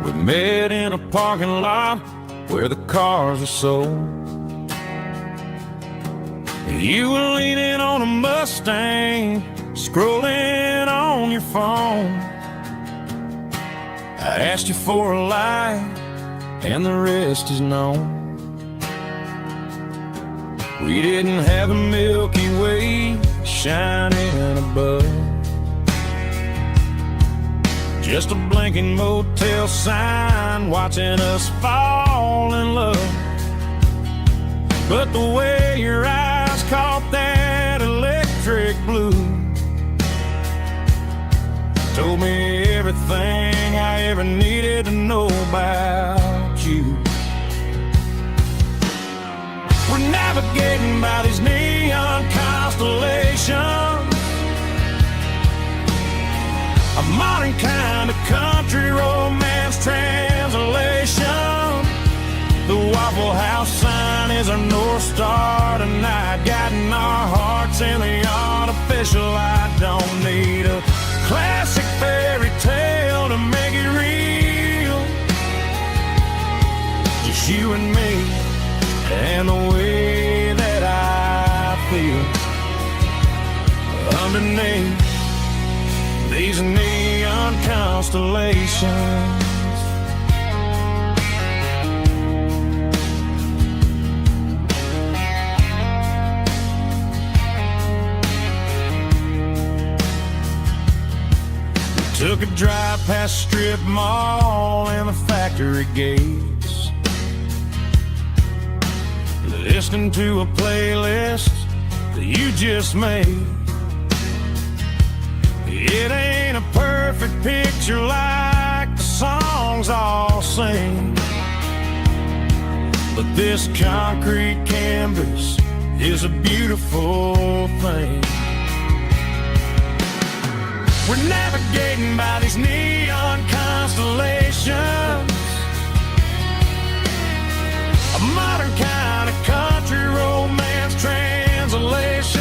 We met in a parking lot where the cars are sold. You were leaning on a Mustang, scrolling on your phone. I asked you for a light, and the rest is known. We didn't have a Milky Way shining above, just a blinking motel sign watching us fall in love. But the way your eyes caught that electric blue told me everything I ever needed to know about you. We're navigating by these neon constellations, a modern kind of country romance translation. The Waffle House sign is our North Star tonight, guiding our hearts in the artificial light. Don't need a classic fairy tale to make it real, just you and me and the way that I feel underneath these neon constellations. We took a drive past Strip Mall and the factory gates, listening to a playlist that you just made. It ain't a perfect picture like the songs all sing, but this concrete canvas is a beautiful thing. We're navigating by these neon constellations, a modern kind of country romance translation.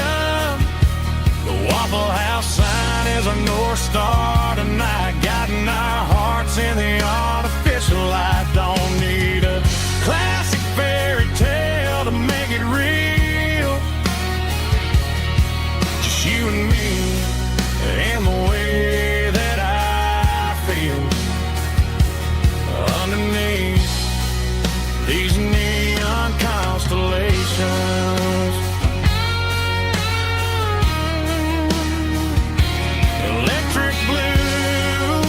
The Waffle House sign is our North Star tonight, guiding our hearts in the artificial light. Don't need a classic fairy tale to make it real, just you and me and the way that I feel underneath these neon constellations. Electric blue,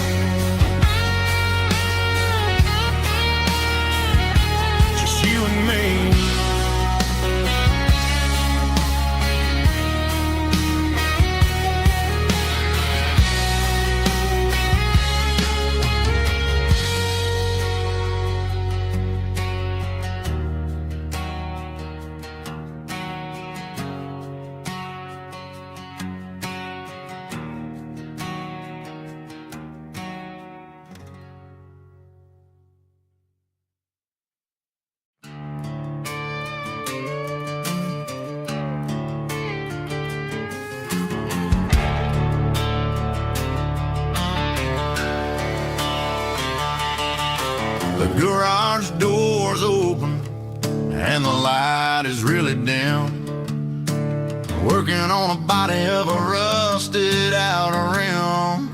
just you and me. The garage door's open and the light is really dim. Working on a body of a rusted out rim,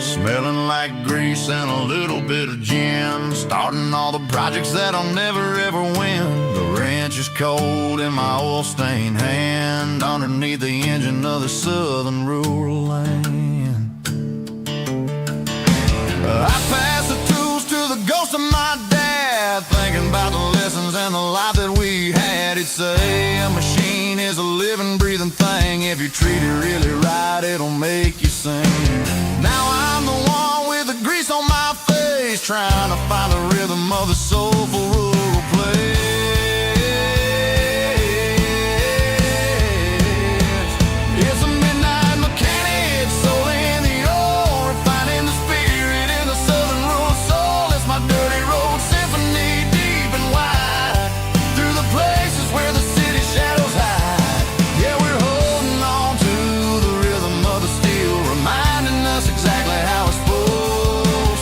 smelling like grease and a little bit of gin. Starting all the projects that I'll never ever win. The wrench is cold in my oil-stained hand, underneath the engine of the southern rural land. I pass the tools to the ghost of my dad, thinking about the lessons and the life that we had. He'd say a machine is a living, breathing thing. If you treat it really right, it'll make you sing. Now I'm the one with the grease on my face, trying to find the rhythm of the soulful rural place. It's a midnight mechanic, soul in the ore, refining the spirit in the southern rural soul. It's my dirty road symphony, deep and wide, through the places where the city shadows hide. Yeah, we're holding on to the rhythm of the steel, reminding us exactly how it's supposed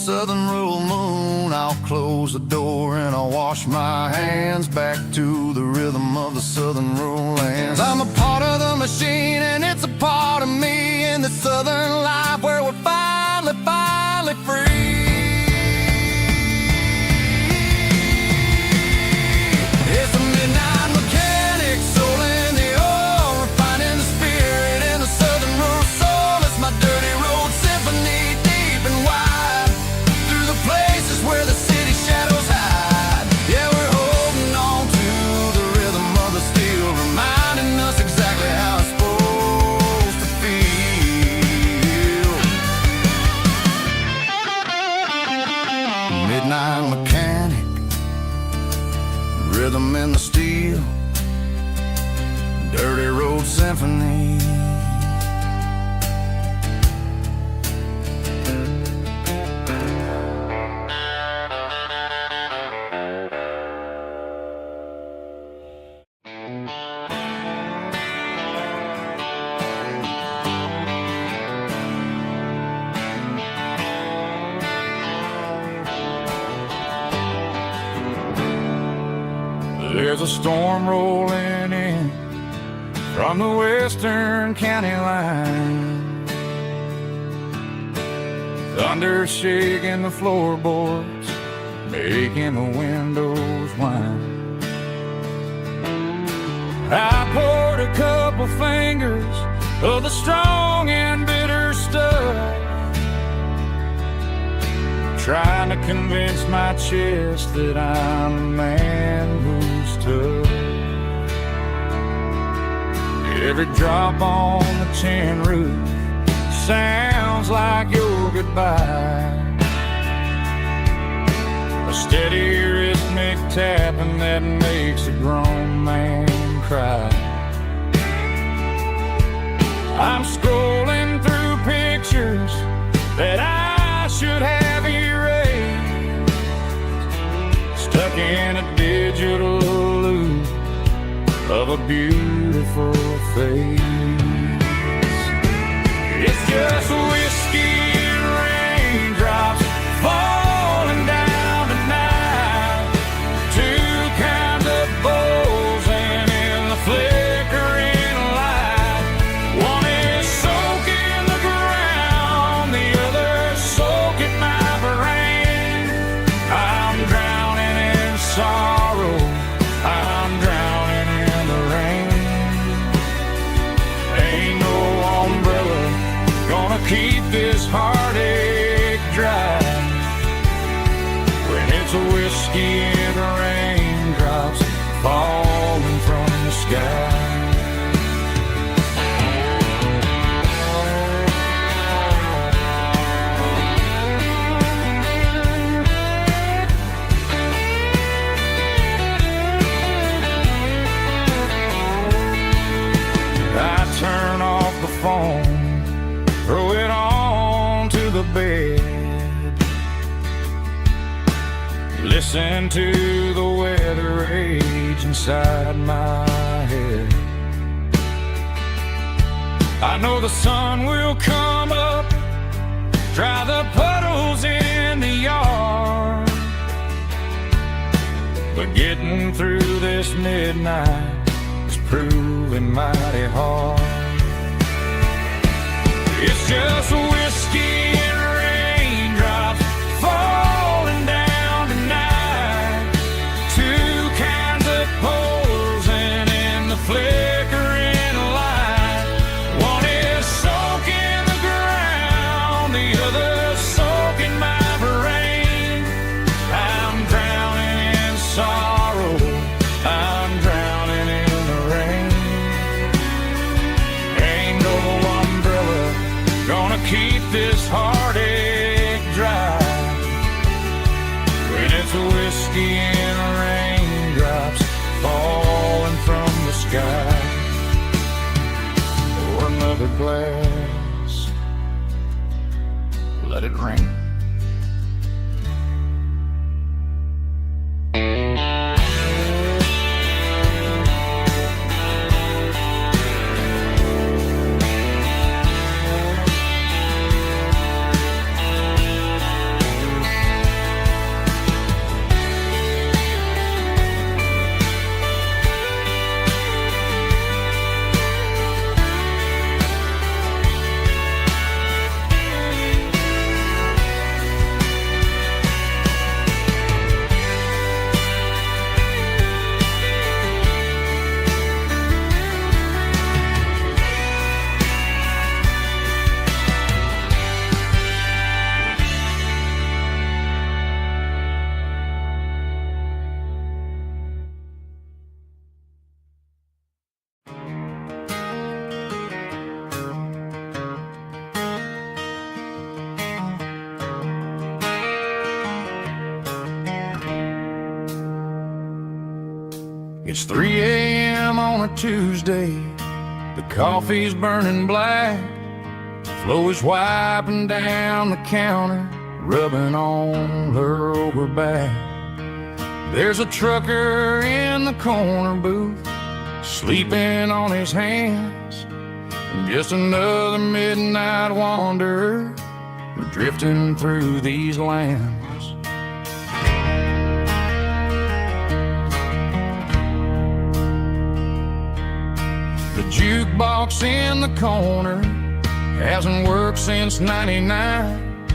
southern rural moon, I'll close the door and I'll wash my hands back to the rhythm of the southern rural lands. I'm a part of the machine and it's a part of me in the southern life where we're finally free. It's a midnight mechanic, soul in the oil, refining the spirit in the southern rural soul. It's my dirty road symphony, deep and wide, through the places where the city shadows hide. Yeah, we're holding on to the rhythm of the steel, reminding us exactly how it's supposed to feel. Midnight mechanic, rhythm in the steel, dirty road symphony. There's a storm rolling in from the western county line, thunder shaking the floorboards, making the windows whine. I poured a couple fingers of the strong and bitter stuff, trying to convince my chest that I'm a man who's tough. Every drop on the tin roof sounds like your goodbye, a steady rhythmic tapping that makes a grown man cry. I'm scrolling through pictures that I should have erased, stuck in a digital loop of a beautiful face. It's just whiskey and raindrops falling down tonight, two kinds of bowls and in the flickering light. One is soaking the ground, the other soaking my brain. I'm drowning in sorrow, I'm drowning in the rain. Ain't no umbrella gonna keep this heartache dry when it's a whiskey and raindrops falling from the sky. I turn off the phone, throw it on to the bed, listen to the weather rage inside my head. I know the sun will come up, dry the puddles in the yard, but getting through this midnight is proving mighty hard. It's just whiskey and raindrops falling down tonight, two kinds of poles and in the flickering light. One is soaking the ground, the other soaking my brain. I'm drowning in sorrow, I'm drowning in the rain. Ain't no umbrella gonna keep this heartache dry when it's a whiskey and raindrops falling from the sky. Pour another glass, let it rain. It's 3 a.m. on a Tuesday. The coffee's burning black. Flo is wiping down the counter, rubbing on her over back. There's a trucker in the corner booth, sleeping on his hands. Just another midnight wanderer, drifting through these lands. The jukebox in the corner hasn't worked since '99,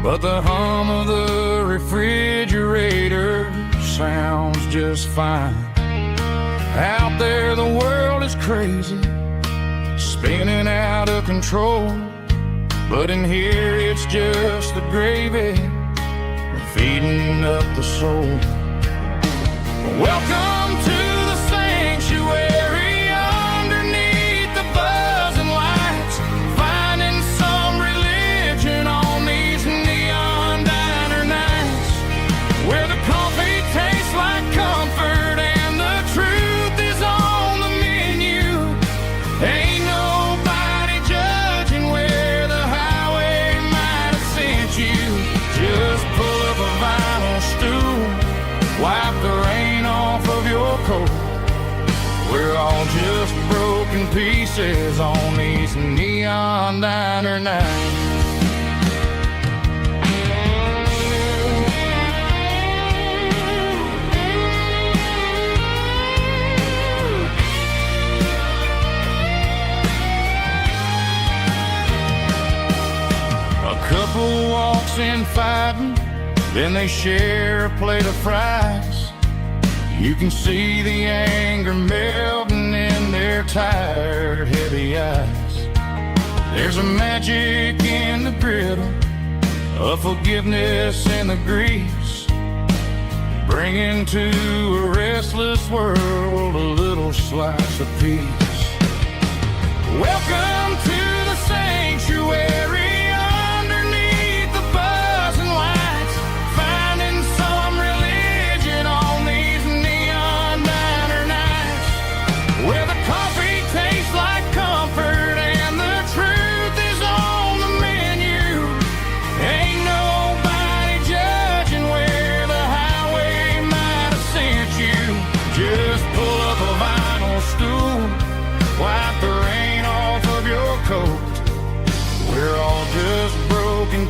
but the hum of the refrigerator sounds just fine. Out there the world is crazy, spinning out of control, but in here it's just the gravy feeding up the soul. Welcome to the sanctuary underneath the buzzing lights, finding some religion on these neon diner nights, where the coffee tastes like comfort and the truth is on the menu. Ain't nobody judging where the highway might have sent you. Just pull up a vinyl stool, wipe the rain off of your coat. We're all just broken pieces on these neon diner nights. A couple walks in fighting, then they share a plate of fries. You can see the anger melting in their tired, heavy eyes. There's a magic in the griddle, a forgiveness in the grease, bringing to a restless world a little slice of peace. Welcome to the sanctuary.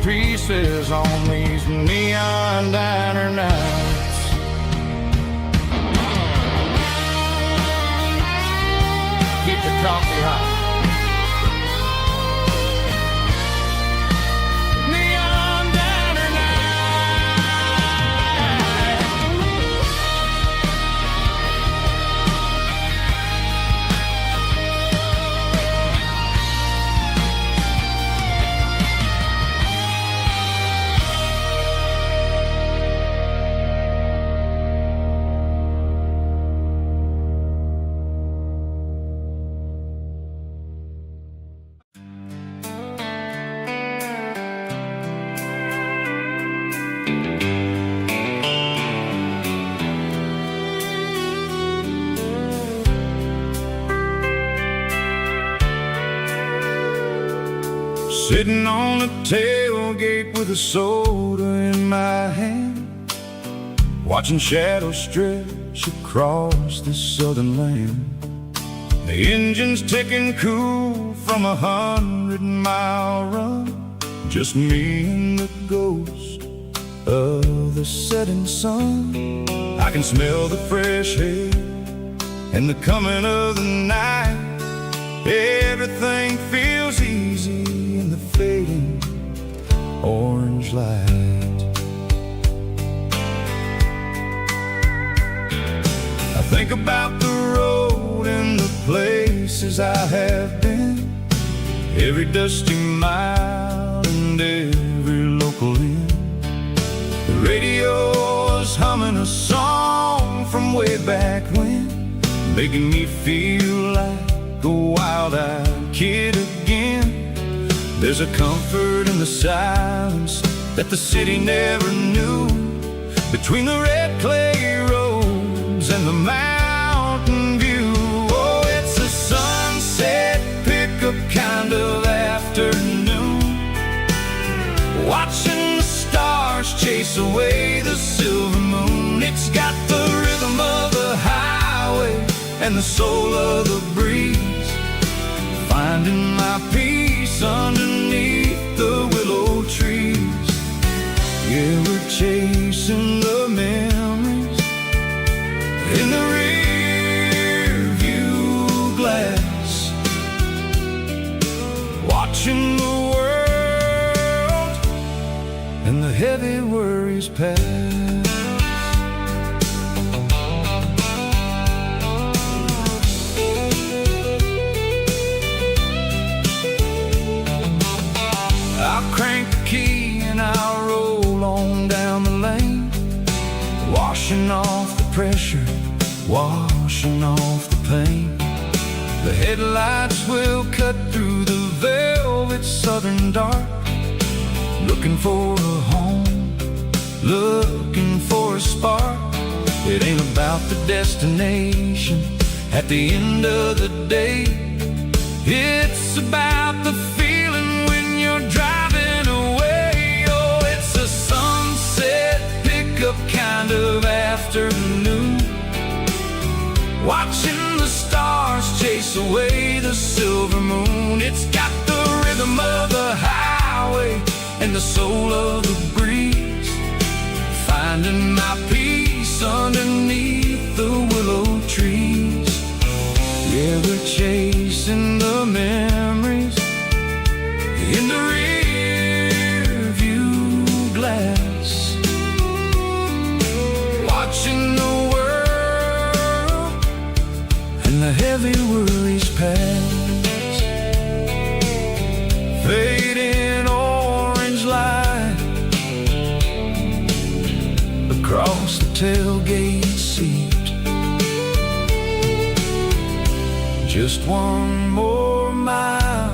Pieces on these neon diner nights. Keep the coffee hot. Neon diner sitting on the tailgate with a soda in my hand, watching shadows stretch across this southern land. The engine's ticking cool from 100-mile run, just me and the ghost of the setting sun. I can smell the fresh air and the coming of the night. Everything feels easy in the fading orange light. I think about the road and the places I have been, every dusty mile and every local inn. The radio is humming a song from way back when, making me feel like a wild-eyed kid again. There's a comfort in the silence that the city never knew, between the red clay roads and the mountains chase away the silver moon. It's got the rhythm of the highway and the soul of the breeze, finding my peace underneath the willow trees. Yeah, we're chasing the memories in the rear view glass, watching the world and the heavy worries pass. I'll crank the key and I'll roll on down the lane, washing off the pressure, washing off the pain. The headlights will cut through the velvet southern dark, looking for a home, looking for a spark. It ain't about the destination at the end of the day, it's about the feeling when you're driving away. Oh, it's a sunset pickup kind of afternoon, watching the stars chase away the silver moon. It's got the rhythm of the highway and the soul of the breeze, finding my peace underneath the willow trees. Yeah, we're chasing the memories in the rear view glass, watching the world and the heavy worries pass. Fading orange light across the tailgate seat, just one more mile.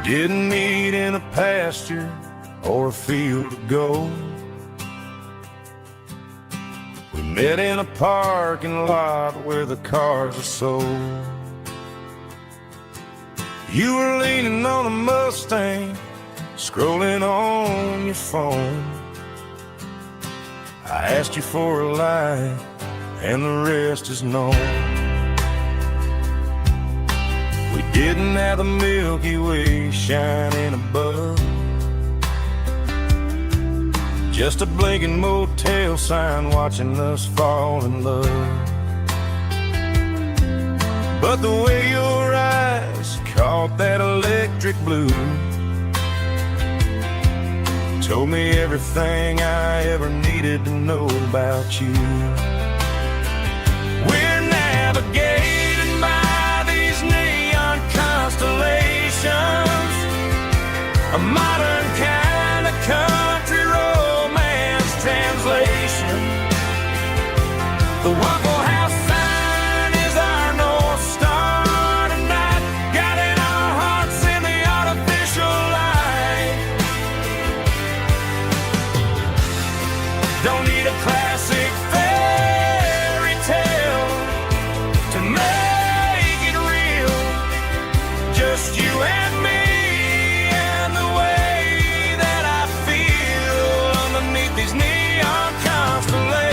Didn't meet in a pasture or a field of gold. We met in a parking lot where the cars are sold. You were leaning on a Mustang, scrolling on your phone. I asked you for a light, and the rest is known. We didn't have the Milky Way shining above, just a blinking motel sign watching us fall in love. But the way your eyes caught that electric blue told me everything I ever needed to know about you. We're navigating by these neon constellations, a modern kind of country romance translation. The Waffle House sign is our North Star tonight, guiding our hearts in the artificial light. Don't need a classic fairy tale to make it real, just you and me and the way that I feel underneath these neon constellations.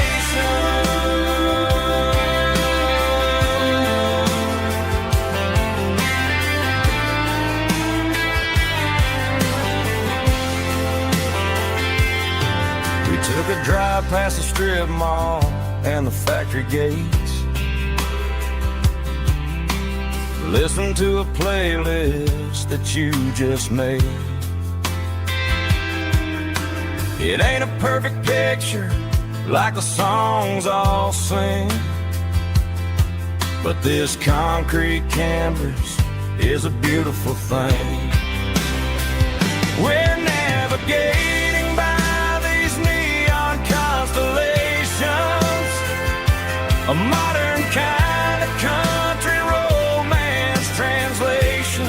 We took a drive past the strip mall and the factory gates, listened to a playlist that you just made. It ain't a perfect picture like the songs all sing, but this concrete canvas is a beautiful thing. We're navigating a modern kind of country romance translation.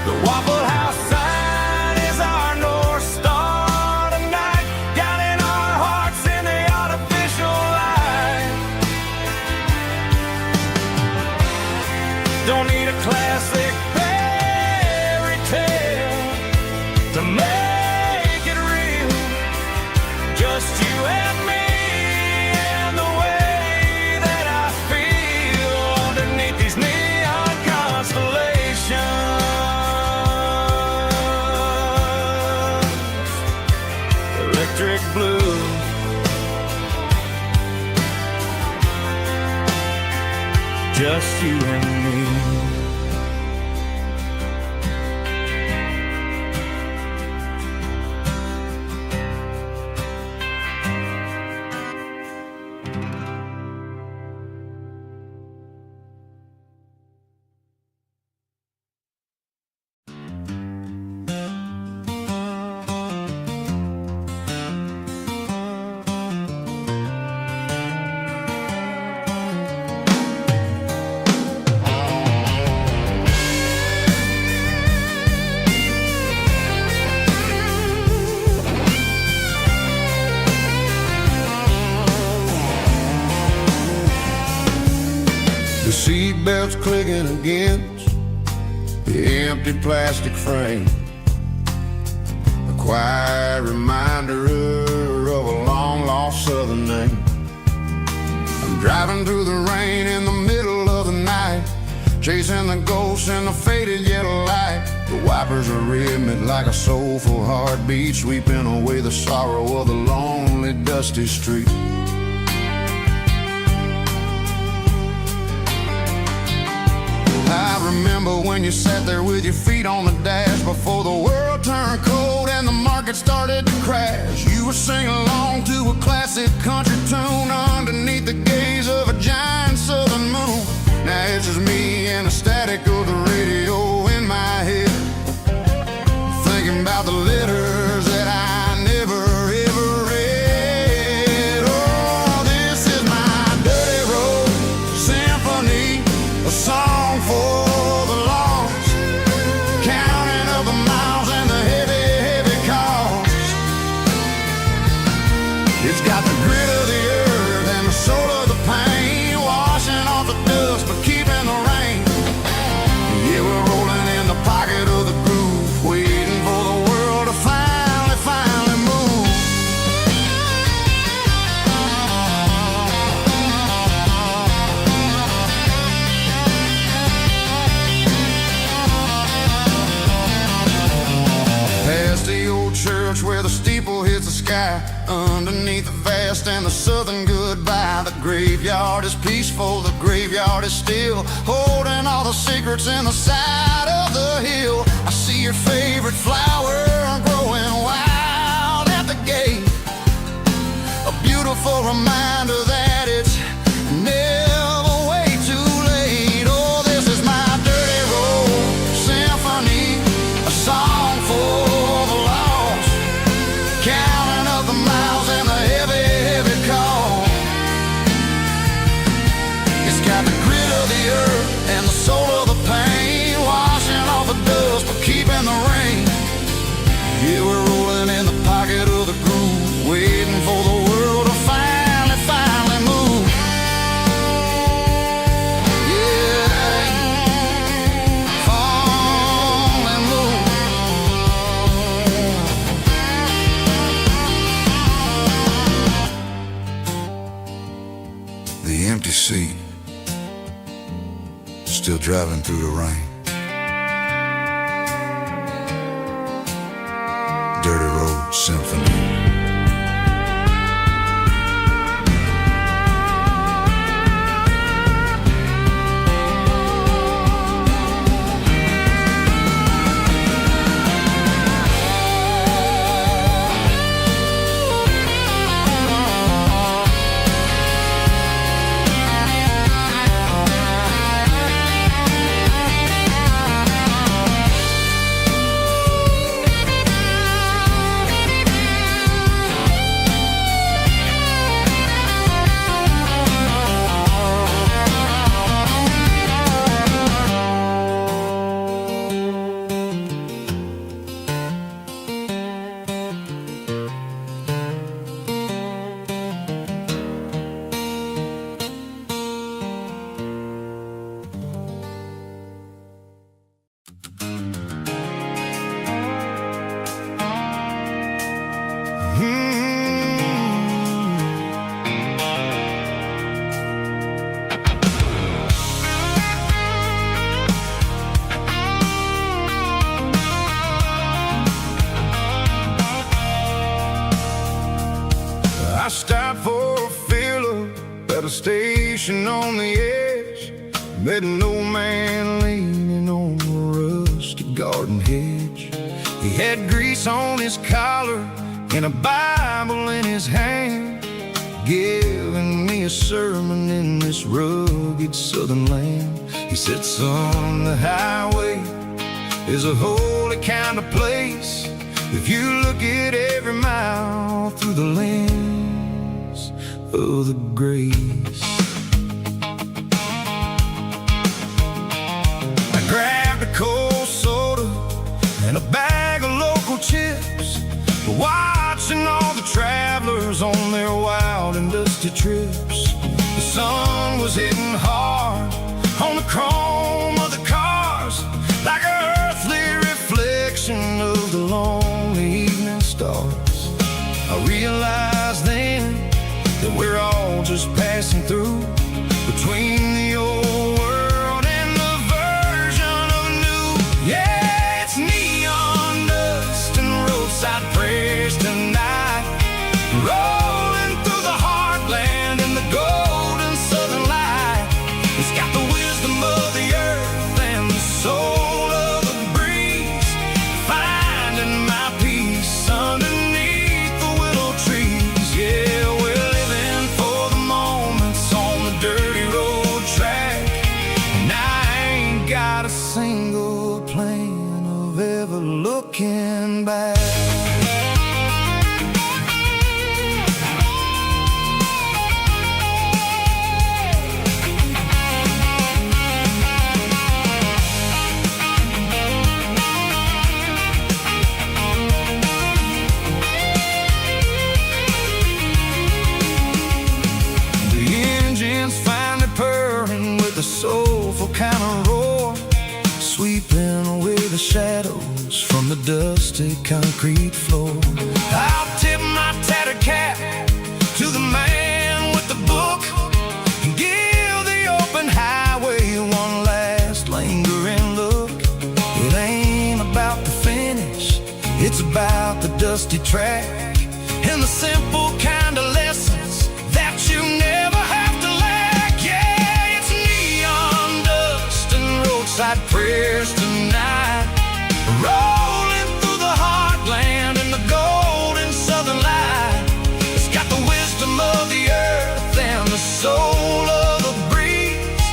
The Waffle House sign is our North Star tonight, guiding our hearts in the artificial light. Don't need a classic fairy tale to make it real, just you and me. Electric blue, just you and me. Seatbelts clicking against the empty plastic frame, a quiet reminder of a long-lost southern name. I'm driving through the rain in the middle of the night, chasing the ghosts in the faded yellow light. The wipers are rhythmic like a soulful heartbeat, sweeping away the sorrow of the lonely, dusty street. I remember when you sat there with your feet on the dash before the world turned cold and the market started to crash. You were singing along to a classic country tune underneath the gaze of a giant southern moon. Now it's just me and the static of the radio in my head, thinking about the letters that I never ever read. Oh, this is my dirty road symphony, a song for the lost, counting up the miles and the heavy, heavy cost. It's got the grit of the earth and the soul of the pain, washing off the dust but keeping the rain. Yeah, we're rolling in the pocket of the groove, waiting for the world to finally move. Past the old church where the steeple hits the sky, underneath the vast and the southern goodbye. The graveyard is peaceful, the graveyard is still, holding all the secrets in the side of the hill. I see your favorite flower growing wild at the gate, a beautiful reminder that it's never way too late. Oh, this is my dirty road symphony, a song for the lost, counting up the miles and the heavy, heavy call. It's got the grit of the earth and the soul of the pain, washing off the dust but keeping the rain. Yeah, we're rolling in the pocket of the groove, waiting for the world to finally move. Yeah, finally move. The empty seat, still driving through the rain. Dirty road symphony. stopped for a fill-up at a station on the edge. Met an old man leaning on a rusty garden hedge. He had grease on his collar and a Bible in his hand, giving me a sermon in this rugged southern land. He said, son, the highway is a holy kind of place if you look at every mile through the lens of the grace. I grabbed a cold soda and a bag of local chips, watching all the travelers on their wild and dusty trips. The sun was hitting hard on the chrome of the cars, like an earthly reflection of the lonely evening stars. I realized then that we're all just passing through, between the old world and the version of new. Yeah, it's neon dust and roadside prayers tonight, rolling through the heartland in the golden southern light. It's got the wisdom of the earth and the soul of the breeze, finding my peace underneath the willow trees. Yeah, we're living for the moments on the dirty road track, and I ain't got a single plan of ever looking back. Soulful kind of roar, sweeping away the shadows from the dusty concrete floor. I'll tip my tattered cap to the man with the book and give the open highway one last lingering look. It ain't about the finish, it's about the dusty track and the simple kind of lessons that you never have to lack. Yeah, it's neon dust and roadside prayers tonight, rolling through the heartland in the golden southern light. It's got the wisdom of the earth and the soul of the breeze,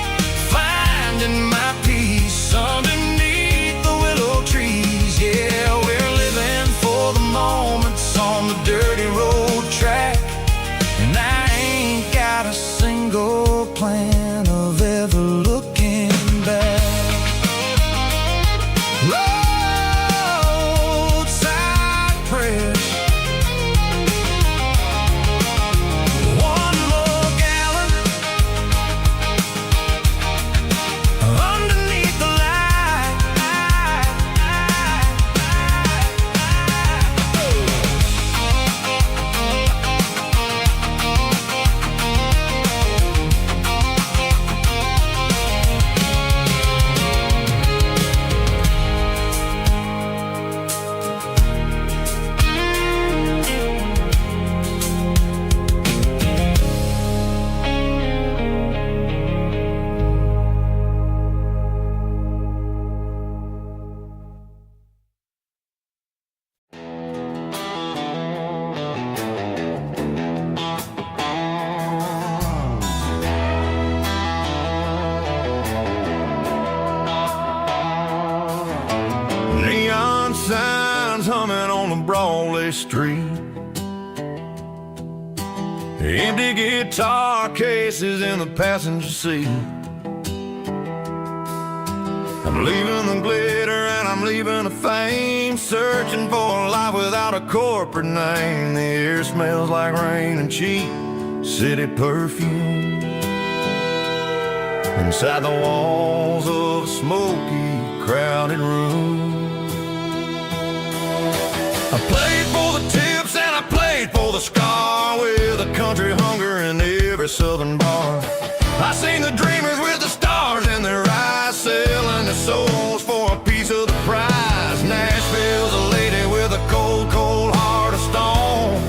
finding my peace underneath the willow trees. Yeah, we're living for the moments on the dirty road track, and I ain't got a single plan of ever looking back. Roadside prayers, one more gallon underneath the light. Neon signs humming on the Broadway street, empty guitar cases in the passenger seat. I'm leaving the glitter and I'm leaving the fame, searching for a life without a corporate name. The air smells like rain and cheap city perfume inside the walls of a smoky, crowded room. I played for the tips and I played for the scar, with a country hunger in every southern bar. I seen the dreamers with the stars in their eyes, selling their souls for a piece of the prize. Nashville's a lady with a cold, cold heart of stone.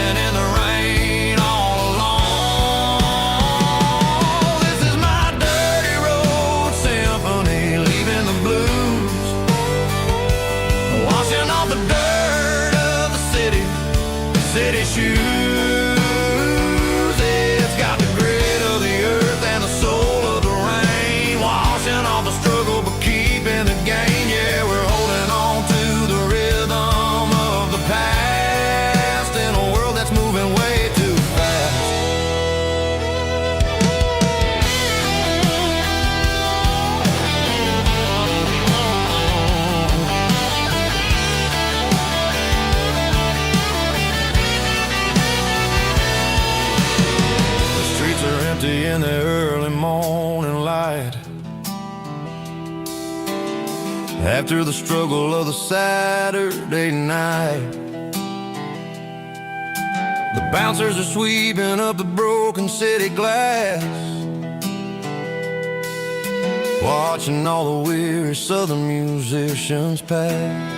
sleeping in the rain all alone. This is my dirty road symphony, leaving the blues, washing off the dirt of the city shoes. It's got the grit of the earth and the soul of the rain, washing off the struggle but keeping the gain. Yeah, we're holding on to the rhythm of the past in a world that's moving way too fast. In the early morning light, after the struggle of the Saturday night, the bouncers are sweeping up the broken city glass, watching all the weary southern musicians pass.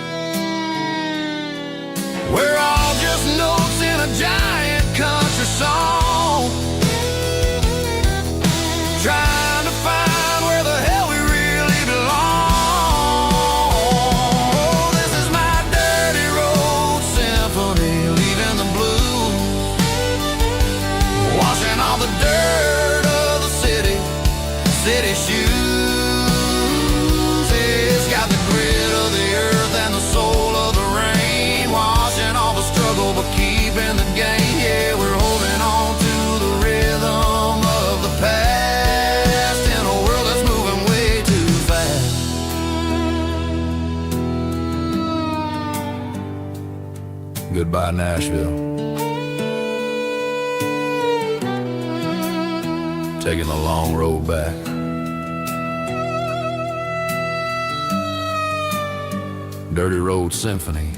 We're all just notes in a giant country song, trying to find where the hell we really belong. Oh, this is my dirty road symphony, leaving the blues, washing all the dirt of the city shoes. It's got the grit of the earth and the soul of the rain, washing all the struggle but keeping the gain. Yeah, we're holding on to the rhythm of the past. Goodbye, Nashville. Taking the long road back. Dirty Road Symphony.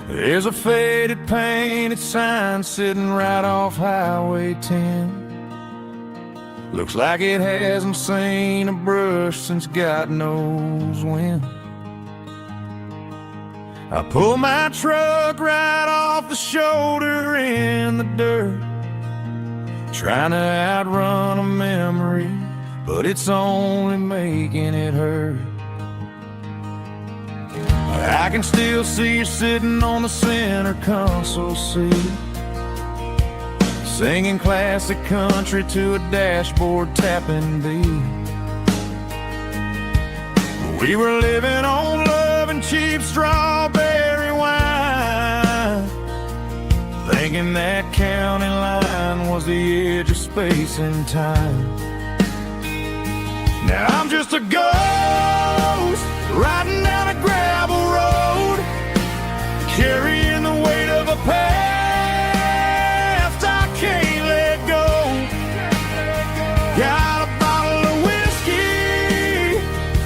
There's a faded painted sign sitting right off Highway 10. Looks like it hasn't seen a brush since God knows when. I pull my truck right off the shoulder in the dirt, trying to outrun a memory, but it's only making it hurt. I can still see you sitting on the center console seat, singing classic country to a dashboard tapping beat. We were living on love and cheap strawberry wine, thinking that county line was the edge of space and time. Now I'm just a ghost riding down a gravel road, carrying the weight of a past I can't let go. Got a bottle of whiskey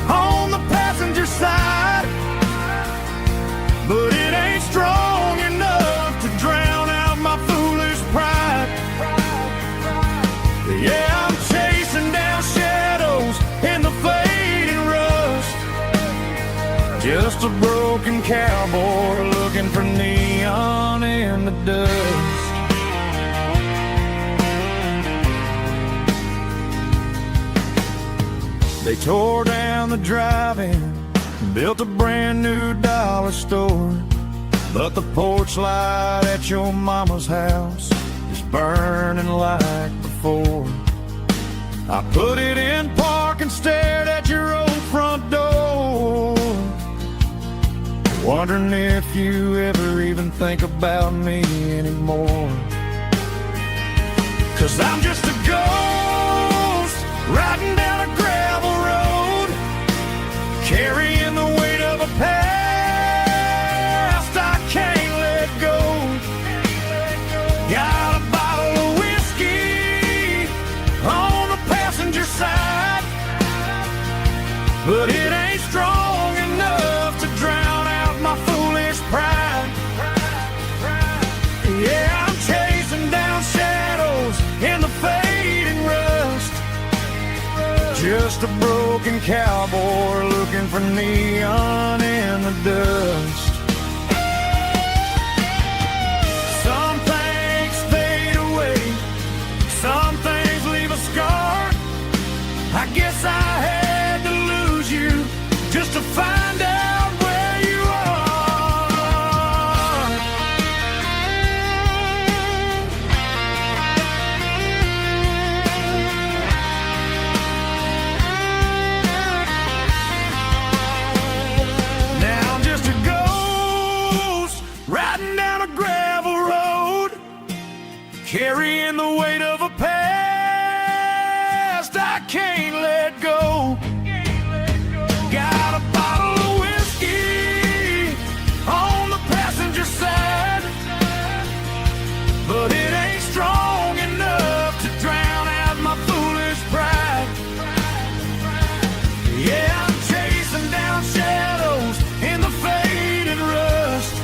on the passenger side, but it ain't strong enough to drown out my foolish pride. Yeah, I'm chasing down shadows in the fading rust, just a broken cowboy looking for neon in the dust. They tore down the drive-in, built a brand new dollar store, but the porch light at your mama's house is burning like before. I put it in park and stared at your old front door, wondering if you ever even think about me anymore. 'Cause I'm just a ghost riding down a gravel road, carrying the weight of a past I can't let go. Got a bottle of whiskey on the passenger side, but it ain't strong enough to drown out my foolish pride. Yeah, I'm chasing down shadows in the fading rust, just a broken cowboy looking for neon in the dust. Some things fade away, some things leave a scar. I guess I had to lose you just to find out where you are. Now I'm just a ghost riding down a gravel road, carrying the weight of a past I can't let go. Got a bottle of whiskey on the passenger side, but it ain't strong enough to drown out my foolish pride. Yeah, I'm chasing down shadows in the fading rust,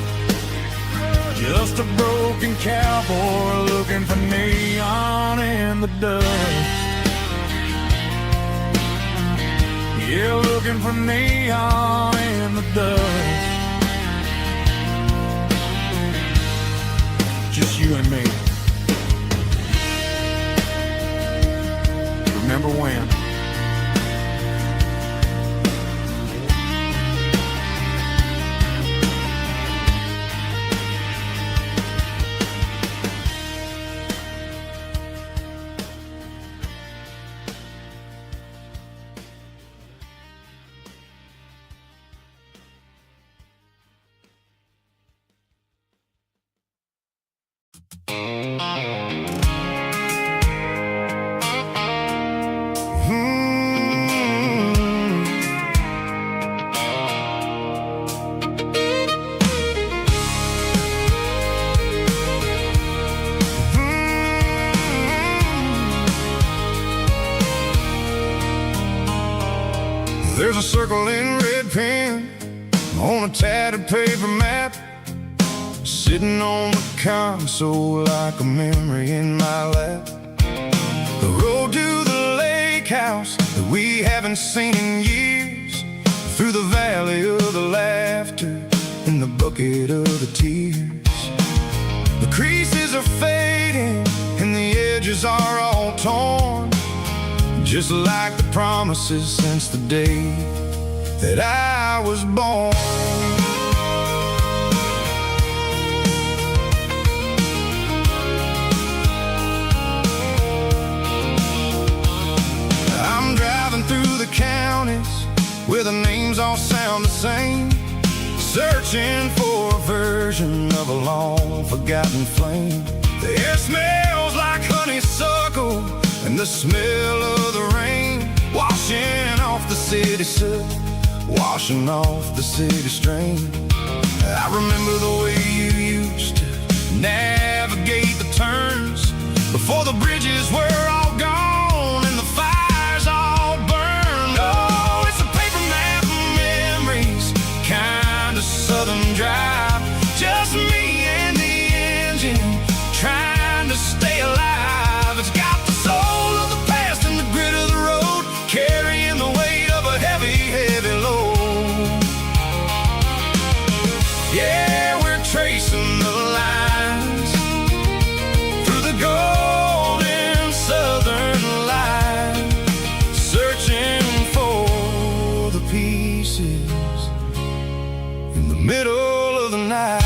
just a broken cowboy looking for neon in the dust. Yeah, looking for neon in the dust. Just you and me. Remember when? There's a circle in red pen on a tattered paper map, sitting on the console like a memory in my lap. The road to the lake house that we haven't seen in years, through the valley of the laughter and the bucket of the tears. The creases are fading and the edges are all torn, just like the promises since the day that I was born. I'm driving through the counties where the names all sound the same, searching for a version of a long forgotten flame. The air smells like honeysuckle and the smell of the rain, washing off the city soot, washing off the city strain. I remember the way you used to navigate the turns before the bridges were all gone and the fires all burned. Oh, it's a paper map of memories, kind of southern drive, just me and the engine trying to stay alive. It's got the soul of the past and the grit of the road, carrying the weight of a heavy, heavy load. Yeah, we're tracing the lines through the golden southern light, searching for the pieces in the middle of the night.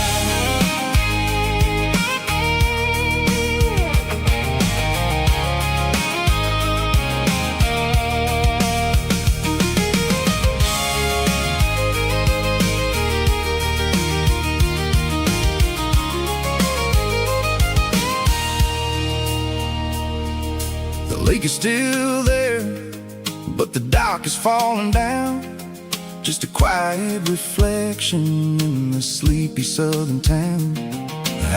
lake is still there, but the dock is falling down. Just a quiet reflection in the sleepy southern town.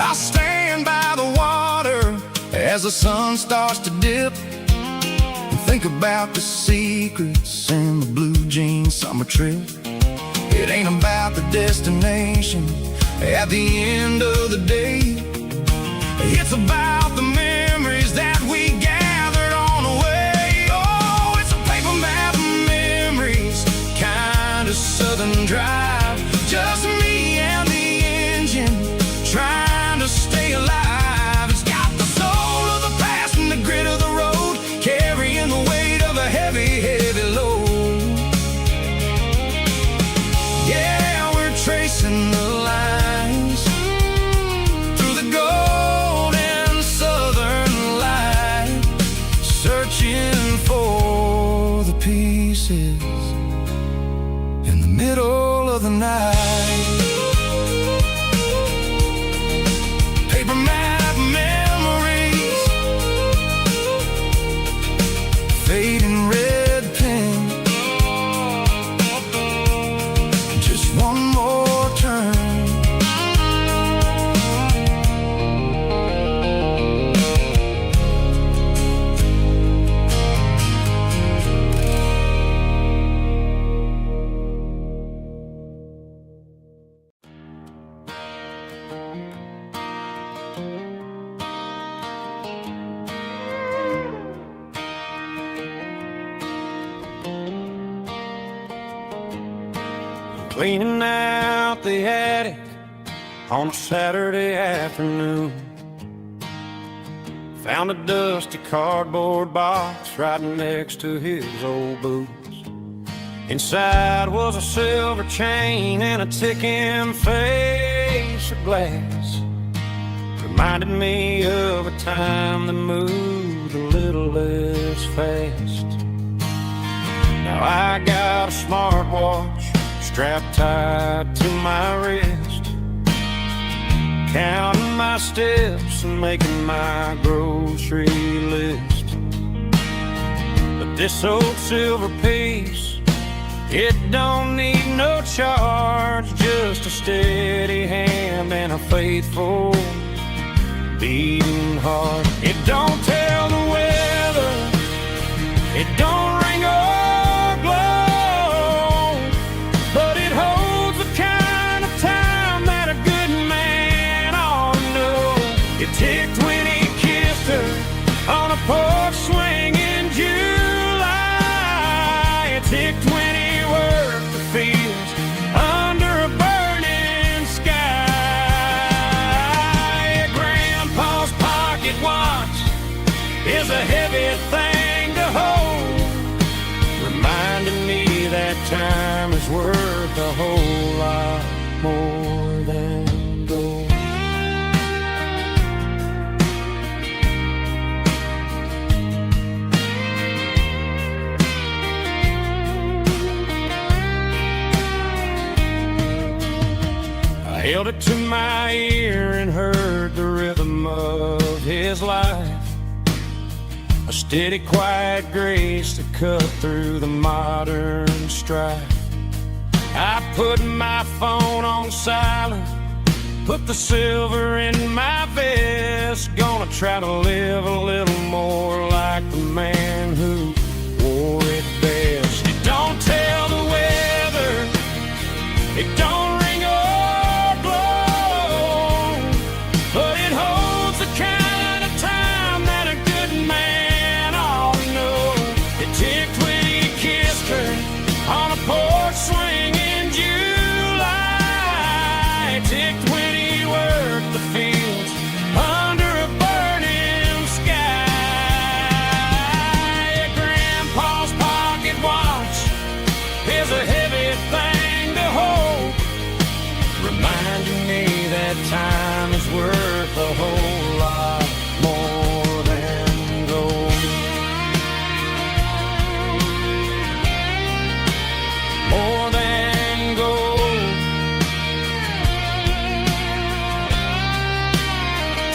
I stand by the water as the sun starts to dip, and think about the secrets and the blue jean summer trip. It ain't about the destination at the end of the day. It's about the memories that we gathered on the way. Oh, it's a paper map of memories, kind of southern drive. Just me and the engine, trying to stay alive. It's got the soul of the past and the grit of the road, carrying the weight of a heavy, heavy load. Yeah, we're tracing the lines through the golden southern light, searching for the pieces in the middle of the night. Paper map memories, fading red pen, just one more turn. Cleaning out the attic on a Saturday afternoon. Found a dusty cardboard box right next to his old boots. Inside was a silver chain and a ticking face of glass. Reminded me of a time that moved a little less fast. Now I got a smartwatch strapped tight to my wrist, counting my steps and making my grocery list. But this old silver piece, it don't need no charge, just a steady hand and a faithful beating heart. It don't tell the weather, it don't ring or glow, but it holds the kind of time that a good man ought to know. It ticked when he kissed her on a porch swing in July. It ticked when he worked the fields under a burning sky. Grandpa's pocket watch is a heavy thing to hold, reminding me that time is worth a whole lot more than gold. I held it to my ear and heard the rhythm of his life, a steady, quiet grace that cut through the modern strife. I put my phone on silent, put the silver in my vest. Gonna try to live a little more like the man who wore it best. It don't tell the weather, it don't ring or blow, but it holds the kind of time that a good man ought to know. It ticked when he kissed her on a porch swing in July. It ticked when he worked the fields under a burning sky. Grandpa's pocket watch is a heavy thing to hold, reminding me that time is worth a whole lot more than gold. More than gold.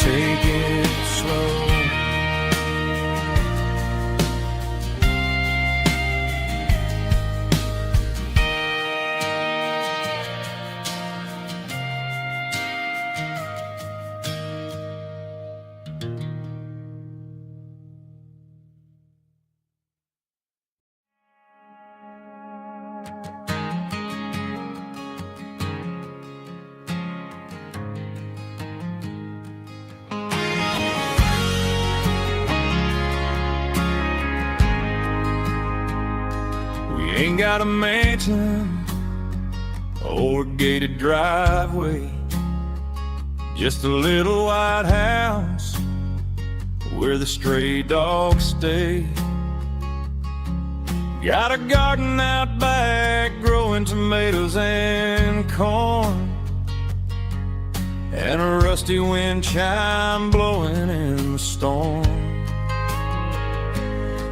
Take it slow. ain't got a mansion or a gated driveway, just a little white house where the stray dogs stay. Got a garden out back growing tomatoes and corn, and a rusty wind chime blowing in the storm.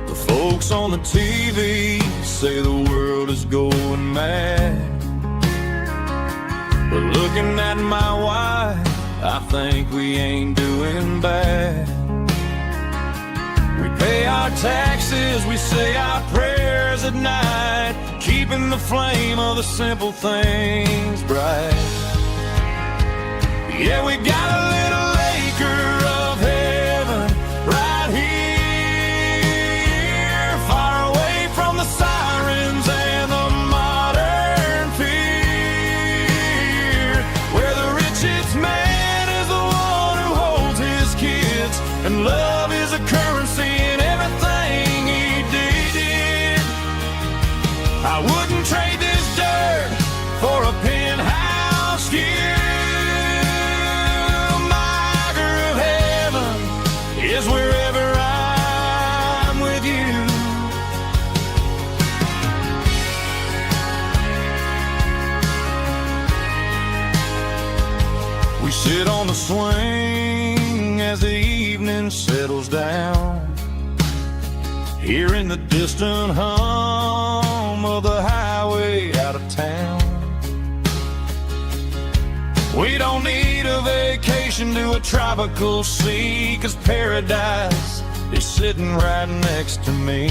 The folks on the TV say the world is going mad, but looking at my wife, I think we ain't doing bad. We pay our taxes, we say our prayers at night, keeping the flame of the simple things bright. Yeah, we got a little acre of heaven right here, far away from the sirens and the modern fear, where the richest man is the one who holds his kids, and love is a currency in everything he did. I wouldn't trade this dirt for a penthouse here. Is wherever I'm with you. We sit on the swing as the evening settles down, hearing the distant hum of the highway out of town. We don't need a vacation to a tropical sea, 'cause paradise is sitting right next to me.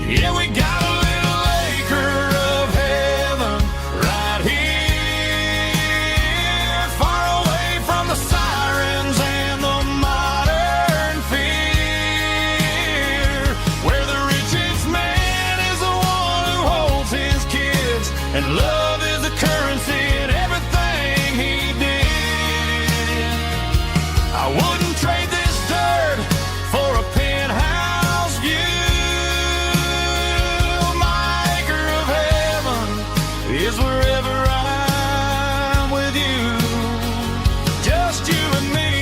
Yeah, we got a little acre of heaven right here, far away from the sirens and the modern fear, where the richest man is the one who holds his kids, and love is the currency in everything he did. I wouldn't trade this dirt for a penthouse view. My acre of heaven is wherever I'm with you, just you and me.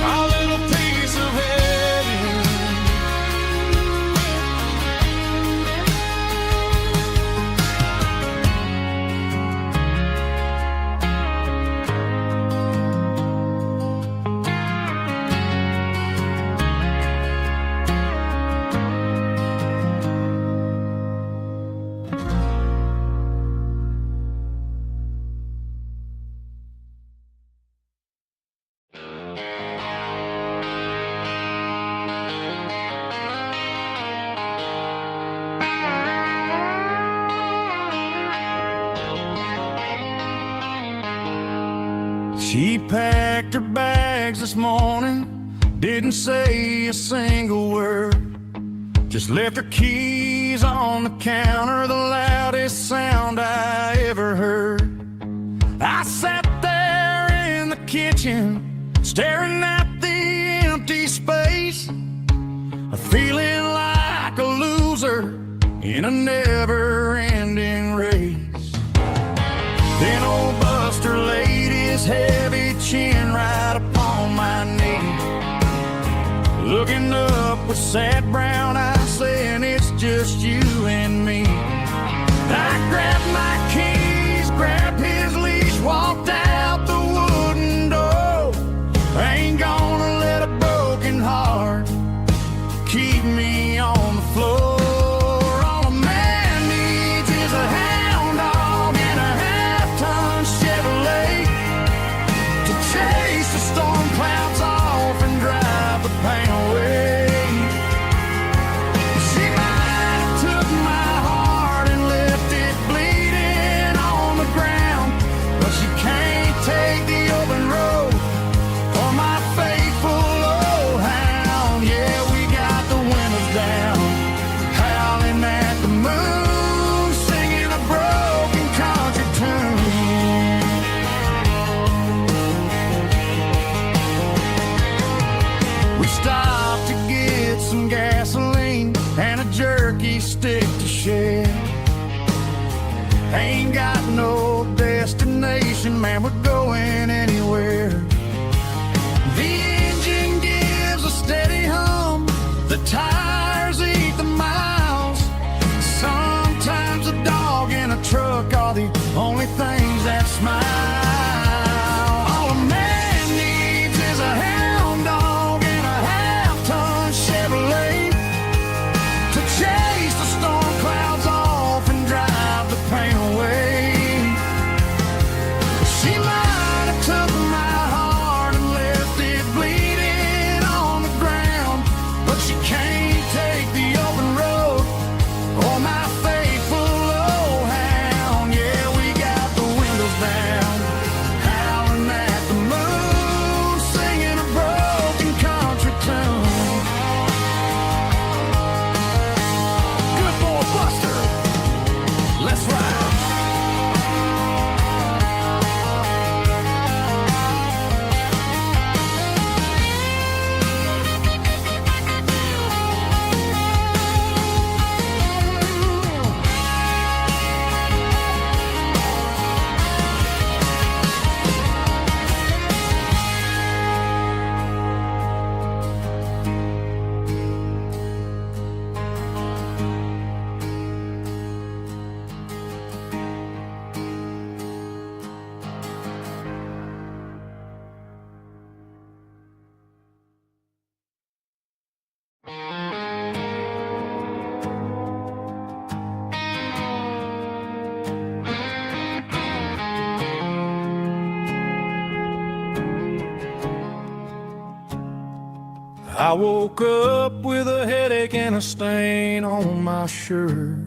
Our little piece of heaven. She packed her bags this morning, didn't say a single word, just left her keys on the counter, the loudest sound I ever heard. I sat there in the kitchen, staring at the empty space, feeling like a loser in a never-ending race. Then old Buster laid his heavy chin right upon my knee, looking up with sad brown eyes, saying it's just you and me. I grabbed my keys, grabbed his leash, walked out the wooden door. I ain't gonna let a broken heart keep me on the floor. All a man needs is a hound dog and a half-ton Chevrolet to chase the storm clouds off and drive the pain away. She might have took Ain't got no destination, man, we're going anywhere. The engine gives a steady hum, the tires eat the miles. Sometimes a dog in a truck are the only things that smile. All a man needs is a hound dog and a half-ton Chevrolet to chase the storm clouds off and drive the pain away. She might have took my heart and left it bleeding on the ground, but she can't take the open road or my faithful old hound. Yeah, we got the windows down, howling at the moon, singing a broken country tune. Good boy Buster, let's ride. I woke up with a headache and a stain on my shirt.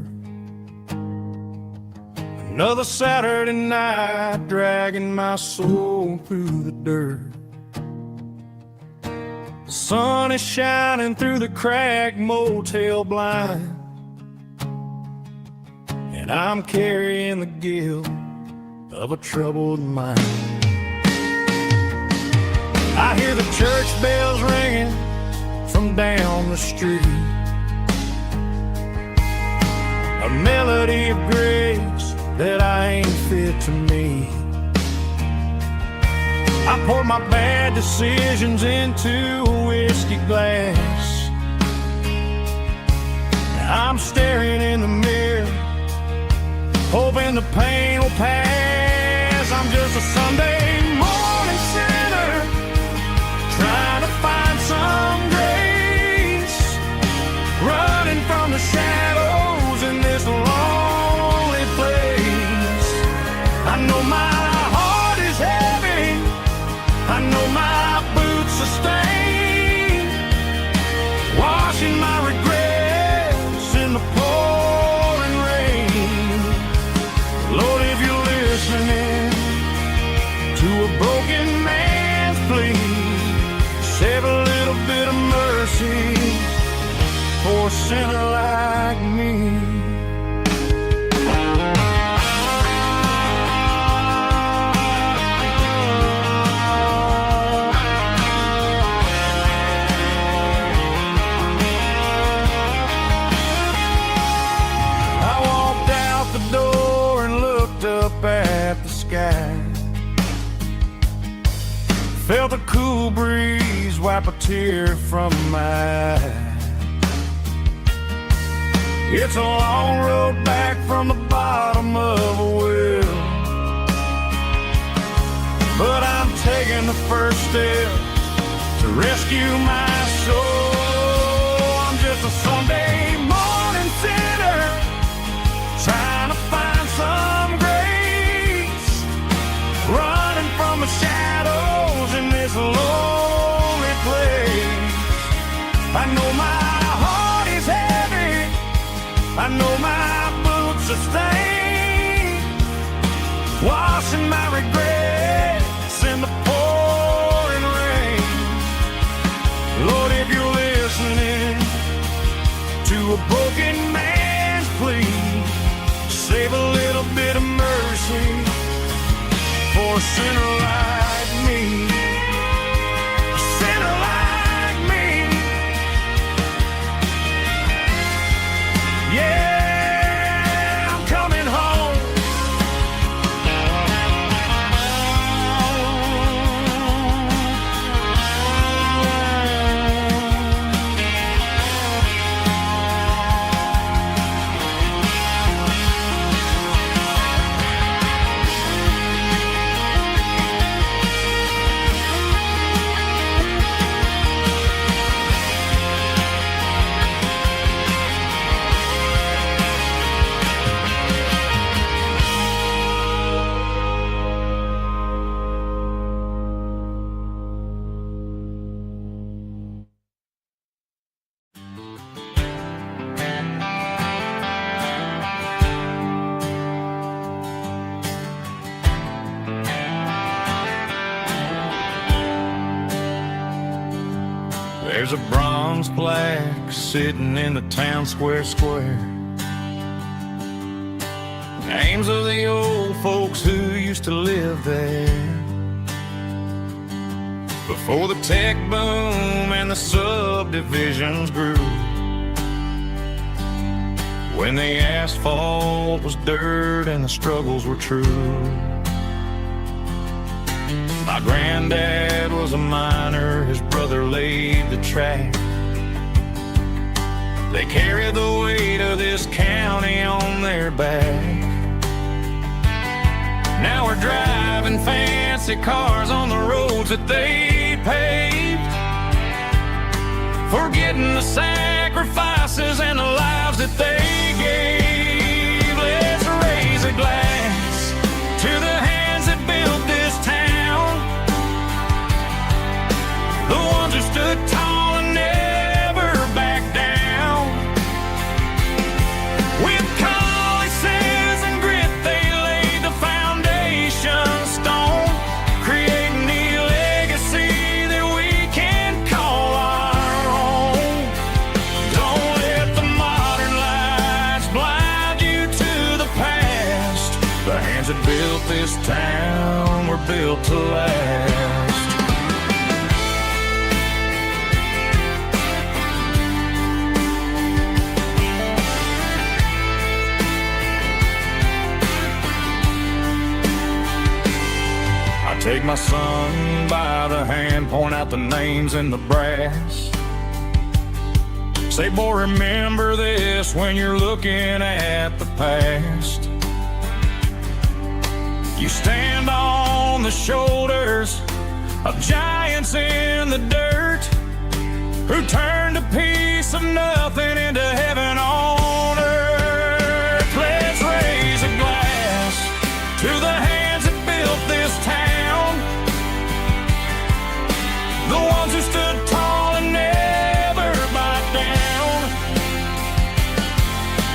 Another Saturday night dragging my soul through the dirt. The sun is shining through the cracked motel blind, and I'm carrying the guilt of a troubled mind. I hear the church bells ringing from down the street, a melody of grace that I ain't fit to meet. I pour my bad decisions into a whiskey glass. Now I'm staring in the mirror, hoping the pain will pass. I'm just a Sunday morning sinner, trying to find some grace, running from the shadows in this lonely place. I know my heart is heavy, I know my boots are stained, washing my regrets in the pouring rain. Lord, if you're listening to a broken man's plea, save a little bit of mercy for a sinner like me. I walked out the door and looked up at the sky, felt a cool breeze wipe a tear from my eye. It's a long road back from the bottom of a well, but I'm taking the first step to rescue my soul. I'm just a Sunday morning sinner, trying to find some grace, running from the shadows in this lonely place. I know my heart is heavy, I know my boots are stained, washing my regrets in the pouring rain. Lord, if you're listening to a broken man's plea, save a little bit of mercy for a sinner like me. A sinner like me. Yeah, I'm coming home. There's a bronze plaque sitting in the town square. Names of the old folks who used to live there before the tech boom and the subdivisions grew, when the asphalt was dirt and the struggles were true. My granddad was a miner, his brother laid the track. They carried the weight of this county on their back. Now we're driving fancy cars on the roads that they paved, forgetting the sacrifices and the lives that they gave. Let's raise a glass to the hands that built this town, the ones who stood tall and never backed down. With calluses and grit they laid the foundation stone, creating the legacy that we can call our own. Don't let the modern lights blind you to the past. The hands that built this town were built to last. Take my son by the hand, point out the names in the brass. Say, boy, remember this when you're looking at the past. You stand on the shoulders of giants in the dirt, who turned a piece of nothing into heaven on earth. Let's raise a glass to the hands that built this town, the ones who stood tall and never backed down.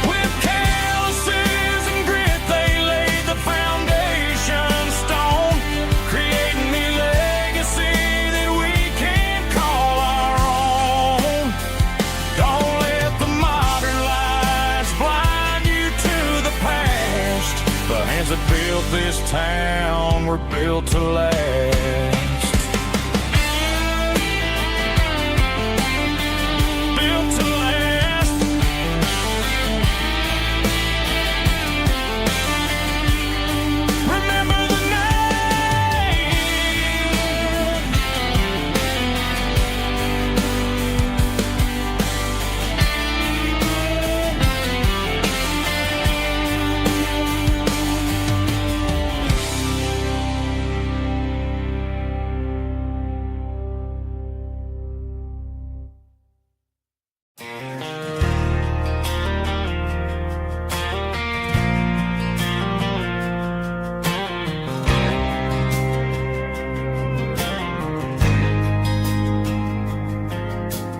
With calluses and grit they laid the foundation stone, creating the legacy that we can call our own. Don't let the modern lights blind you to the past. The hands that built this town were built to last.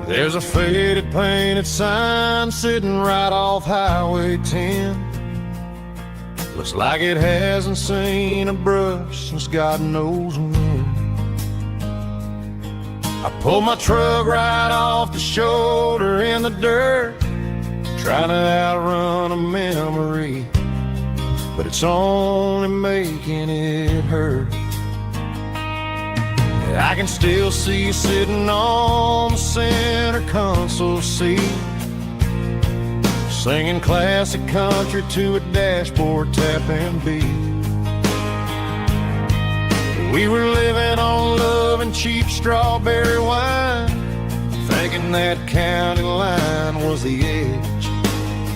There's a faded painted sign sitting right off Highway 10. Looks like it hasn't seen a brush since God knows when. I pulled my truck right off the shoulder in the dirt, trying to outrun a memory, but it's only making it hurt. I can still see you sitting on the center console seat, singing classic country to a dashboard tapping beat. We were living on love and cheap strawberry wine, thinking that county line was the edge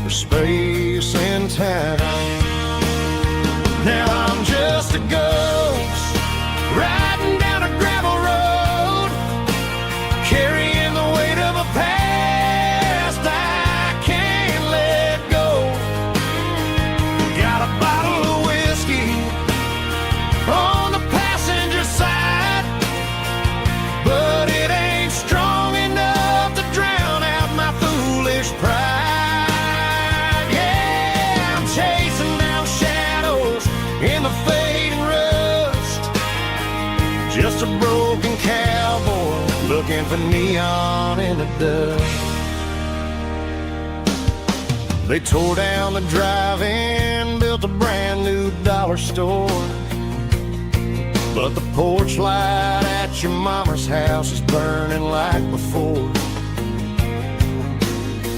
for space and time. Now I'm just a ghost riding down a gravel road, carrying the weight of a past I can't let go. Got a bottle of whiskey on the passenger side, but it ain't strong enough to drown out my foolish pride. Yeah, I'm chasing down shadows in the fading rust, just a broken cowboy looking looking for neon in the dust. They tore down the drive-in, built a brand new dollar store, but the porch light at your mama's house is burning like before.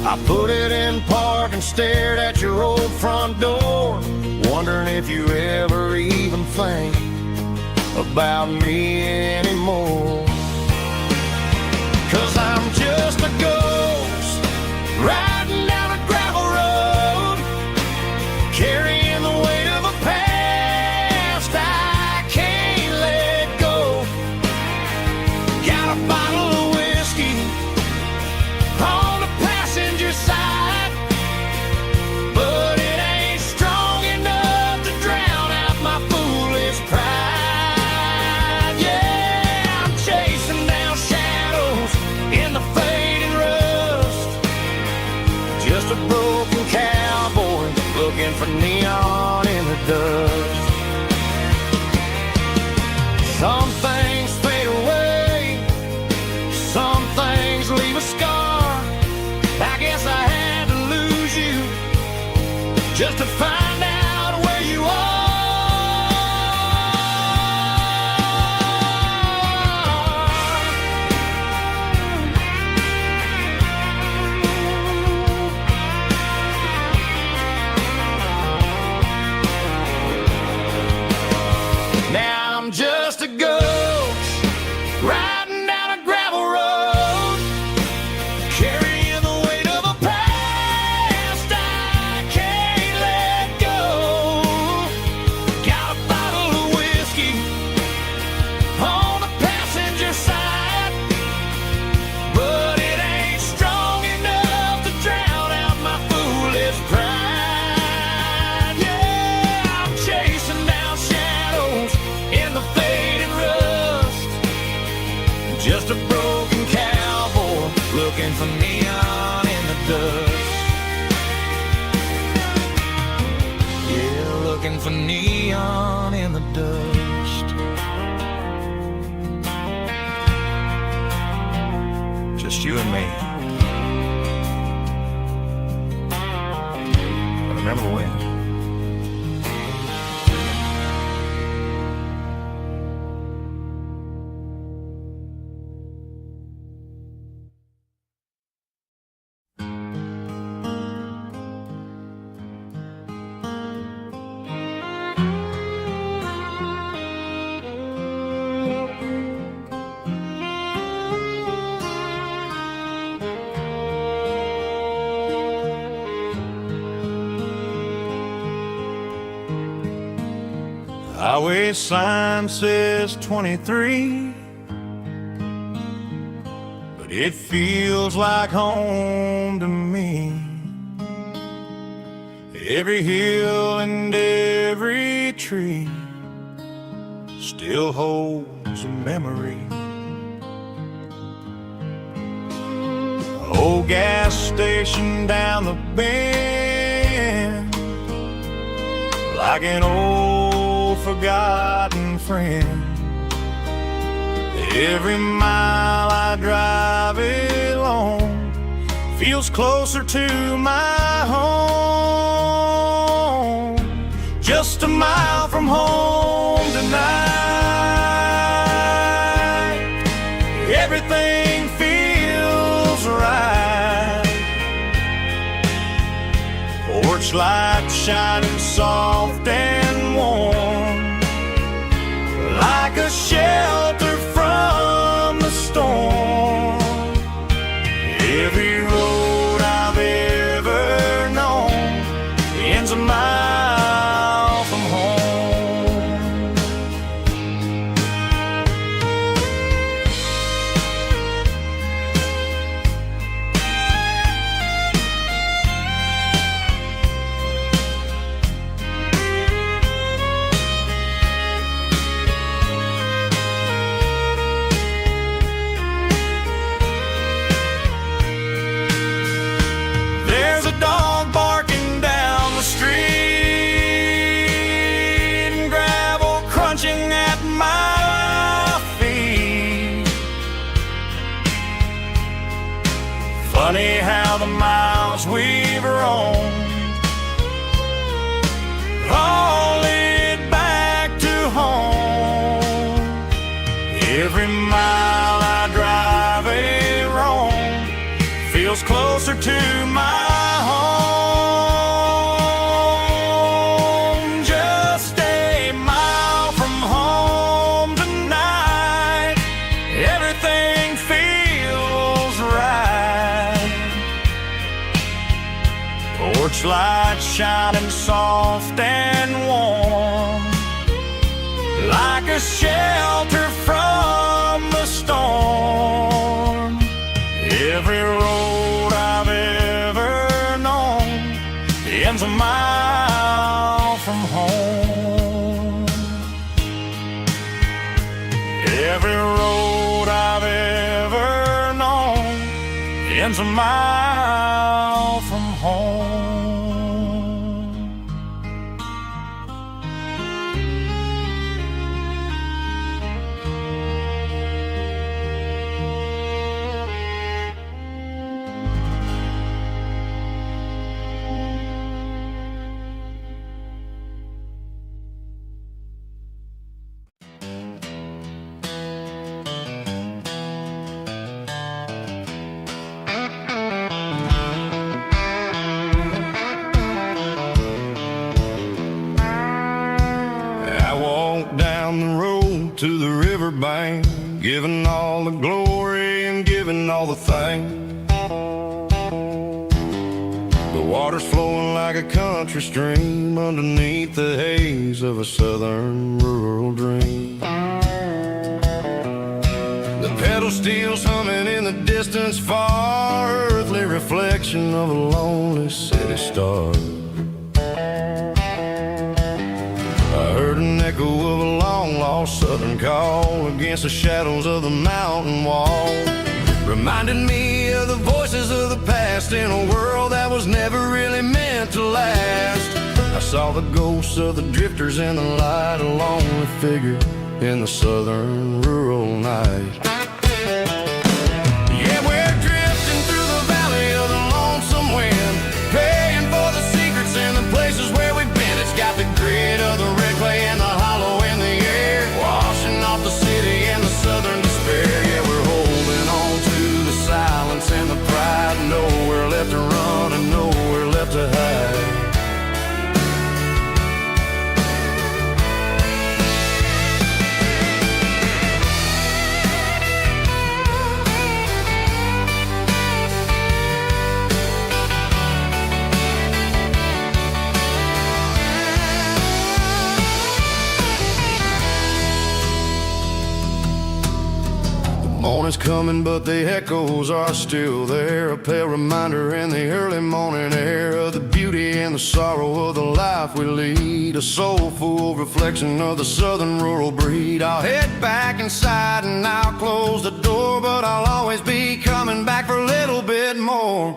I put it in park and stared at your old front door, wondering if you ever even think about me anymore. 'Cause I'm just a ghost riding down a gravel road, carrying the weight of a past I can't let go. Got a bottle of whiskey on the passenger side, but it ain't strong enough to drown out my foolish pride. Yeah, I'm chasing down shadows in the fading rust, just a broken cowboy looking for neon in the dust. Some things fade away, some things leave a scar. I guess I had to lose you just to find out where you are. Now I'm just a ghost riding down a gravel road, carrying the weight of a past I can't let go. Got a bottle of whiskey on the passenger side, but it ain't strong enough to drown out my foolish pride. Yeah, I'm chasing down shadows in the fading rust, just a broken cowboy looking for neon in the dust. Yeah, looking for neon in the dust. Just you and me. But remember when? Highway sign says 23, but it feels like home to me. Every hill and every tree still holds a memory. Old gas station down the bend, like an old forgotten friend. Every mile I drive it along feels closer to my home. Just a mile from home tonight, everything feels right. Porch light shining soft and warm, like a shelter from the storm. Every road I've ever known ends a mile from home. all the miles we've roamed, all lead back to home. Every mile I drive a roam feels closer to my home. Just a mile from home tonight, everything feels right. Porch lights shining soft and warm, like a shelter from the storm. Every road I've ever known ends a mile from home. Every road I've ever known ends a mile from home. To the riverbank, giving all the glory and giving all the thanks. The water's flowing like a country stream underneath the haze of a southern rural dream. The pedal steel's humming in the distance far, earthly reflection of a lonely city star. I heard an echo of a long-lost southern call against the shadows of the mountain wall, reminded me of the voices of the past in a world that was never really meant to last. I saw the ghosts of the drifters in the light, a lonely figure in the southern rural night. Yeah, we're drifting through the valley of the lonesome wind, paying for the secrets and the places where we've been. It's got the grit of the red clay and the hollow in the air, washing off the city and the southern despair. Yeah, we're holding on to the silence and the pride, nowhere left to run and nowhere left to hide. Morning's coming, but the echoes are still there, a pale reminder in the early morning air of the beauty and the sorrow of the life we lead, a soulful reflection of the southern rural breed. I'll head back inside and I'll close the door, but I'll always be coming back for a little bit more.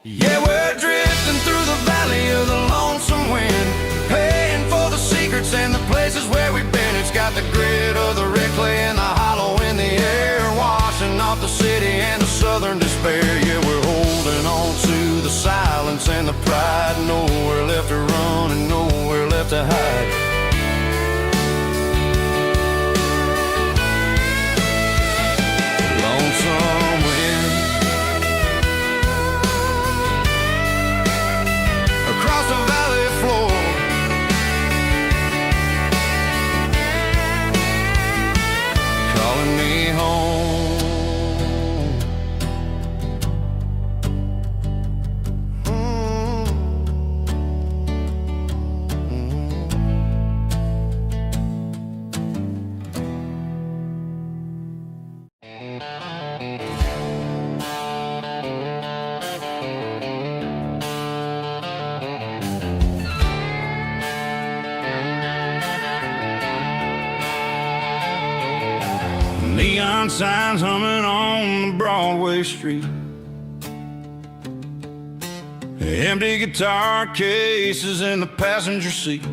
Yeah, we're drifting through the valley of the lonesome wind, paying for the secrets and the places where we've been. It's got the grit of the red clay and the hollow in the air, washing off the city and the southern despair. Yeah, we're holding on to the silence and the pride, nowhere left to run and nowhere left to hide. Lonesome wind across the valley floor, calling me home. Neon signs humming on the Broadway street, empty guitar cases in the passenger seat.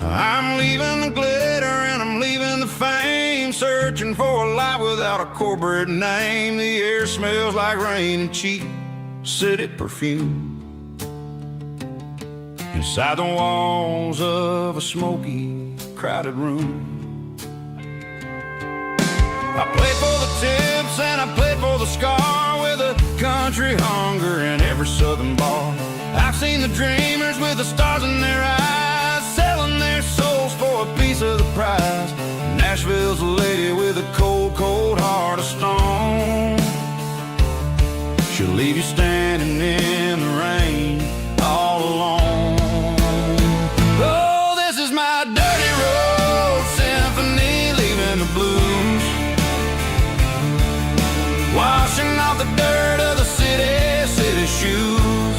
I'm leaving the glitter and I'm leaving the fame, dream, searching for a life without a corporate name. The air smells like rain and cheap city perfume. Inside the walls of a smoky, crowded room. I played for the tips and I played for the scar, with a country hunger in every southern bar. I've seen the dreamers with the stars in their eyes, selling their souls for a piece of the prize. Nashville's a lady with a cold, cold heart of stone. She'll leave you standing in the rain all alone. Oh, this is my dirty road symphony, leaving the blues, washing off the dirt of the city shoes.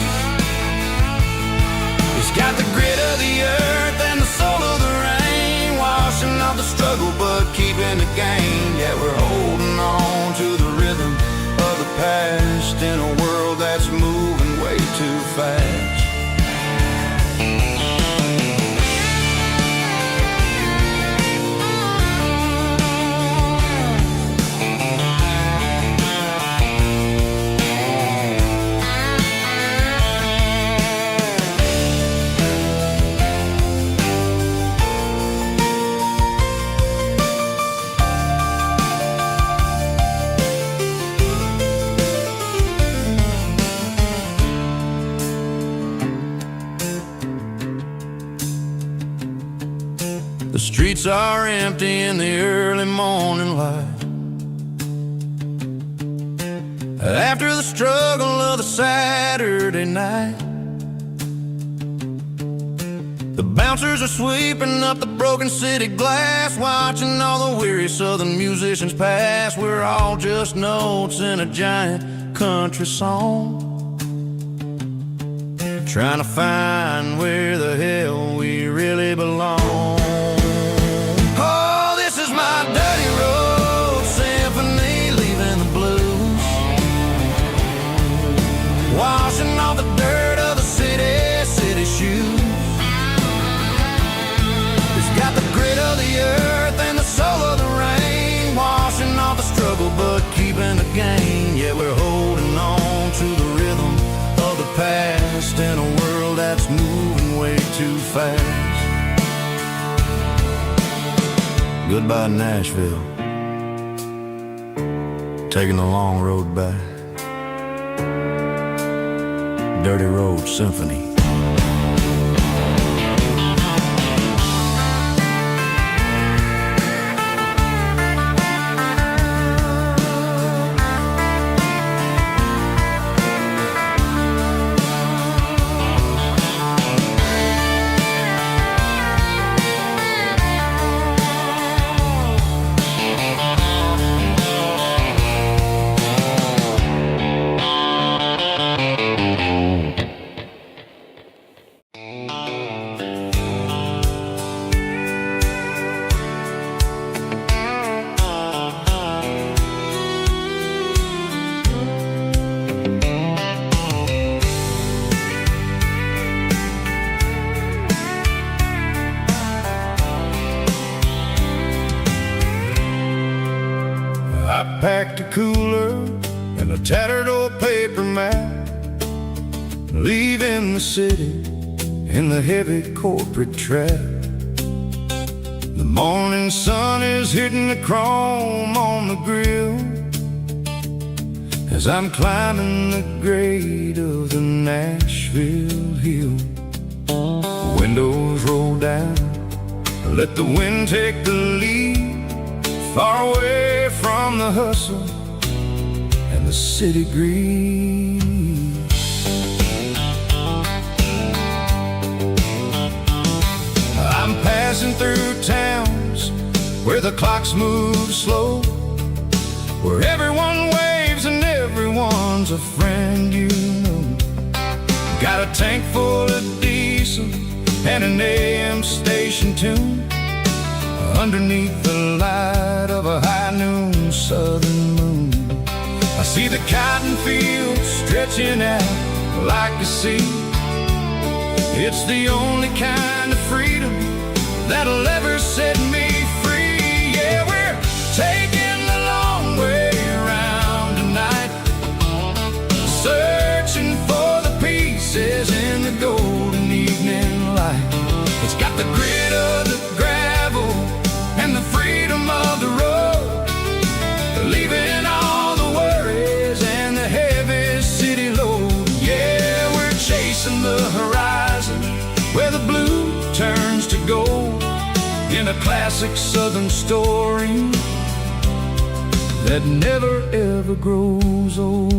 It's got the grit of the earth and the soul of the rain, washing off the struggle but keeping the gain. Yeah, we're holding on to the rhythm of the past in a world that's moving way too fast. The streets are empty in the early morning light, after the struggle of the Saturday night. The bouncers are sweeping up the broken city glass, watching all the weary southern musicians pass. We're all just notes in a giant country song, trying to find where the hell we really belong. My dirty road symphony, leaving the blues, washing off the dirt of the city shoes. It's got the grit of the earth and the soul of the rain, washing off the struggle but keeping the gain. Yeah, we're holding on to the rhythm of the past in a world that's moving way too fast. Goodbye, Nashville, taking the long road back. Dirty Road Symphony. Packed a cooler and a tattered old paper map, leaving the city in the heavy corporate trap. The morning sun is hitting the chrome on the grill as I'm climbing the grade of the Nashville hill. Windows roll down, let the wind take the lead, far away from the hustle and the city greed. I'm passing through towns where the clocks move slow, where everyone waves and everyone's a friend you know. Got a tank full of diesel and an AM station tune, underneath the light of a high noon southern moon. I see the cotton fields stretching out like a sea. It's the only kind of freedom that'll ever set me free. Yeah, we're where the blue turns to gold in a classic Southern story that never ever grows old.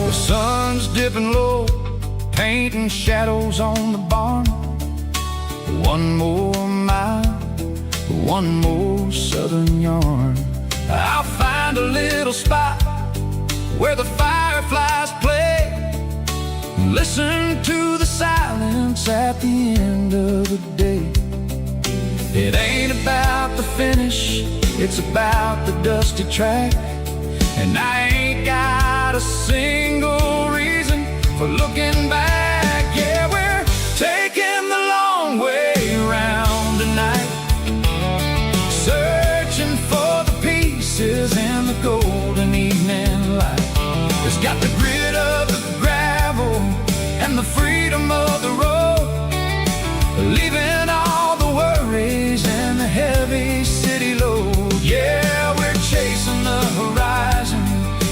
The sun's dipping low, painting shadows on the barn. One more mile, one more Southern yarn. I'll find a little spot where the fireflies play, listen to the silence at the end of the day. It ain't about the finish, it's about the dusty track. And I ain't got a single reason for looking back. Yeah, we're taking the long way around tonight, searching for the pieces in the golden evening light. It's got the grit of the gravel and the freedom of the road, leaving all the worries and the heavy city load. Yeah, we're chasing the horizon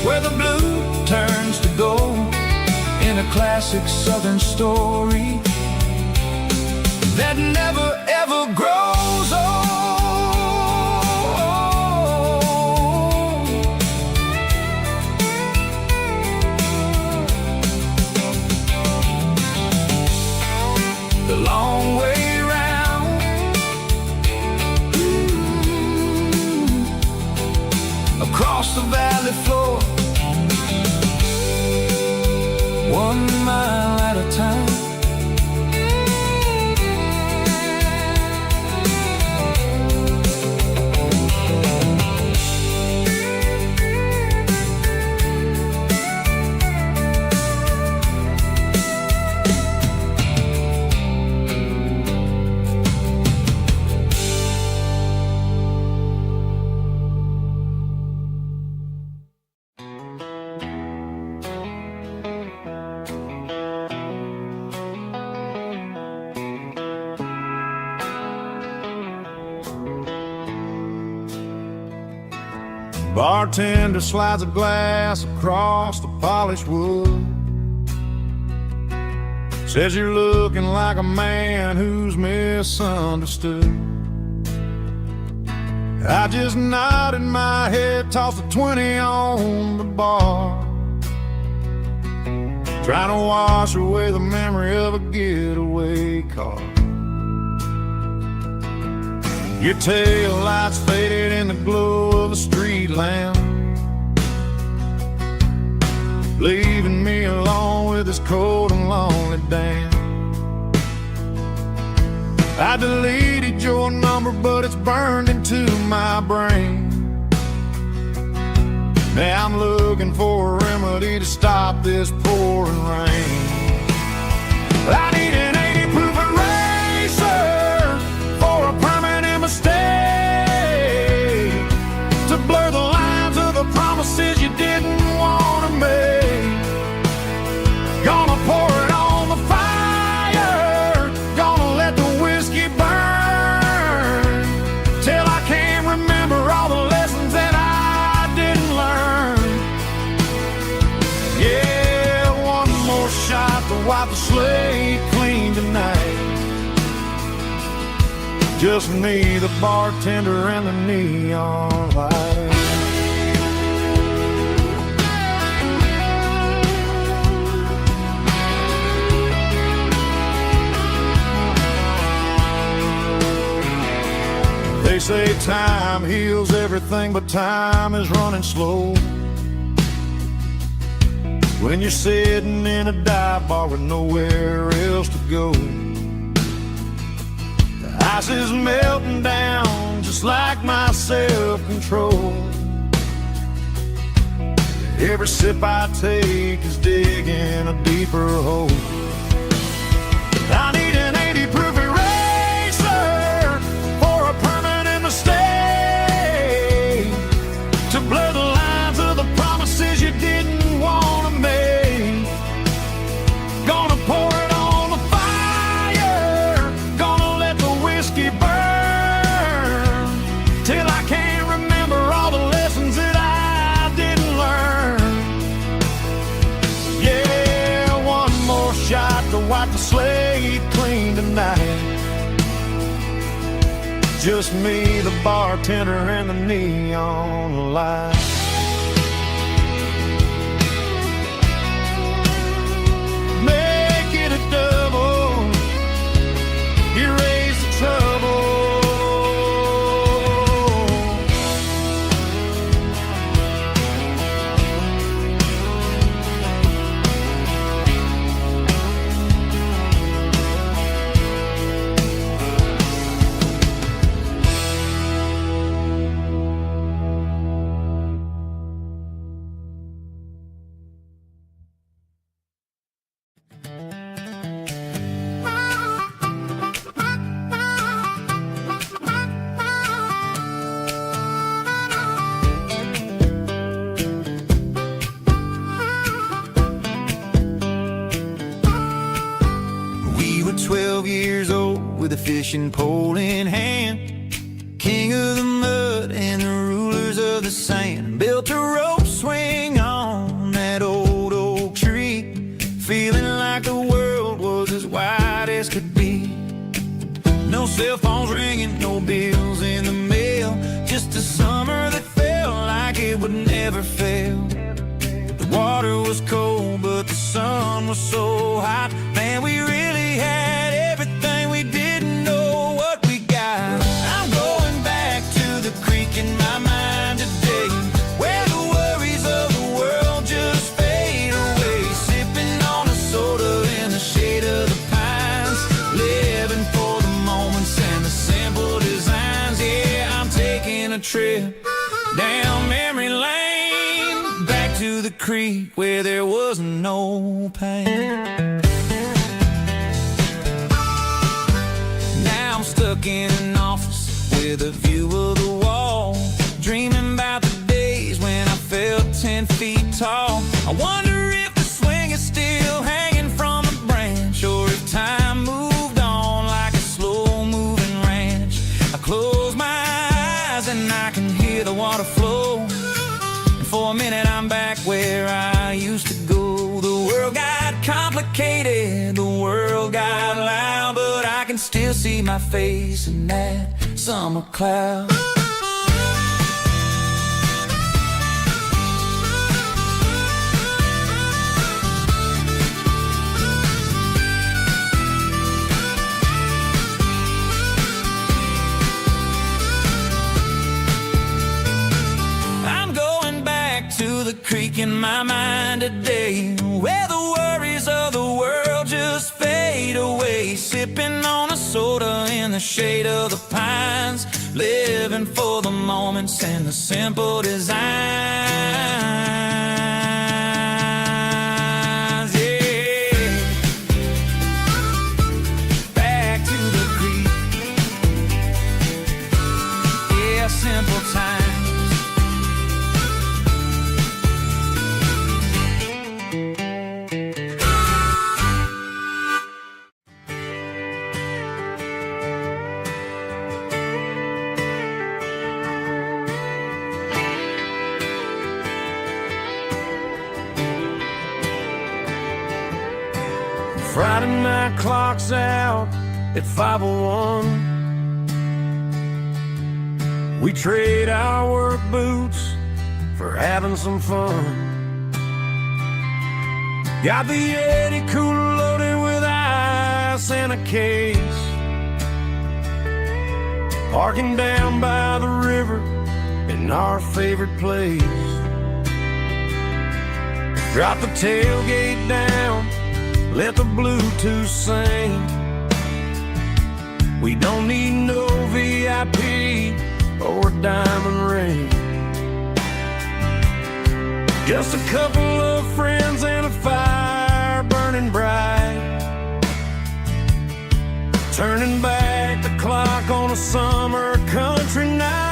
where the blue turns to gold in a classic Southern story that never ever grows old. The long way round, across the valley floor, 1 mile at a time. Bartender slides a glass across the polished wood, says you're looking like a man who's misunderstood. I just nodded my head, tossed a 20 on the bar, trying to wash away the memory of a getaway car. Your tail lights faded in the glow of a street lamp, leaving me alone with this cold and lonely damn. I deleted your number, but it's burned into my brain. Now I'm looking for a remedy to stop this pouring rain. I need an 80 proof eraser for a permanent mistake, to blur the lines of the promises you didn't want to make. Gonna pour it on the fire, gonna let the whiskey burn, till I can't remember all the lessons that I didn't learn. Yeah, one more shot to wipe the slate clean tonight. Just me, the bartender, and the neon light. They say time heals everything, but time is running slow when you're sitting in a dive bar with nowhere else to go. The ice is melting down just like my self-control. Every sip I take is digging a deeper hole. I need an 80 proof eraser for a permanent mistake, to blur the lines of the promises you didn't want to make. Gonna pour it on the fire, just me, the bartender, and the neon light. Make it a double, you raise the trouble. We were 12 years old with a fishing pole in hand, king of the mud and the rulers of the sand. Built a rope swing on that old oak tree, feeling like the world was as wide as could be. No cell phones ringing, no bills in the mail, just a summer that felt like it would never fail. The water was cold, but the sun was so hot. Man, we really had everything, we didn't know what we got. I'm going back to the creek in my mind today, where the worries of the world just fade away. Sipping on a soda in the shade of the pines, living for the moments and the simple designs. Yeah, I'm taking a trip down memory lane, back to the creek where there was no pain. Now I'm stuck in an office with a view of the wall, dreaming about the days when I felt 10 feet tall. I wonder if the swing is still hanging from a branch, or if time moved on like a slow-moving ranch. I close my eyes and I can hear the water flow, and for a minute I'm back where I used to go. The world got complicated, the world got loud, but I can still see my face in that summer cloud. I'm going back to the creek in my mind today, where the worries of the world just fade away. Sipping on a soda in the shade of the pines, living for the moments and the simple designs. Yeah, back to the creek. Yeah, simple times. Friday night clock's out at 5:01. We trade our work boots for having some fun. Got the Yeti cooler loaded with ice and a case, parking down by the river in our favorite place. Drop the tailgate down, let the Bluetooth sing. We don't need no VIP or a diamond ring, just a couple of friends and a fire burning bright, turning back the clock on a summer country night.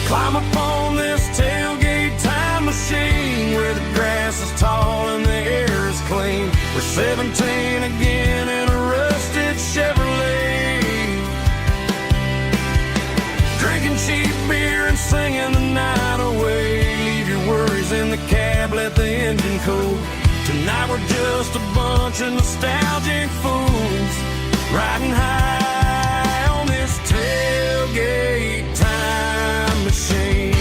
Climb upon this tailgate time machine, where the grass is tall and the air is clean. We're 17 again in a rusted Chevrolet, drinking cheap beer and singing the night away. Leave your worries in the cab, let the engine cool. Tonight we're just a bunch of nostalgic fools, riding high on this tailgate time machine.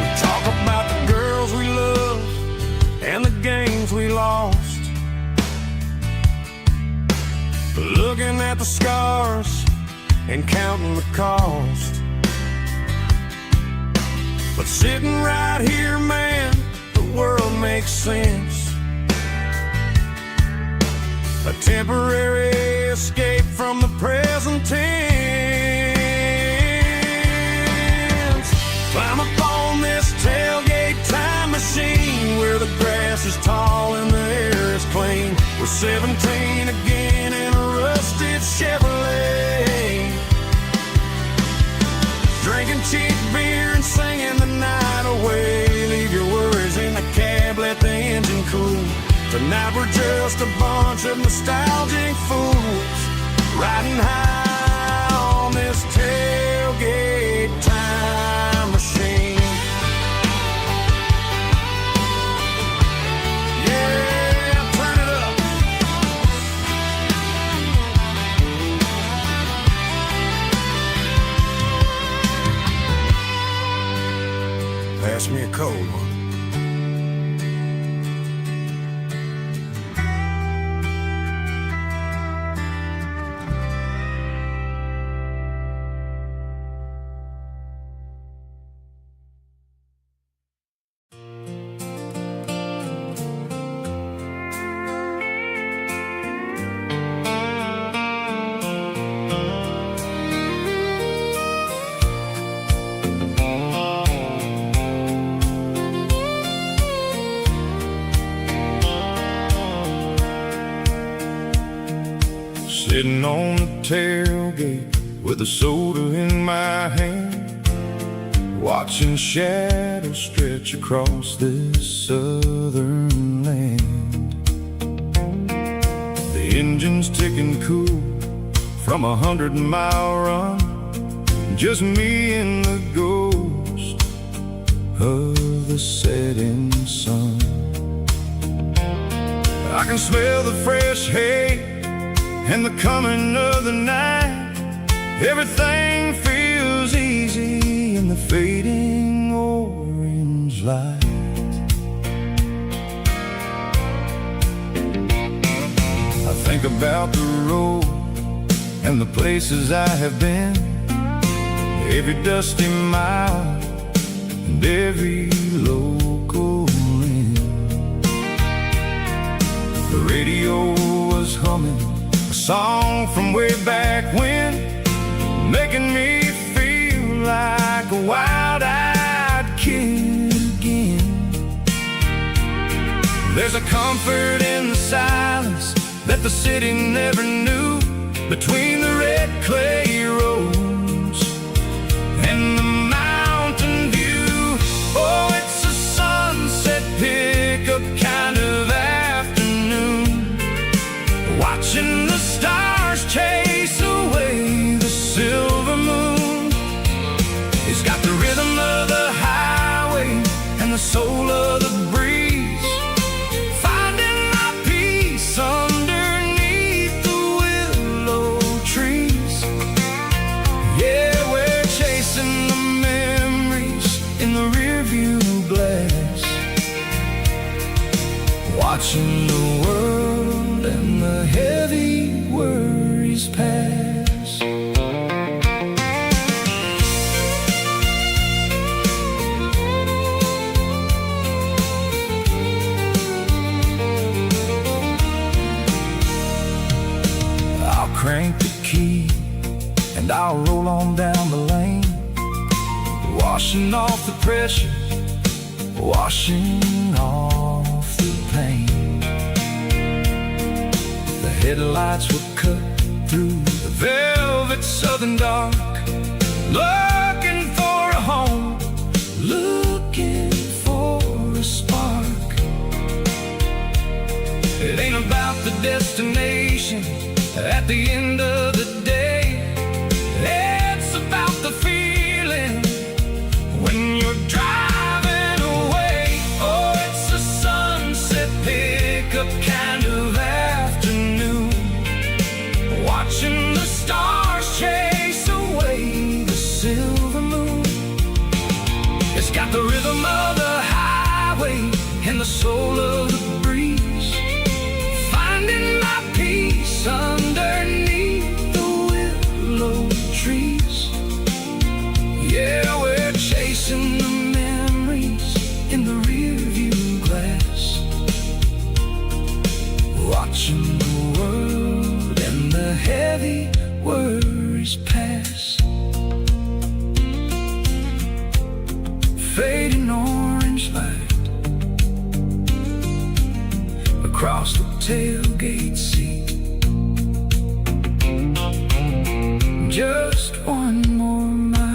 We talk about the girls we love and the games we lost, looking at the scars and counting the cost. But sitting right here, man, the world makes sense. A temporary escape from the present tense. Climb up on this tailgate time machine where the grass is tall and the air is clean. We're 17 again in a rusted Chevrolet, drinking cheap beer and singing the night away. Leave your worries in the cab, let the engine cool. Tonight we're just a bunch of nostalgic fools, riding high on this tailgate time machine. Yeah, turn it up. Pass me a cold one. Sitting on the tailgate with a soda in my hand, watching shadows stretch across this southern land. The engine's ticking cool from 100-mile run, just me and the ghost of the setting sun. I can smell the fresh hay and the coming of the night. Everything feels easy in the fading orange light. I think about the road and the places I have been, every dusty mile and every local inn. The radio was humming a song from way back when, making me feel like a wild-eyed kid again. There's a comfort in the silence that the city never knew, between the red clay roads and the mountain view. Oh, it's a sunset pickup kind of afternoon, watching the stars chase away the silver moon. It's got the rhythm of the highway and the soul of the breeze, finding my peace underneath the willow trees. Yeah, we're chasing the memories in the rearview glass, watching the world and the heavy worries pass. I'll crank the key and I'll roll on down the lane, washing off the pressure, washing off the pain. The headlights will cut through the velvet southern dark, looking for a home, looking for a spark. It ain't about the destination at the end of the day, it's about the The rhythm of the highway and the soul of the breeze, finding my peace underneath the willow trees. Yeah, we're chasing the memories in the rearview glass, watching the world and the heavy worries pass. Fading orange light across the tailgate seat. Just one more mile.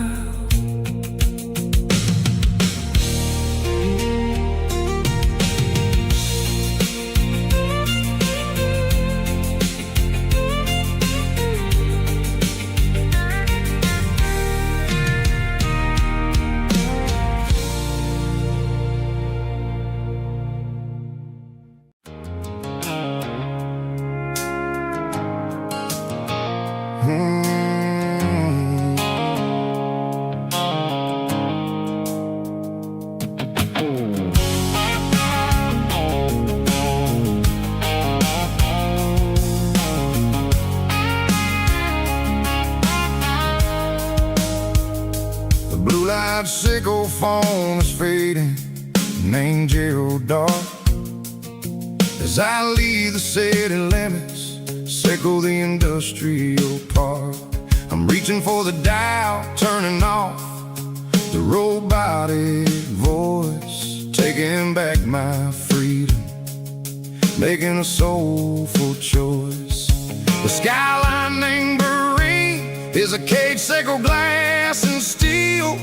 Blue-light sickle phone is fading, an angel dark. As I leave the city limits, sickle the industrial park. I'm reaching for the dial, turning off the robotic voice, taking back my freedom, making a soulful choice. The skyline named Marine is a cage, sickle glass and steel,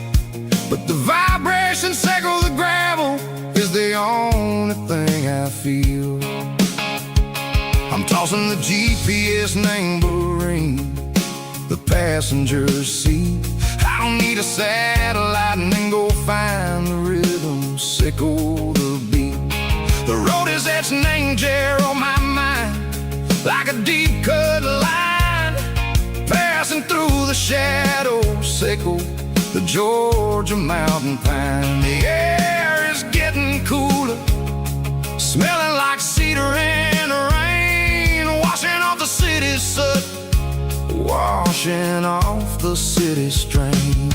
but the vibration sickle the gravel is the only thing I feel. I'm tossing the GPS named Marine, the passenger seat. I don't need a satellite and then go find the rhythm, sickle the beat. The road is etched named Jerry on my mind, like a deep cut line, passing through the shadows, sickle the Georgia mountain pine. The air is getting cooler, smelling like cedar in the rain, washing off the city's soot, washing off the city strain.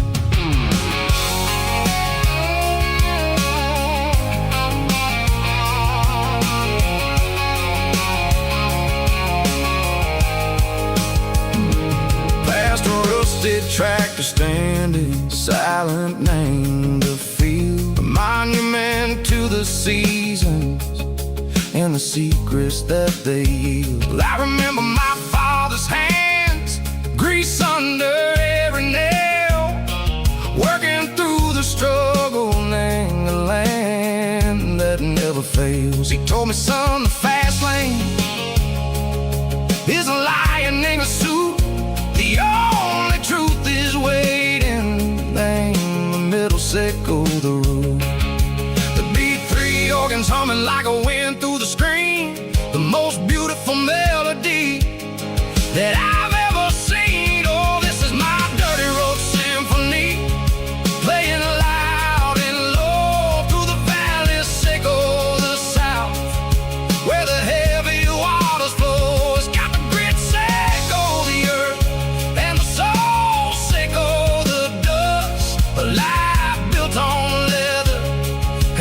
Past a rusted tractor standing silent, named the field, a monument to the seasons and the secrets that they yield. I remember my father's hands, grease under every nail, working through the struggle, named the land that never fails. He told me, son, the fast lane is a lion in a suit, the only truth is waiting, named the middle, sickle the road. The B3 organs humming like a wind through the screen, the most beautiful melody that I've ever seen. Oh, this is my dirty road symphony, playing loud and low through the valley, sickle the south, where the heavy waters flow. It's got the grit, sickle the earth, and the soul, sickle the dust. A life built on leather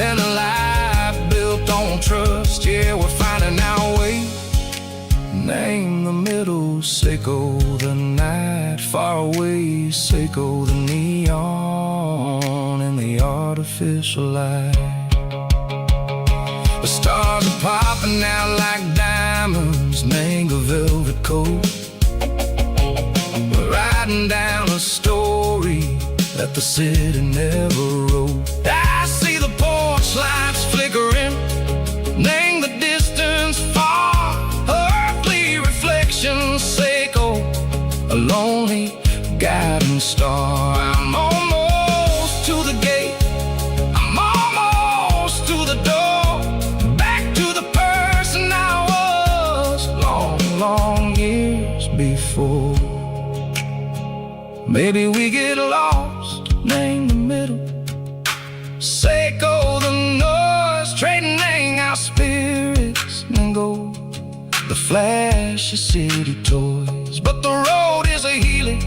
and a life built on trust. Yeah, we're finding our way, name the middle, sickle the night, far away, sickle the neon and the artificial light. The stars are popping out like diamonds, mango velvet coat. We're riding down a story that the city never wrote. I see the porch lights flickering, name the distance far, earthly reflections, sickle a lonely guiding star. I'm almost to the gate, I'm almost to the door, back to the person I was long, long years before. Maybe we get lost, name the middle, flashy city toys. But the road is a healing,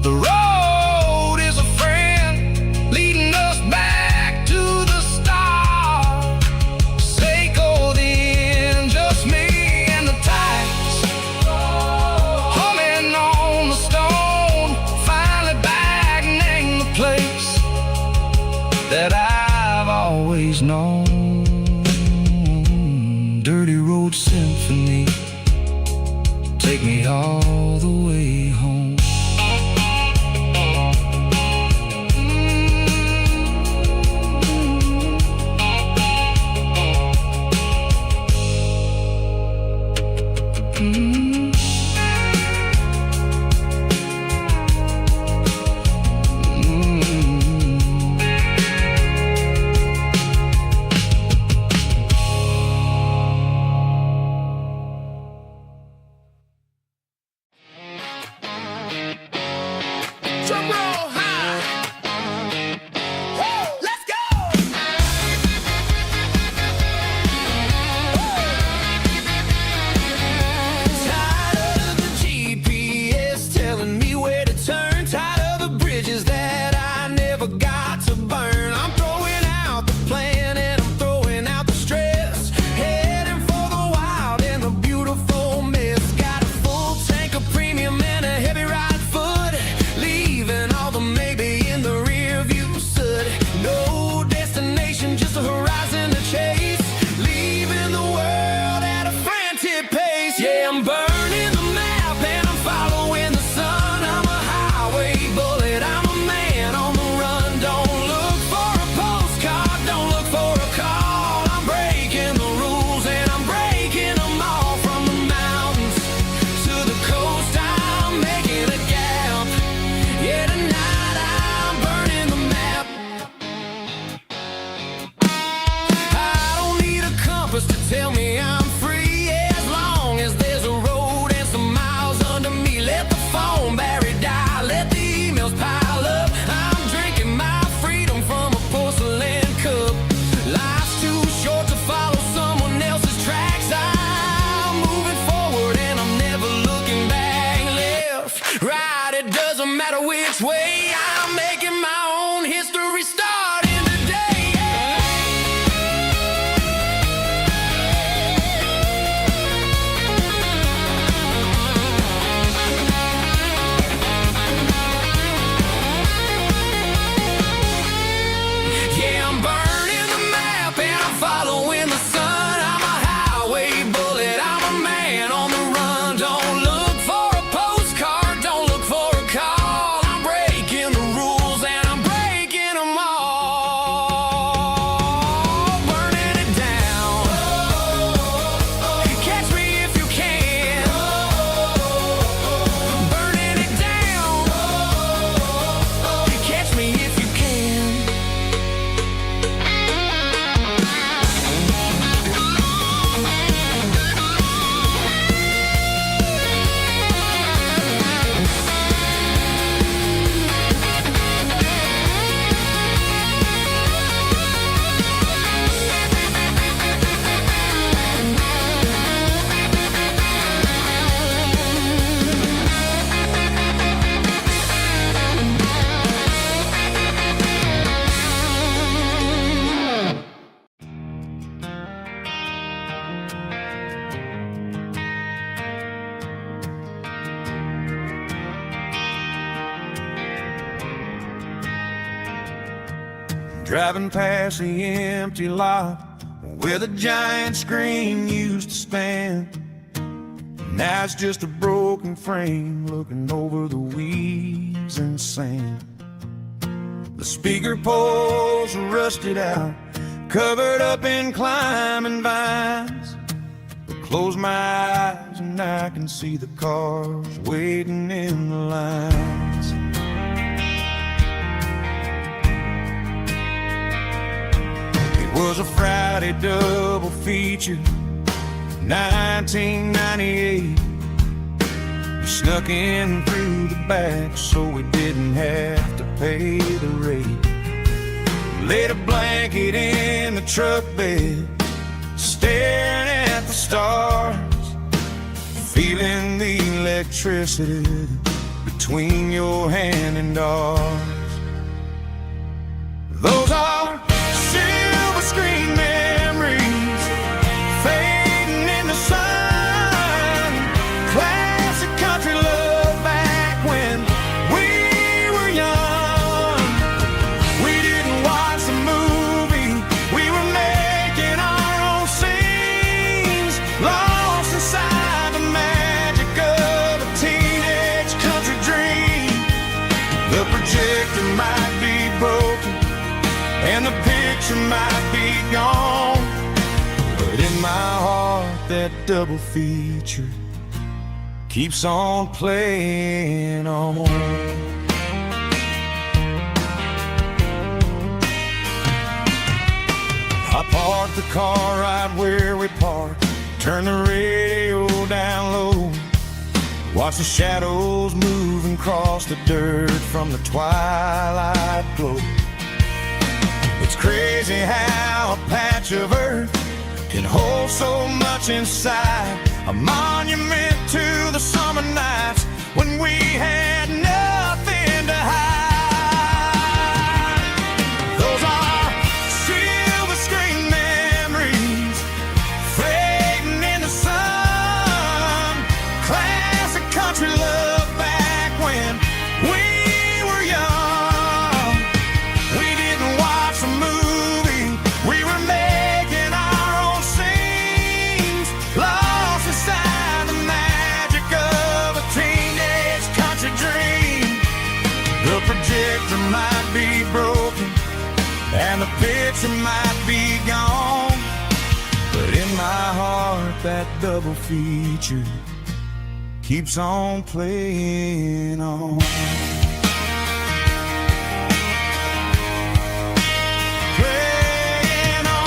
the road is a friend, leading us back to the start. Seiko the end, just me and the tides, humming on the stone, finally back in the place that I've always known. Dirty Road Symphony, take me all the way home. Tell me I'm free, as long as there's a road and some miles under me. Let the phone battery die, let the emails pile up. I'm drinking my freedom from a porcelain cup. Life's too short to follow someone else's tracks. I'm moving forward and I'm never looking back. Left, right, it doesn't matter which way. I'm making my own history starting today. Driving past the empty lot where the giant screen used to stand. Now it's just a broken frame looking over the weeds and sand. The speaker poles are rusted out, covered up in climbing vines. But close my eyes and I can see the cars waiting in the lines. It was a Friday double feature, 1998. We snuck in through the back so we didn't have to pay the rate. Laid a blanket in the truck bed, staring at the stars, feeling the electricity between your hand and ours. Those are silver screen memories fading in the sun. Classic country love back when we were young. We didn't watch a movie, we were making our own scenes, lost inside the magic of a teenage country dream. The projector might be broken and the picture might be gone, but in my heart that double feature keeps on playing on. I parked the car right where we parked, turn the radio down low, watch the shadows move and cross the dirt from the twilight glow. It's crazy how a patch of earth can hold so much inside, a monument to the summer nights when we had nothing to hide. Those are silver screen memories fading in the sun. Classic country love back when we were young. We didn't watch a movie, we were making our own scenes, lost inside the magic of a teenage country dream. The projector might be broken and the picture might be gone, but in my heart that double feature keeps on playing on. Playing on.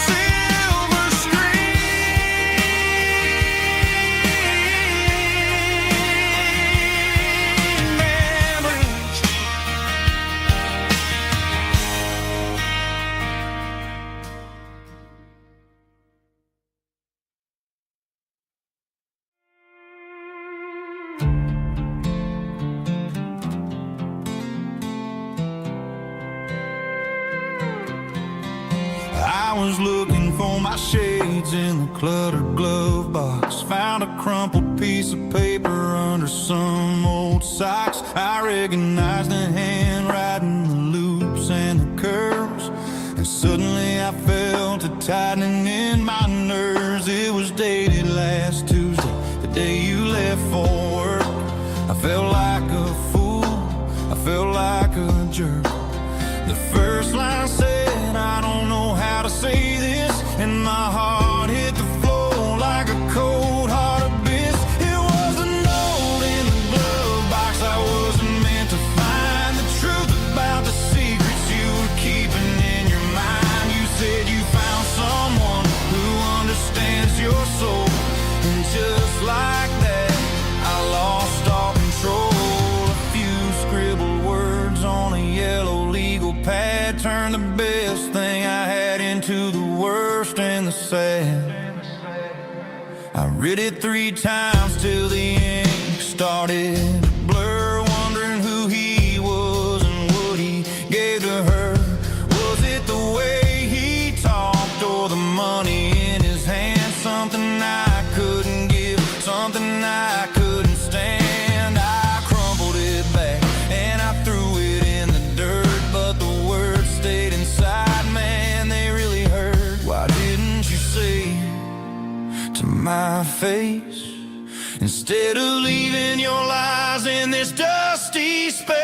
Silver screen memories. I was looking for my shades in the cluttered glove box, found a crumpled piece of paper under some old socks. I recognized the handwriting, the loops and the curves, and suddenly I felt a tightening in my nerves. It was dated last Tuesday, the day you left for work. I felt like a fool, I felt like a jerk. The first line said, I don't know how to say this, and my heart hit the floor like a cold heart abyss. It was a note in the glove box I wasn't meant to find, the truth about the secrets you were keeping in your mind. You said you found someone who understands your soul, and just like that I lost all control. A few scribbled words on a yellow legal pad turned the best thing I had into the worst and the sad. I read it 3 times till the ink started to blur, wondering who he was and what he gave to her. Was it the way he talked or the money in his hand? Something I couldn't give, something I couldn't stand. I crumpled it back and I threw it in the dirt, but the words stayed inside, man, they really hurt. Why didn't you say to my face, instead of leaving your lies in this dusty space?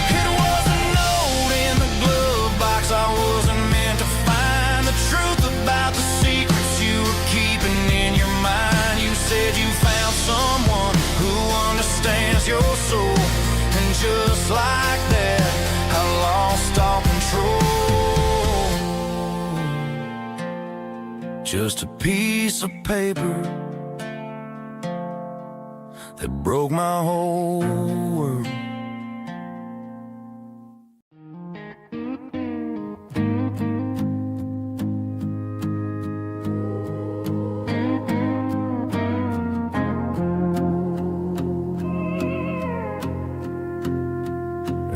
It was a note in the glove box I wasn't meant to find, the truth about the secrets you were keeping in your mind. You said you found just a piece of paper that broke my whole world.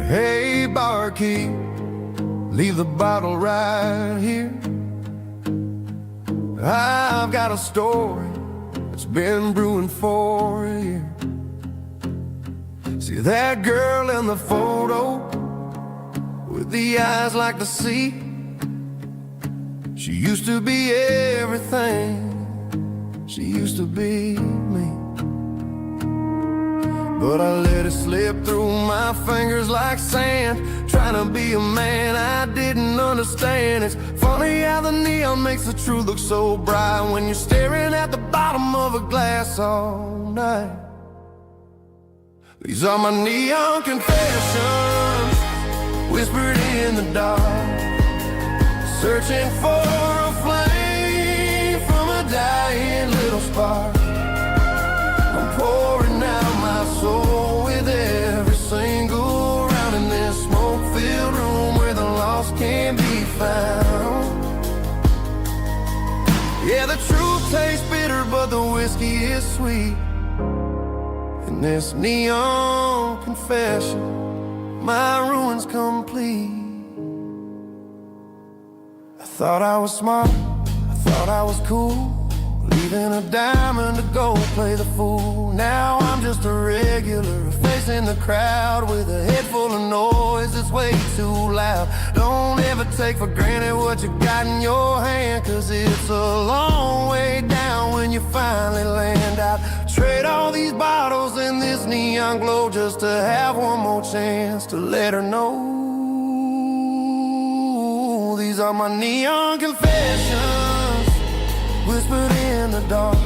Hey, barkeep, leave the bottle right here. I've got a story that's been brewing for a year. See that girl in the photo with the eyes like the sea? She used to be everything, she used to be me. But I let it slip through my fingers like sand, trying to be a man I didn't understand. It's funny how the neon makes the truth look so bright when you're staring at the bottom of a glass all night. These are my neon confessions, whispered in the dark, searching for a flame from a dying little spark. I'm pouring out my soul with every single round in this smoke-filled room where the lost can be found. Yeah, the truth tastes bitter, but the whiskey is sweet. In this neon confession, my ruin's complete. I thought I was smart, I thought I was cool, leaving a diamond to go play the fool. Now I'm just a regular, facing the crowd with a head full of noise that's way too loud. Don't ever take for granted what you got in your hand, cause it's a long way down when you finally land out. Trade all these bottles and this neon glow just to have one more chance to let her know. These are my neon confessions, whispered in the dark,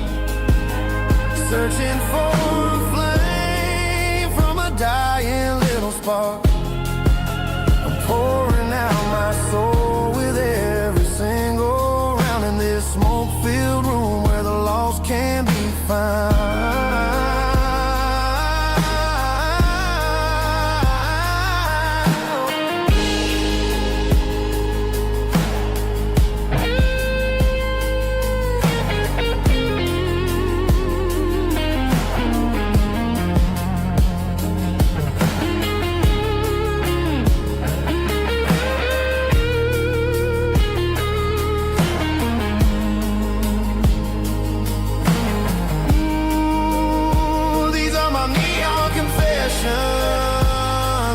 searching for a flame from a dying little spark. I'm pouring out my soul with every single round in this smoke-filled room where the lost can be found.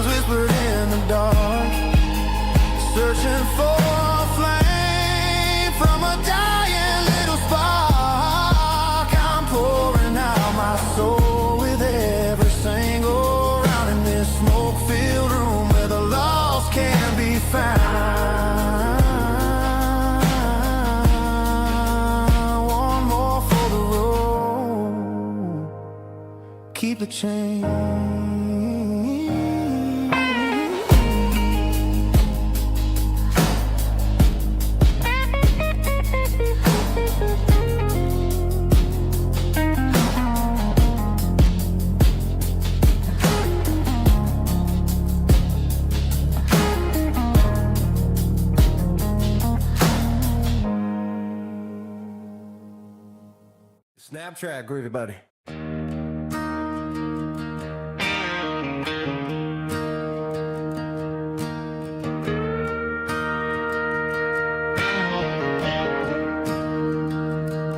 Whispered in the dark, searching for a flame from a dying little spark. I'm pouring out my soul with every single round in this smoke-filled room where the lost can be found. One more for the road, keep the change. Snapchat, groovy buddy.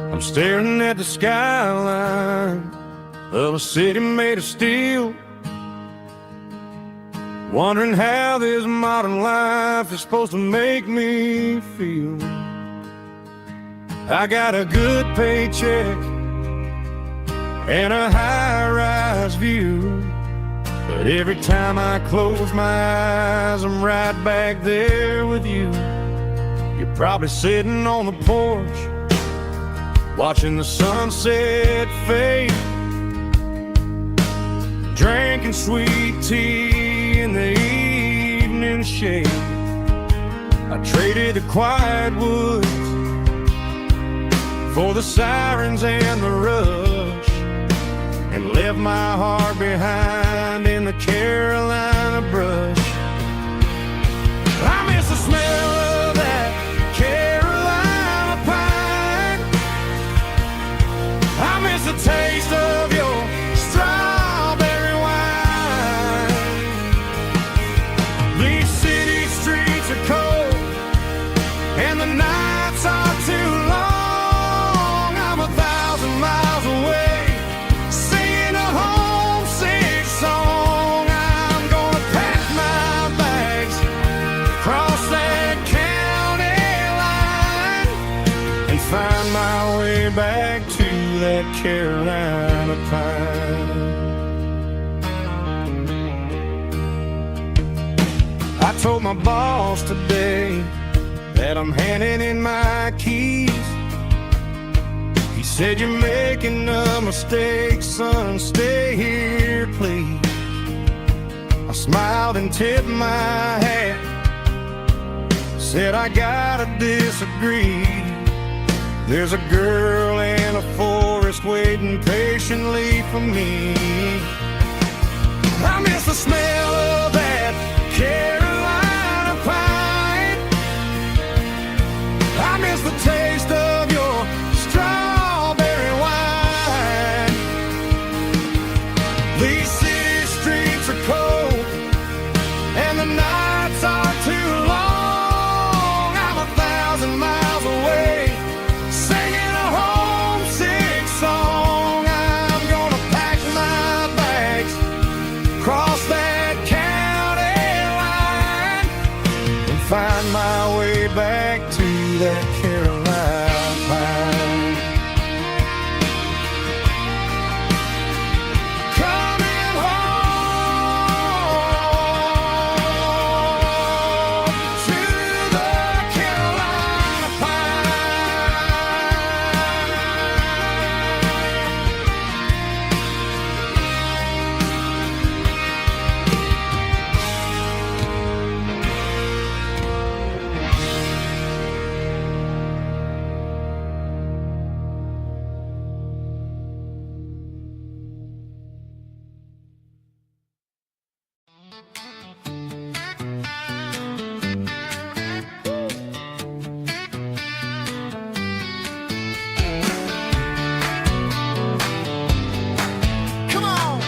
I'm staring at the skyline of a city made of steel, wondering how this modern life is supposed to make me feel. I got a good paycheck and a high-rise view, but every time I close my eyes, I'm right back there with you. You're probably sitting on the porch, watching the sunset fade, drinking sweet tea in the evening shade. I traded the quiet woods for the sirens and the rush, and left my heart behind in the Carolina brush. I miss the smell of that Carolina pine. I miss the taste of your strawberry wine. These city streets are cold and the nights are too long. I'm 1,000 miles away singing a homesick song. I'm gonna pack my bags, cross that county line, and find my way back to that Carolina pine. I told my boss today that I'm handing in my keys. He said, "You're making a mistake, son, stay here, please." I smiled and tipped my hat, said, "I gotta disagree. There's a girl in a forest waiting patiently for me." I miss the smell of that Carolina pine. I miss the taste of your strawberry wine. These city streets are cold and the nights are too long. I'm 1,000 miles away singing a homesick song. I'm gonna pack my bags, cross that county line, and find my way back to that Carolina pine. Coming home to the Carolina Come on.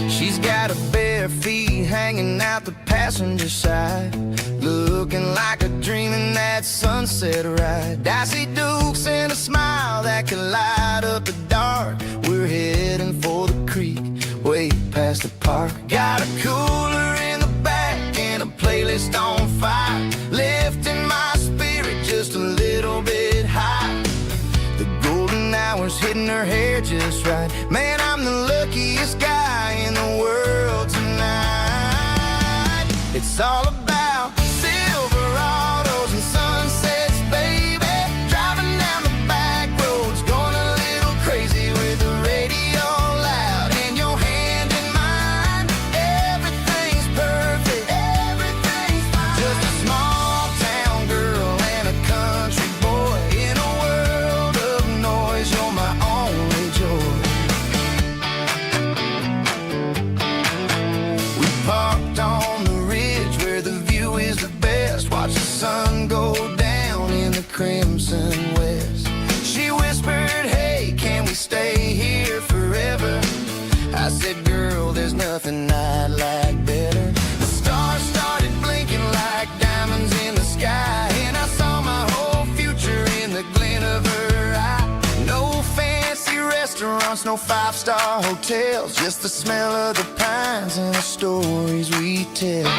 She's got her bare feet hanging out the passenger side, looking like a dream in that sunset ride. I see Dukes and a smile that can light up the dark. We're heading for the creek, way past the park. Got a cooler in the back and a playlist on fire, lifting my spirit just a little bit high. The golden hours hitting her hair just right. Man, I'm the luckiest guy in the world tonight. It's all about Silverados and sunsets, baby. Driving down the back roads, going a little crazy with the radio loud and your hand in mine. Everything's perfect, everything's fine. Just a small town girl and a country boy in a world of noise. You're my only joy. We parked on the ridge where the view is the best. Watch the sun go down in the crimson west. She whispered, "Hey, can we stay here forever?" I said, "Girl, there's nothing I'd like better." The stars started blinking like diamonds in the sky, and I saw my whole future in the glint of her eye. No fancy restaurants, no five-star hotels, just the smell of the pines and the stories we tell.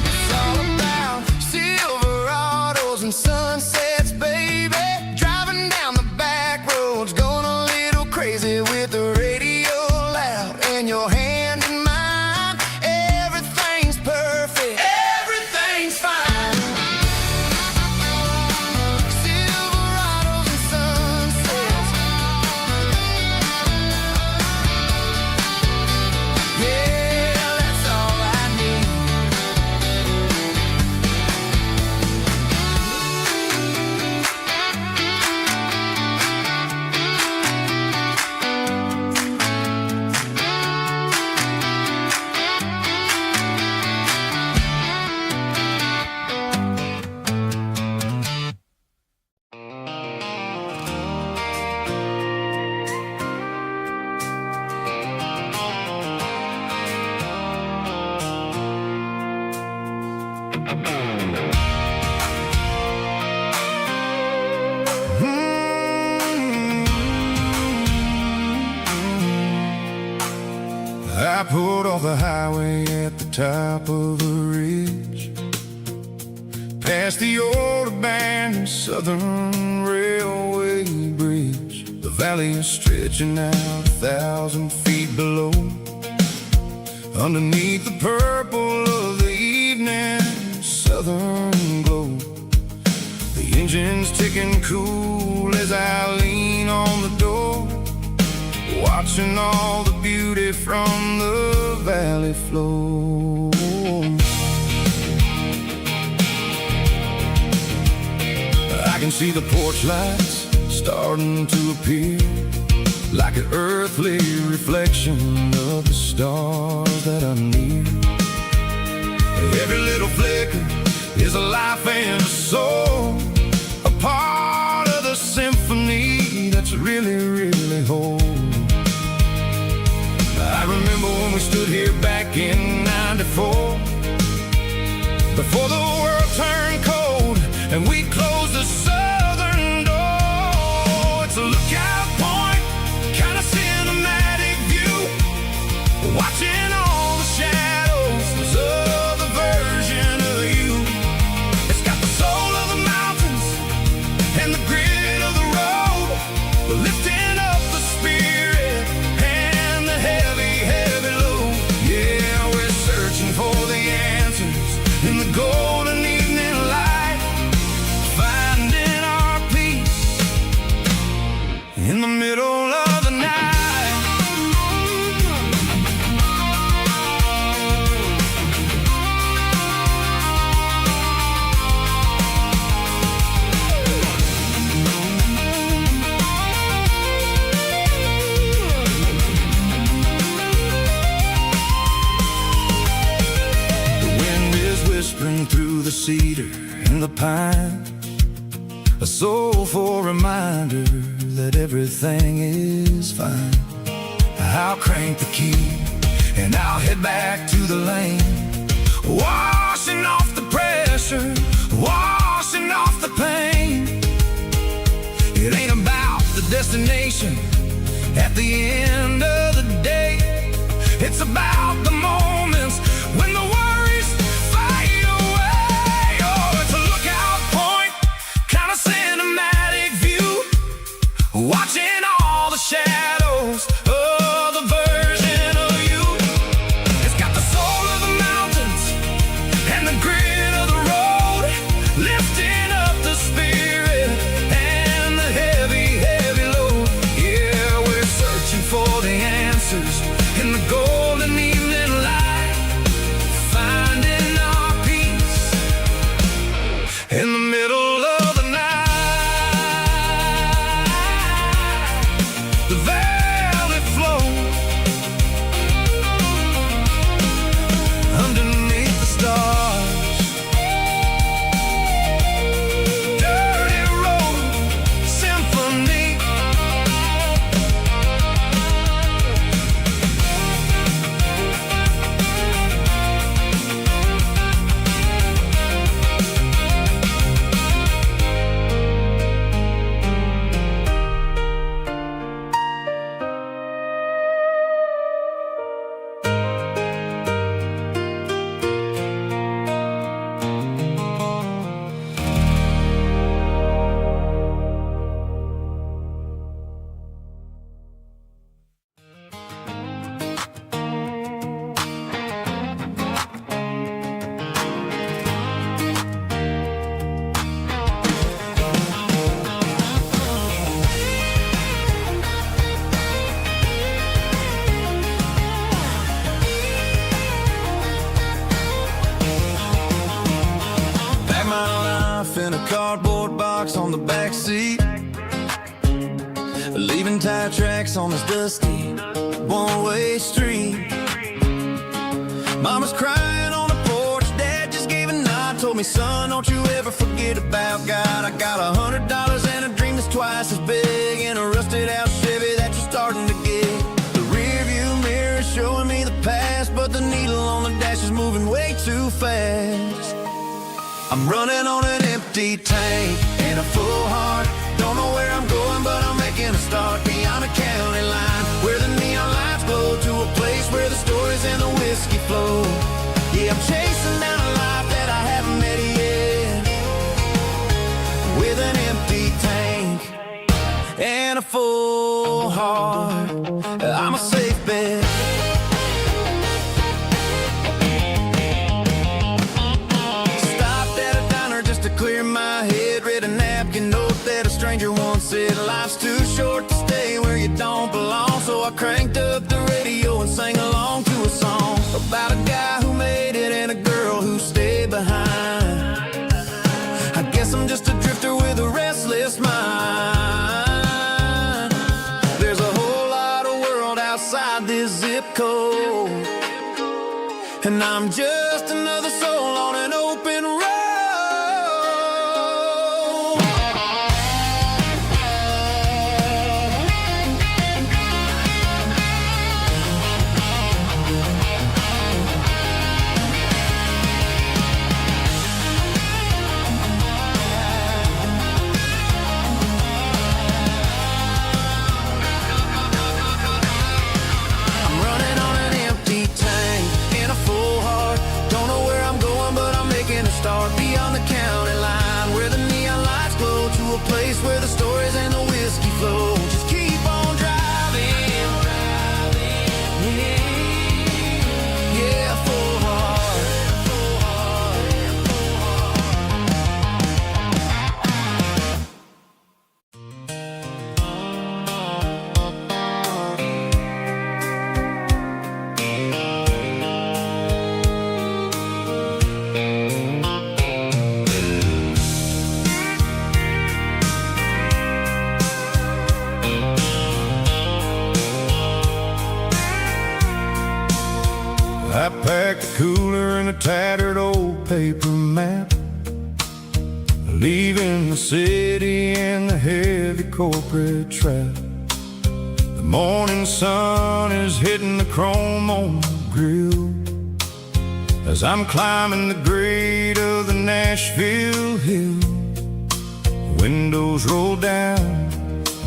It's all about Silverados and sunsets, baby. Driving down the back roads, going a little crazy with the radio loud and your hand in mine. Everything's perfect. Everything pulled off the highway at the top of the ridge, past the old abandoned Southern Railway bridge. The valley is stretching out 1,000 feet below, underneath the purple of the evening southern glow. The engine's ticking cool as I lean on the door, watching all the beauty from the valley flow. I can see the porch lights starting to appear, like an earthly reflection of the stars that are near. Every little flicker is a life and a soul, a part of the symphony that's really, really whole. I remember when we stood here back in '94, before the world turned cold and we closed the southern door. It's a lookout point, kind of cinematic view, watching all the shadows of the version of you. It's got the soul of the mountains and the grit of the road, lifting up the spirit and the heavy, heavy load. Yeah, we're searching for the answers in the golden evening light, finding our peace in the middle of the night. Through the cedar and the pine, a soulful reminder that everything is fine. I'll crank the key and I'll head back to the lane, washing off the pressure, washing off the pain. It ain't about the destination at the end of the day, it's about the moments when the worries fade away. Oh, it's a lookout point, kind of cinematic view, watching all the shadows of the version of you. It's got the soul of the mountains and the grit of the road, lifting up the spirit and the heavy, heavy load. Yeah, we're searching for the answers in the golden evening light, finding our peace in the middle of the night. The valley flows underneath the stars. Dirty road symphony. Pack my life in a cardboard box on the back seat, leaving tire tracks on this dusty one-way street. Mama's crying on the porch, Dad just gave a nod, told me, son, don't you ever forget about God. I got $100 and a dream that's twice as big, in a rusted out Chevy that you're starting to get. The rear view mirror is showing me the past, but the needle on the dash is moving way too fast. I'm running on an empty tank and a full heart, don't know where I'm going, but I'm making a start beyond a county line, where the neon lights glow, to a place where the stories whiskey flow. Yeah, I'm chasing down a life that I haven't met yet, with an empty tank and a full heart. I'm a safe bet. Stopped at a diner just to clear my head. Read a napkin note that a stranger once said, life's too short to stay where you don't belong. So I cranked up the radio and sang along to a song about a guy who made it and a girl who stayed behind. I guess I'm just a drifter with a restless mind. There's a whole lot of world outside this zip code, and I'm just another soul on an open road. Start beyond the county line, where the neon lights glow, to a place where the stories and the whiskey flow. Just keep on driving, yeah, full heart. I packed a cooler and a tattered old paper map, leaving the city and the heavy corporate trap. The morning sun is hitting the chrome on the grill as I'm climbing the grade of the Nashville hill. Windows roll down,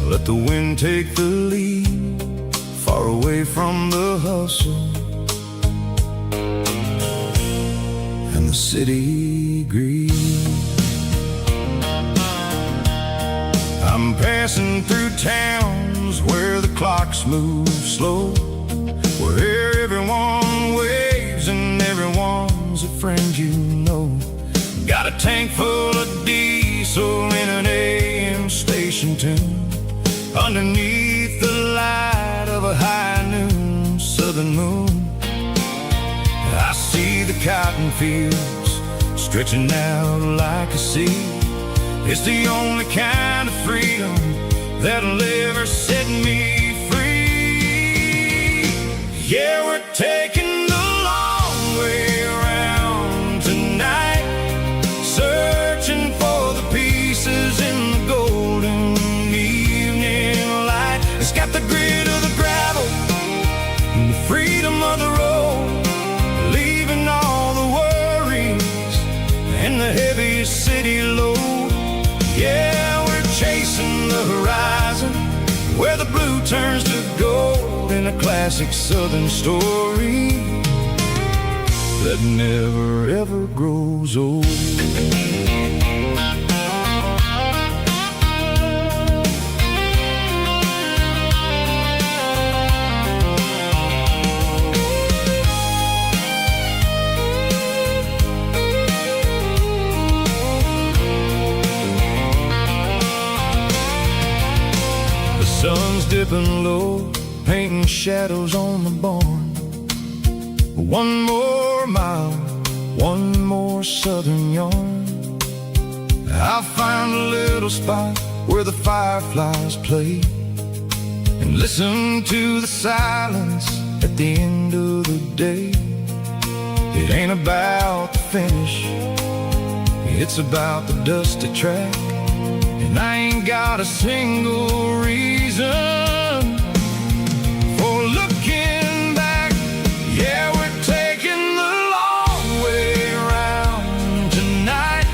let the wind take the lead, far away from the hustle and the city greed. I'm passing through towns where the clocks move slow, where everyone waves and everyone's a friend you know. Got a tank full of diesel in an AM station tune, underneath the light of a high noon southern moon. I see the cotton fields stretching out like a sea. It's the only kind of freedom that'll ever set me free. Yeah, we're taking the long way around tonight, searching for the pieces in the golden evening light. It's got the grit of the gravel and the freedom of the road, leaving all the worries and the heavy city load. Yeah, we're chasing the horizon, where the blue turns to gold, in a classic southern story that never ever grows old. Sun's dipping low, painting shadows on the barn. One more mile, one more southern yarn. I'll find a little spot where the fireflies play, and listen to the silence at the end of the day. It ain't about the finish, it's about the dusty track. And I ain't got a single reason for looking back. Yeah, we're taking the long way around tonight,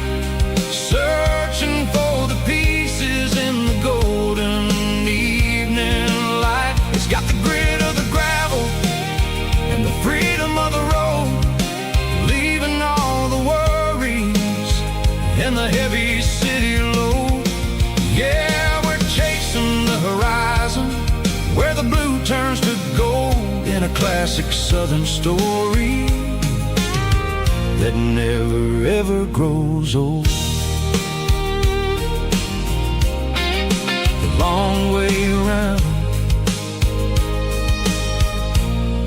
searching for the pieces in the golden evening light. It's got the grit of the gravel and the freedom of the and the heavy city load. Yeah, we're chasing the horizon, where the blue turns to gold, in a classic southern story that never ever grows old. The long way around,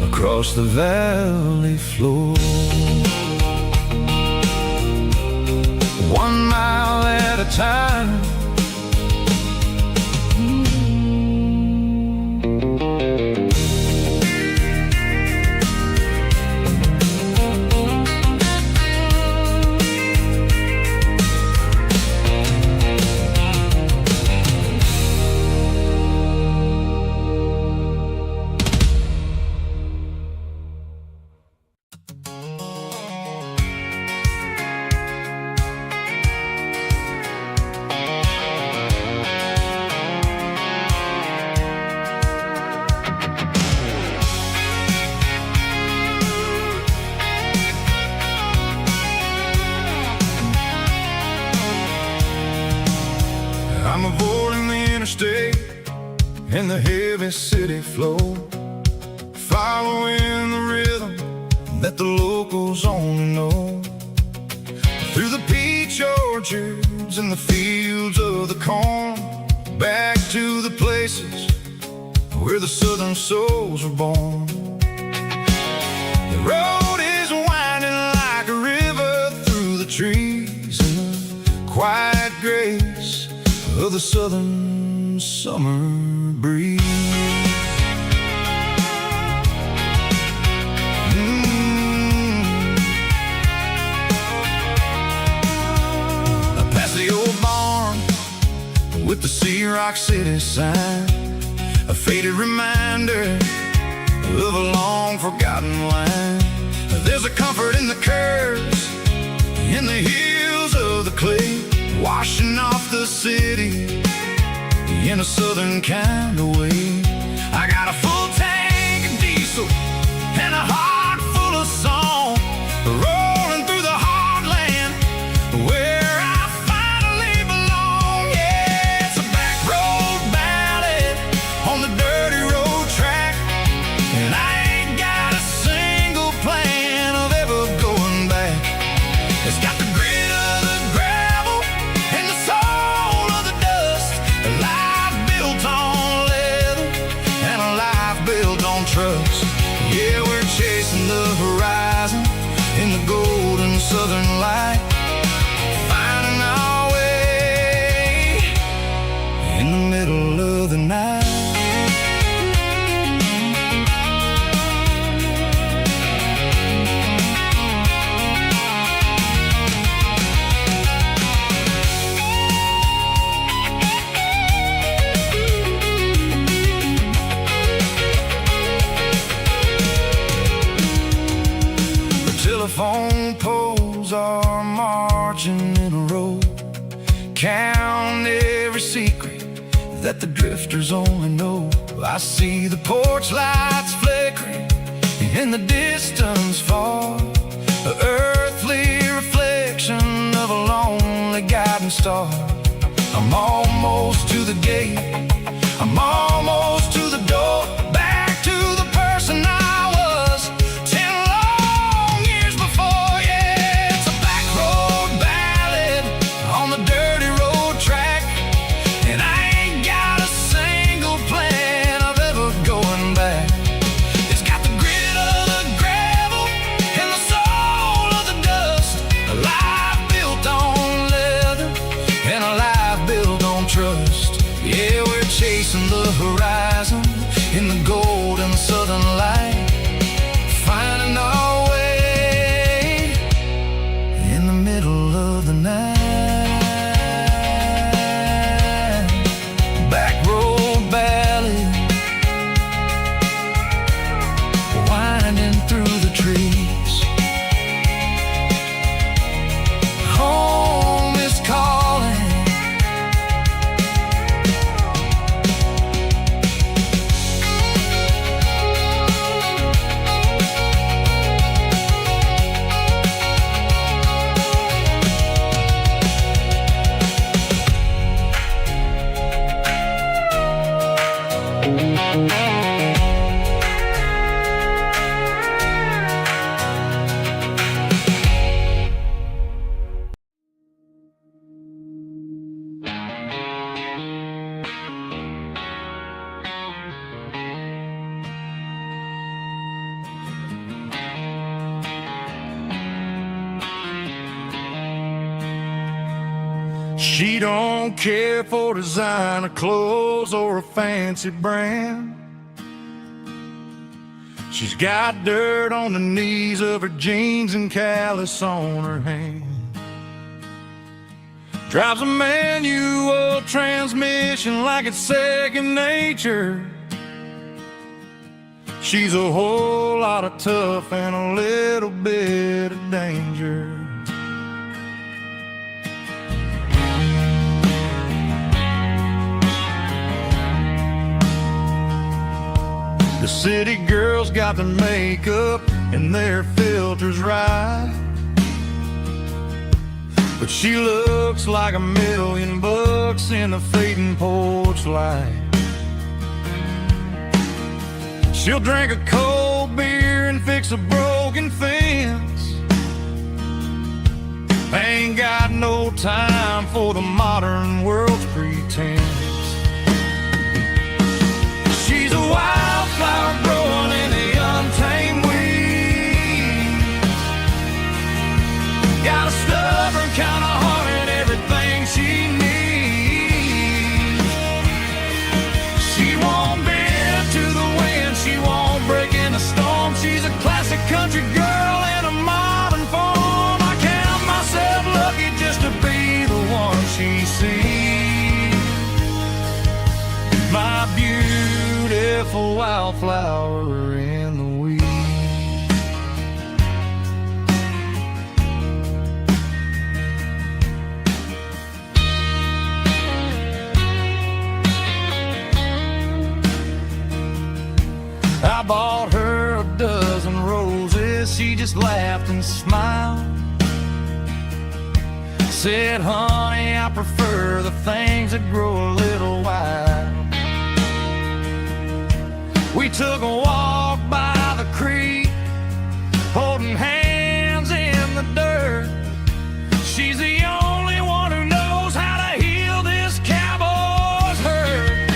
across the valley floor, 1 mile at a time. I'm avoiding the interstate and the heavy city flow, following the rhythm that the locals only know. Through the peach orchards and the fields of the corn, back to the places where the southern souls were born. The road is winding like a river through the trees, and the quiet grace of the southern summer breeze. Past the old barn with the Sea Rock City sign, a faded reminder of a long forgotten line. There's a comfort in the curves, in the hills of the clay, washing off the city in a southern kind of way. I got a full tank of diesel and a heart full of song, rolling through the heartland where I finally belong. Yeah, it's a back road ballad on the dirty road track, and I ain't got a single plan of ever going back. It's got the grit of the gravel and the soul of the dust, a life built on leather and a life built on trust. Yeah, we're chasing the horizon in the golden southern light, finding our way in the middle of the night. Telephone poles are marching in a row, count every secret that the drifters only know. I see the porch lights flickering in the distance far, an earthly reflection of a lonely guiding star. I'm almost to the gate, I'm almost to the door, back to the person I was 10 long years before. Yeah, it's a back road ballad on the dirty road track, and I ain't got a single plan of ever going back. It's got the grit of the gravel and the soul of the dust, a life built on leather and a life built on trust. Yeah, we're chasing the horizon She don't care for designer clothes or a fancy brand. She's got dirt on the knees of her jeans and callus on her hand. Drives a manual transmission like it's second nature. She's a whole lot of tough and a little bit of danger. The city girls got their makeup and their filters right, but she looks like $1,000,000 in the fading porch light. She'll drink a cold beer and fix a broken fence. Ain't got no time for the modern world's pretense. She's a wildflower growing in the untamed weeds. Got a stubborn kind of heart and everything she needs. She won't bend to the wind, she won't break in a storm. She's a classic country girl in a modern form. I count myself lucky just to be the one she sees. My beautiful wildflower in the weeds. I bought her a dozen roses, she just laughed and smiled. Said, honey, I prefer the things that grow a little wild. We took a walk by the creek, holding hands in the dirt. She's the only one who knows how to heal this cowboy's hurt.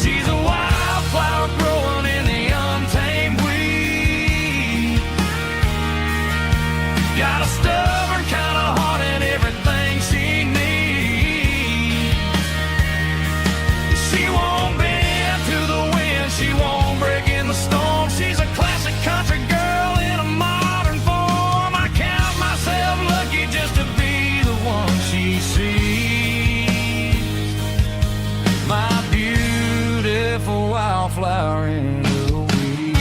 She's a wildflower growing in the untamed weed. Got a stubborn kind of heart and everything she needs. She won't bend to the wind, she won't break in the storm. She's a classic country girl in a modern form. I count myself lucky just to be the one she sees. My beautiful wildflower in the weeds.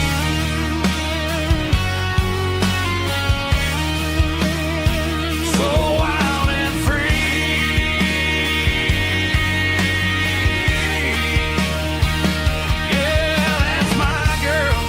So wild and free. Yeah, that's my girl.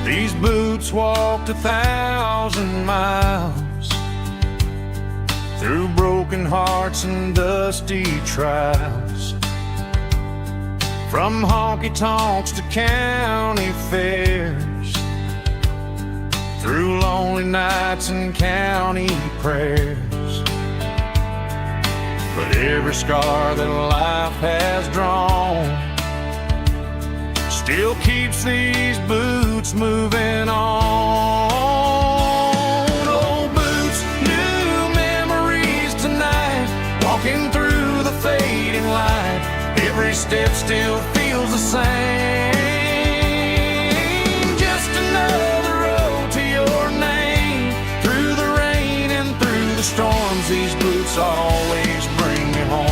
These boots walked 1,000 miles through broken hearts and dusty trials, from honky-tonks to county fairs, through lonely nights and county prayers. But every scar that life has drawn still keeps these boots moving on. Old boots, new memories tonight, walking through the fading light. Every step still feels the same. Just another road to your name. Through the rain and through the storms, these boots always bring me home.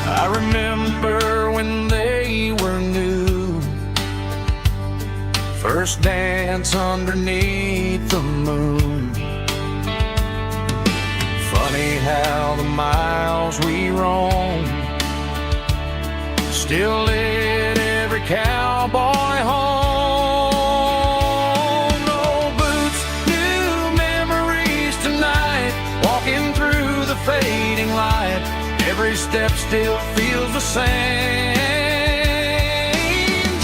I remember when they were new, first dance dance underneath the moon. Funny how the miles we roam still lead every cowboy home. No boots, new memories tonight, walking through the fading light. Every step still feels the same.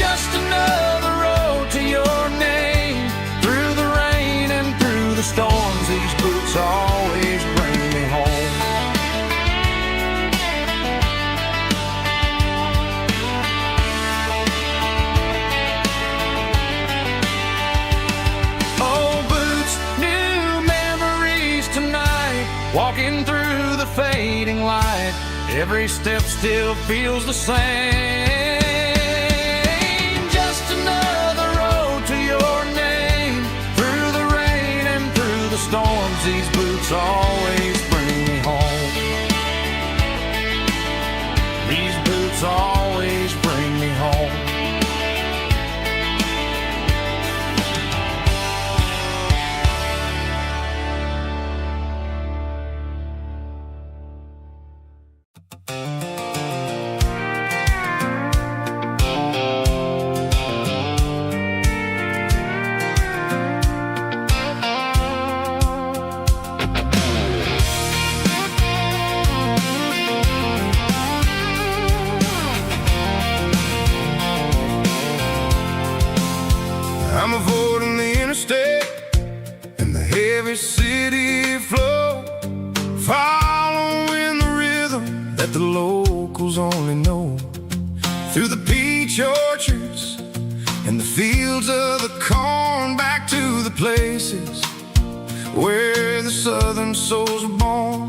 Just another road to your name. Through the rain and through the storms, these boots always bring me home. Oh, boots, new memories tonight, walking through the fading light. Every step still feels the same. Just another road to your name. Through the rain and through the storms, these boots always bring me home. These boots always bring me home. I'm avoiding the interstate and the heavy city flow, following the rhythm that the locals only know. Through the peach orchards and the fields of the corn, back to the places where the southern souls were born.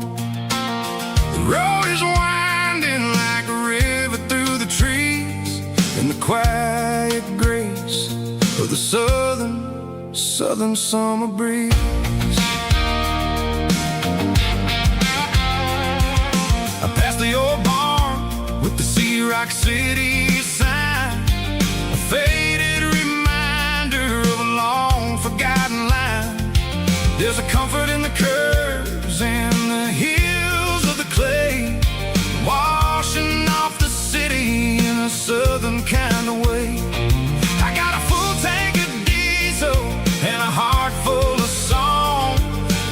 The road is winding like a river through the trees, in the quiet grace of the southern summer breeze. I passed the old barn with the Sea Rock City sign, a faded reminder of a long forgotten line. There's a comfort in the curves and the hills of the clay, washing off the city in a southern kind of way. I got a full tank of diesel and a heart full of song,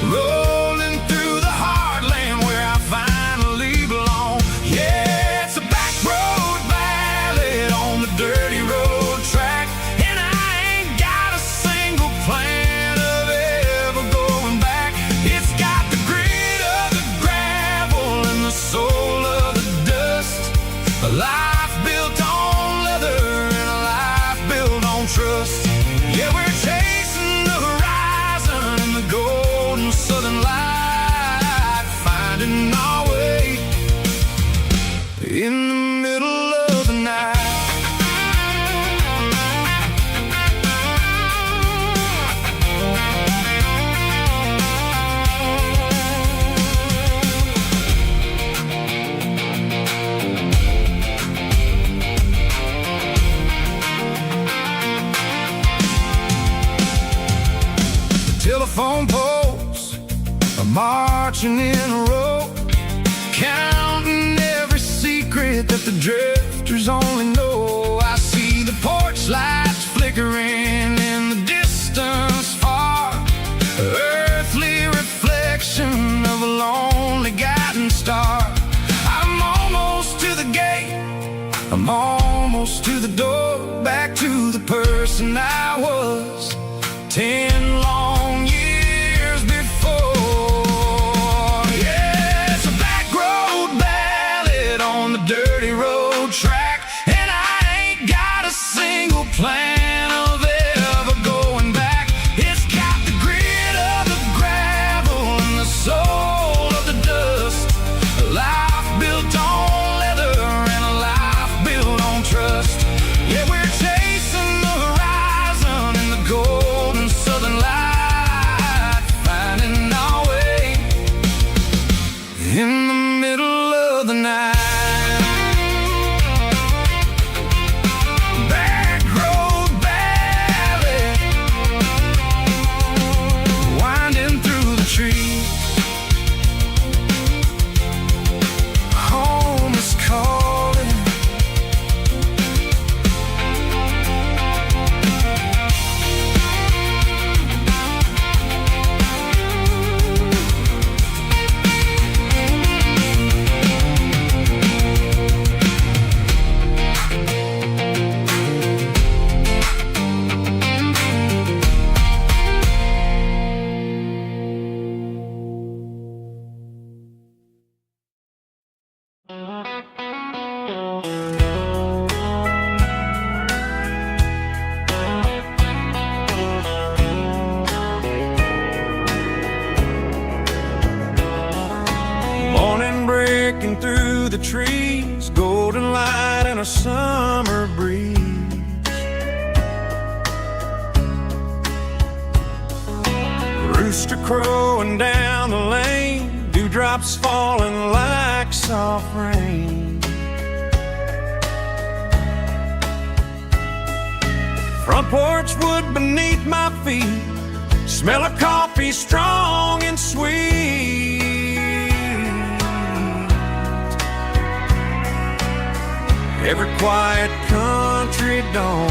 rolling through the heartland where I finally belong. Yeah, it's a back road ballad on the dirty road track, and I ain't got a single plan of ever going back. It's got the grit of the gravel and the soul of the dust, a life built on leather and a life built on trust. Yeah, we're chasing the horizon in the golden southern light, finding our way in the middle of the night. Telephone poles are marching in a row, counting every secret that the drifters only know. I see the porch lights flickering in the distance far, earthly reflection of a lonely guiding star. I'm almost to the gate, I'm almost to the door, back to the person I was 10 long years before. Yeah, it's a back road ballad on the dirty road track, and I ain't got a single plan of ever going back. It's got the grit of the gravel and the soul of the dust, a life built on leather and a life built on trust. Yeah, we're chasing the horizon in the golden southern through the trees, golden light and a summer breeze. Rooster crowing down the lane, dewdrops falling like soft rain. Front porch wood beneath my feet, smell of coffee strong and sweet. Every quiet country dawn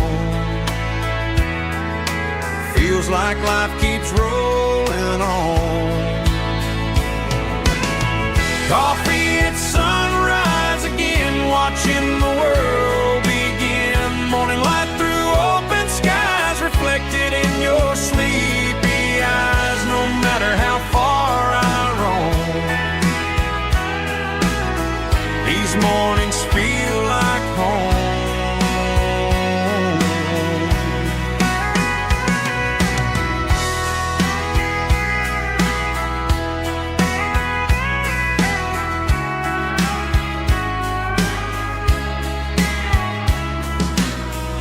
feels like life keeps rolling on. Coffee at sunrise again, watching the world begin. Morning light through open skies, reflected in your sleepy eyes. No matter how far I roam, these mornings feel like home.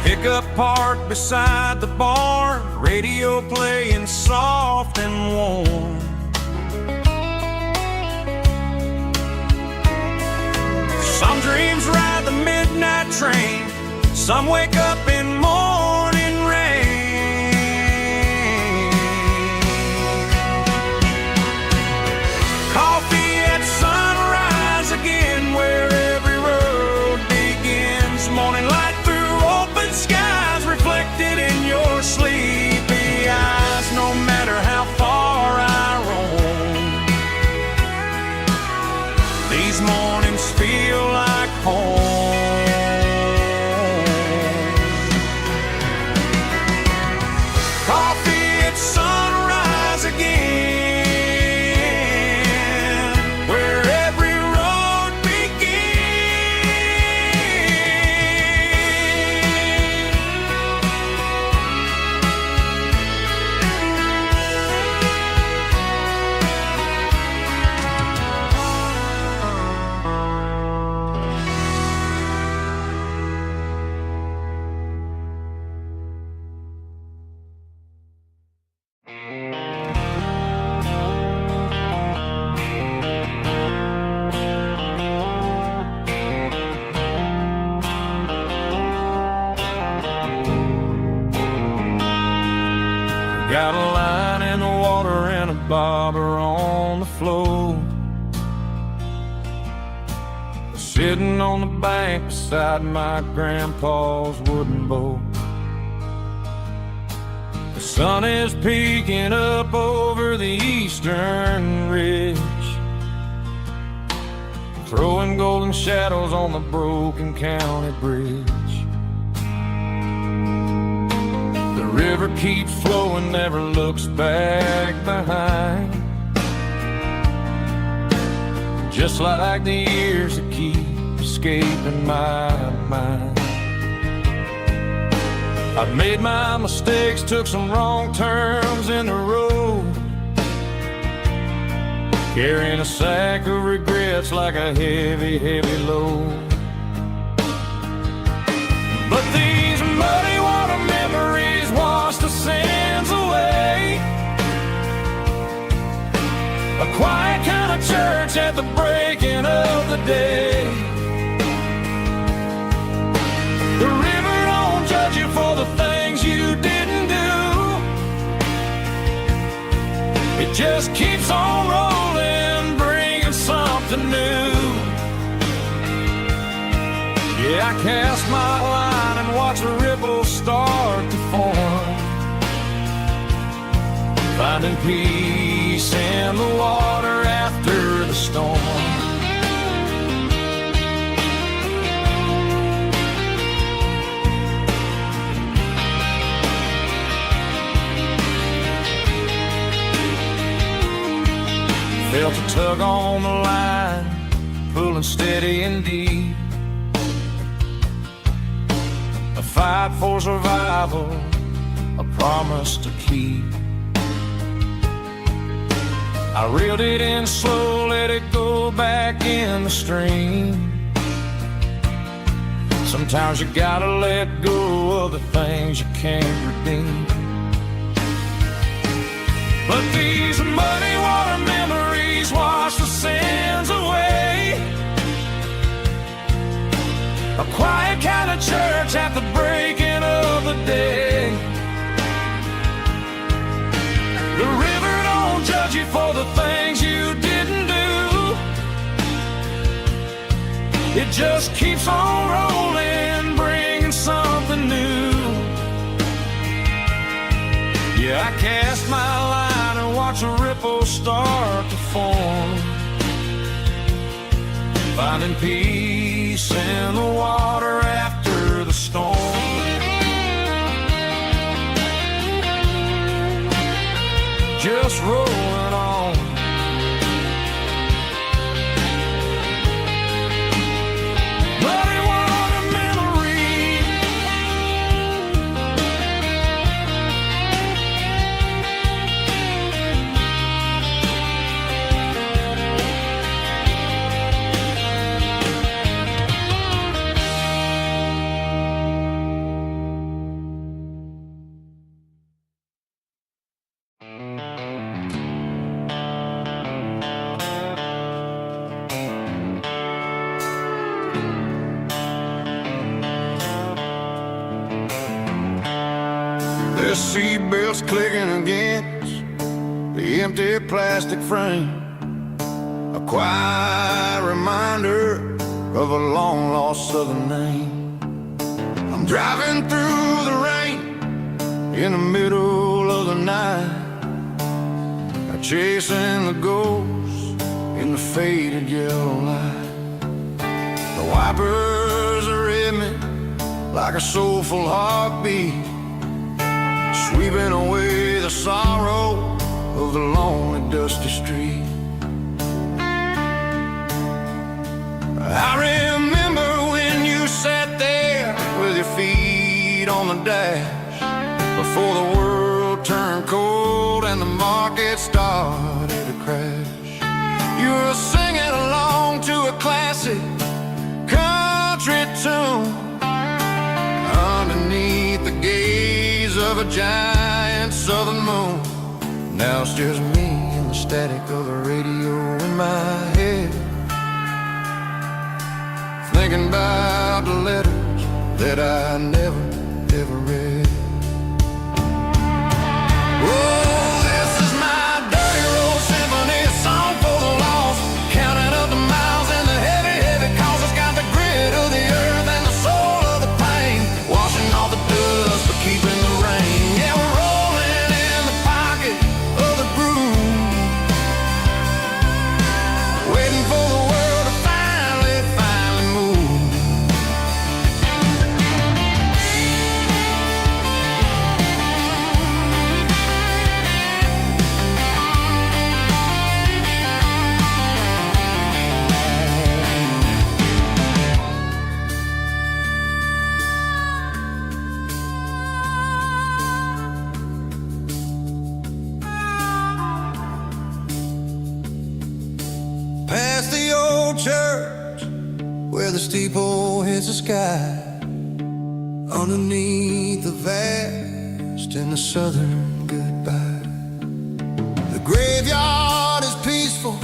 Pickup parked beside the barn, radio playing soft and warm. Some dreams ride the midnight train, some wake up in morning rain. Coffee at sunrise again, where every road begins. Morning light through open skies, reflected in your sleepy eyes. No matter how far I roam, these mornings feel like home. Coffee at sunrise again, where every road got a line in the water and a bobber on the floor, sitting on the bank beside my grandpa's wooden boat. The sun is peeking up over the eastern ridge, throwing golden shadows on the broken county bridge. The river keeps flowing, never looks back behind, just like the years that keep escaping my mind. I've made my mistakes, took some wrong turns in the road, carrying a sack of regrets like a heavy, heavy load. But these muddy water memories wash the sins away. A quiet kind of church at the breaking of the day. The river don't judge you for the things you didn't do. It just keeps on rolling, bringing something new. Yeah, I cast my line and watch the ripples start to form, finding peace in the water after the storm. Felt a tug on the line, pulling steady and deep. A fight for survival, a promise to keep. I reeled it in slow, let it go back in the stream. Sometimes you gotta let go of the things you can't redeem. But these muddy water memories wash the sins away. A quiet kind of church at the breaking of the day. The river don't judge you for the things you didn't do. It just keeps on rolling, bringing something new. Yeah, I cast my line and watch a ripple start to form, finding peace in the water after the storm. Just rolling on. Muddy water memory. The seatbelt's clicking against the empty plastic frame, a quiet reminder of a long-lost southern name. I'm driving through the rain in the middle of the night, chasing the ghosts in the faded yellow light. The wipers are in me like a soulful heartbeat, sweeping away the sorrow of the lonely, dusty street. I remember when you sat there with your feet on the dash, before the world turned cold and the market started to crash. You were singing along to a classic country tune underneath the gaze of a giant southern moon. Now it's just me and the static of the radio in my head, thinking about the letters that I never, ever read. Oh, this is my dirty road symphony, a song for the lost, counting up the miles and the heavy, heavy calls. It's got the grit of the earth and the soul of the pain, washing off the dust but keeping the rain. Yeah, we're rolling in the pocket of the groove, waiting for the world to finally move. Past the old church where the steeple hits the sky, underneath the vast and the southern goodbye. The graveyard is peaceful,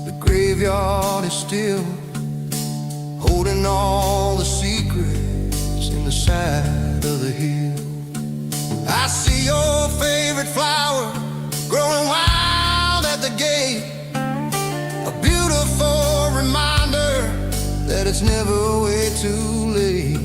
the graveyard is still, holding all the secrets in the side of the hill. I see your favorite flower growing wild at the gate, a beautiful reminder that it's never way too late.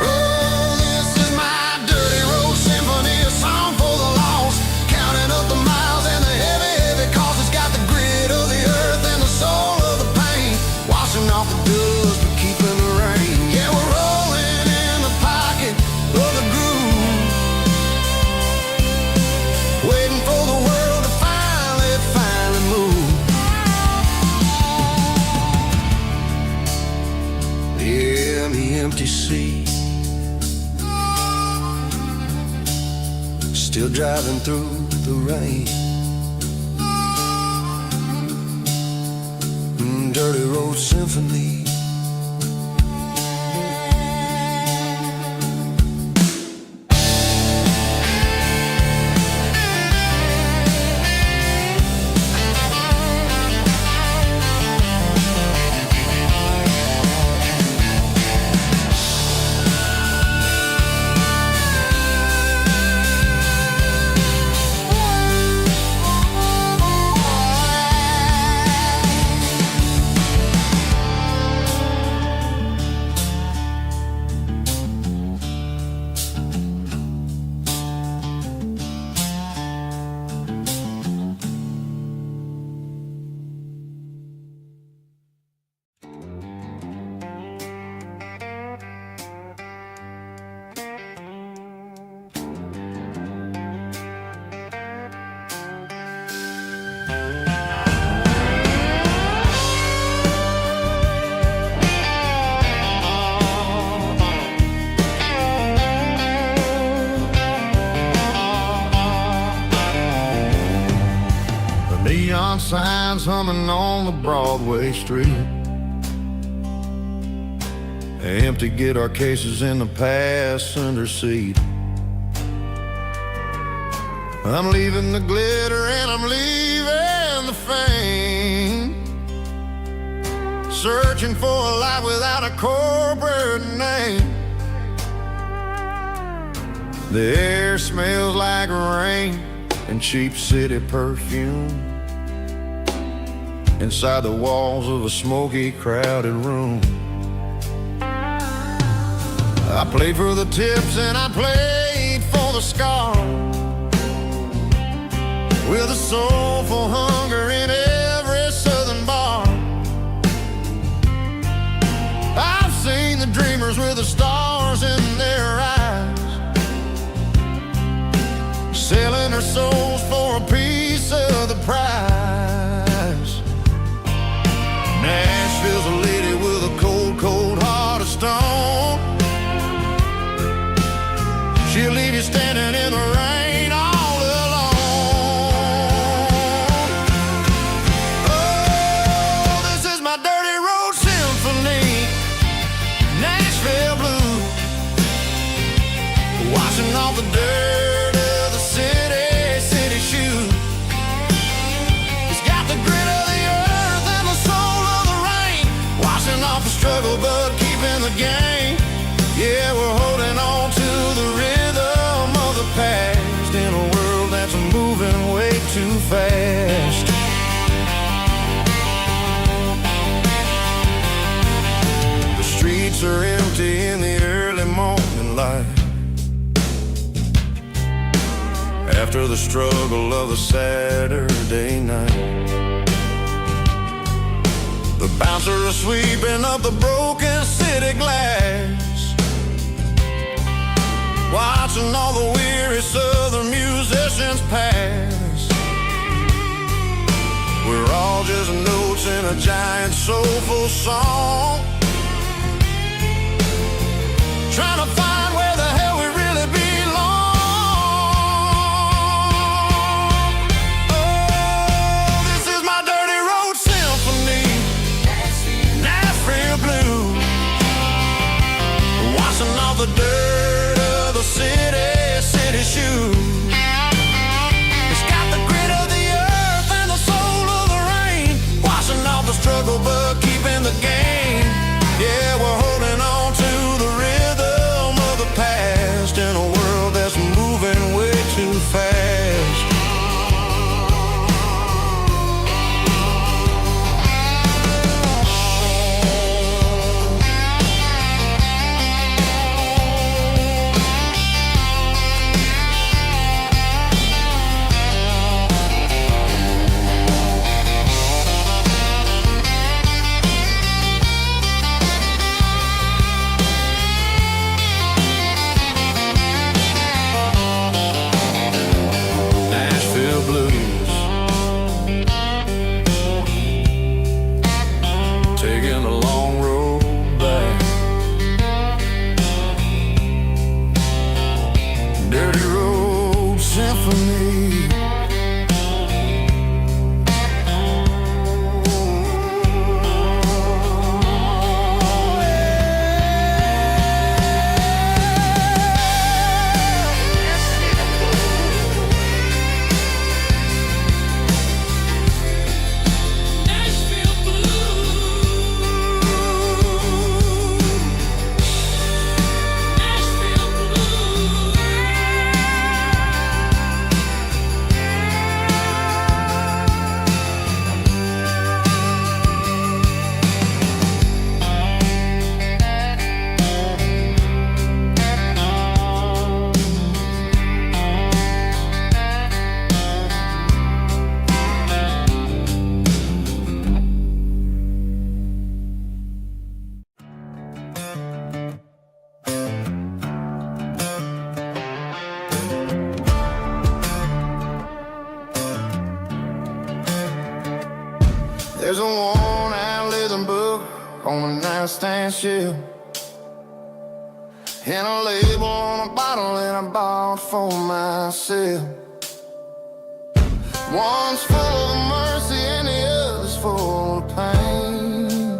Oh, this is my dirty road symphony, a song for the lost, counting up the miles and the heavy, heavy calls. It's got the grit of the earth and the soul of the pain, washing off the dust but keeping the rain. Yeah, we're rolling in the pocket of the groove, waiting for the world to finally move. Yeah, the empty sea, still driving through the rain. Road Symphony. Neon signs humming on the Broadway street. Empty guitar cases in the passenger seat. I'm leaving the glitter and I'm leaving the fame. Searching for a life without a corporate name. The air smells like rain and cheap city perfume. Inside the walls of a smoky, crowded room. I played for the tips and I played for the scars, with a soulful hunger in every southern bar. I've seen the dreamers with the stars in their eyes, selling their souls for a piece of the prize. Nashville's a lady with a cold, cold heart of stone. She'll leave you standing in the rain all alone. Oh, this is my dirty road symphony, Nashville blues, washing off the dirt of the city shoes. It's got the grit of the earth and the soul of the rain, washing off the struggle but keeping the game. Yeah, we're holding on to the rhythm of the past in a world that's moving way too fast. The streets are empty in the early morning light, after the struggle of the Saturday night. The bouncer is sweeping up the broken city glass, watching all the weary southern musicians pass. We're all just notes in a giant soulful song, trying to find where the hell we really belong. Oh, this is my dirty road symphony, Nashville blues, washing off the dirt of the city shoes. It's got the grit of the earth and the soul of the rain, washing off the struggle but keeping the game. Yeah, we're holding on to the rhythm of the past in a world that's moving way too fast. There's a worn-out leather book on the nightstand shelf, and a label on a bottle that I bought for myself. One's full of mercy and the other's full of pain.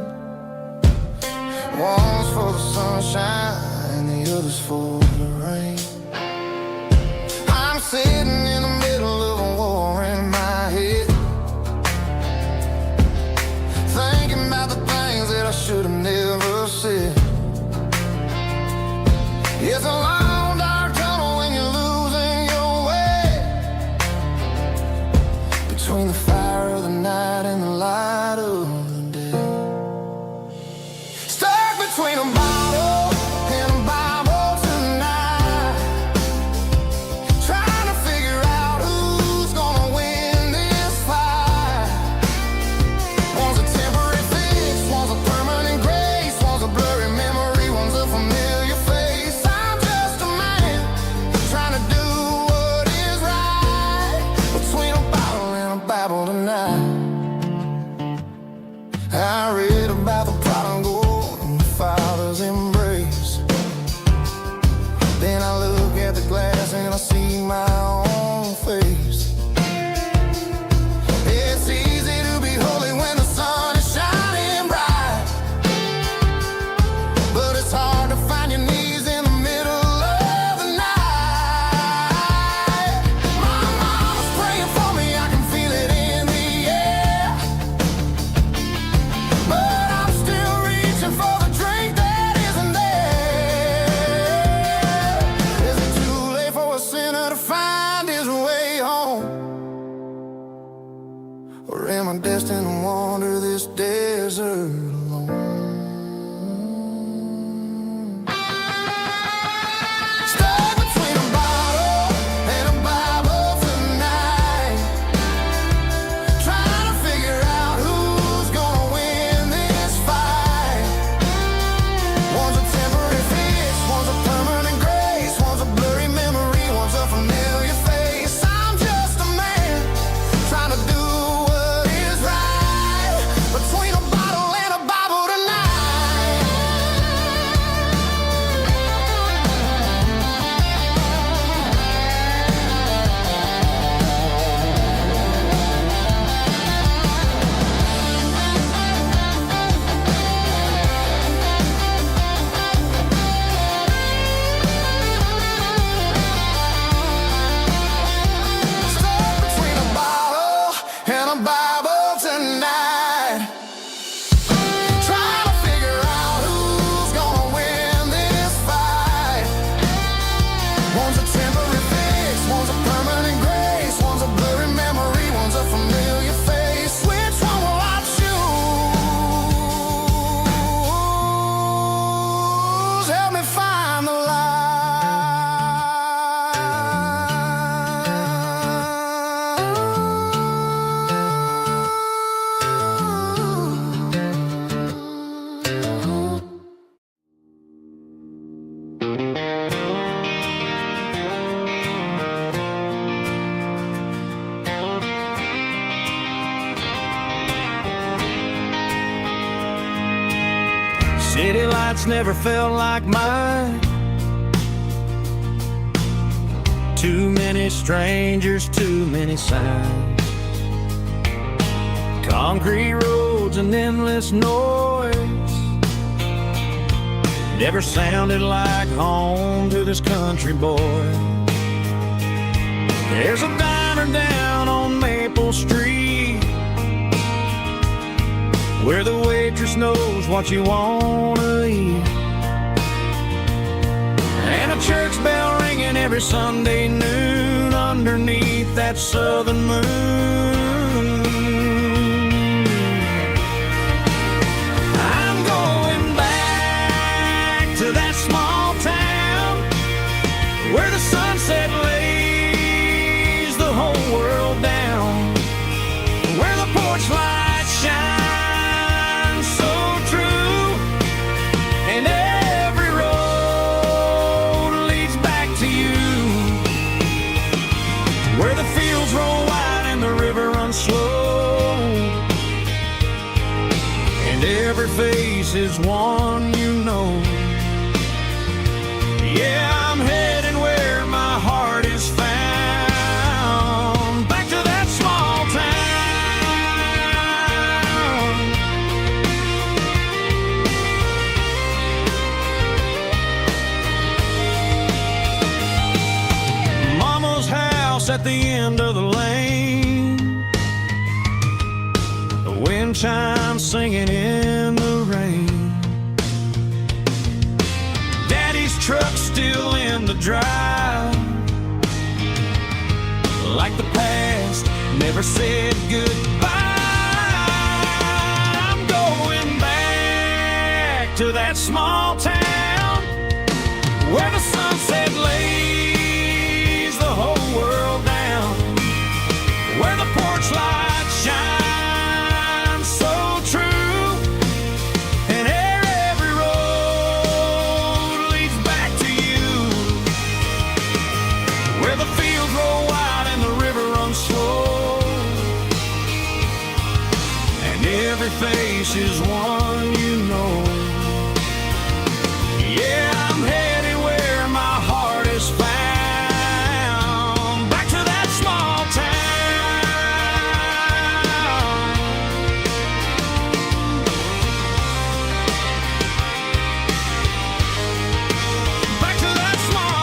One's for the sunshine and the other's for the rain. I'm sitting in the middle of a war in my head, thinking about the things that I should have never said. It's a long dark tunnel when you're losing your way, between the fire of the night and the light of the day. Stuck between a bottle and a Bible tonight, trying to figure out who's gonna win this fight. One's a temporary fix, one's a permanent grace, one's a blurry memory, one's a familiar face. I'm just a man trying to do what is right, between a bottle and a Bible tonight. I read about the prodigal and the father's embrace. Then I look at the glass and I see my own face. It's easy to be holy when the sun is shining bright, but it's hard to find your knees in the middle of the night. My mama's praying for me, I can feel it in the air, but I'm still reaching for the drink that isn't there. Is it too late for a sinner to find his way home? Or am I destined to wander this desert alone? Stuck between a bottle and a Bible tonight, trying to figure out who's gonna win this fight. One's a temporary fix, one's a permanent grace, one's a blurry memory, one's a familiar face. I'm just a man trying to do what is right, between a bottle and a Bible tonight. Stuck between a bottle and a Bible tonight, trying to figure out who's gonna win this fight. One's a temporary fix, one's a permanent grace, one's a blurry memory, one's a familiar face. Which one will I choose? Help me find the light. City lights never felt like mine. Too many strangers, too many signs. Concrete roads and endless noise never sounded like home to this country boy. There's a diner down on Maple Street where the waitress knows what you wanna eat, and a church bell ringing every Sunday noon underneath that southern moon. I'm going back to that small town where the sunset lays the whole world down, where the porch lights shine so true, and every road leads back to you, where the fields roll wide and the river runs slow, every face is one you know. Yeah, I'm heading where my heart is found, back to that small town. Mama's house at the end of the lane, the wind chimes singing in the rain. Daddy's truck still in the drive, like the past never said goodbye. I'm going back to that small town where the sunset lays the whole world down, where the porch lights shine so true, and every road leads back to you, where the fields roll wide and the river runs slow, and every face is one you know. Yeah, I'm headed where my heart is found, back to that small town. Back to that small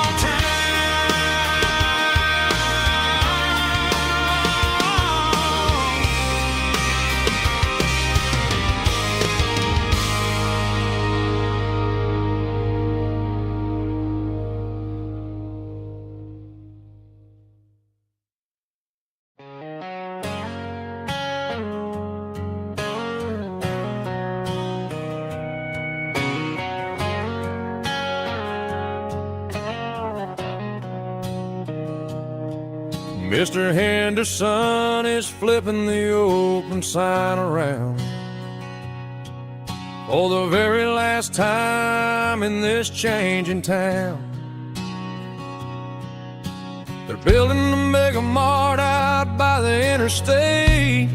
Mr. Henderson is flipping the open sign around for the very last time in this changing town. They're building a mega mart out by the interstate,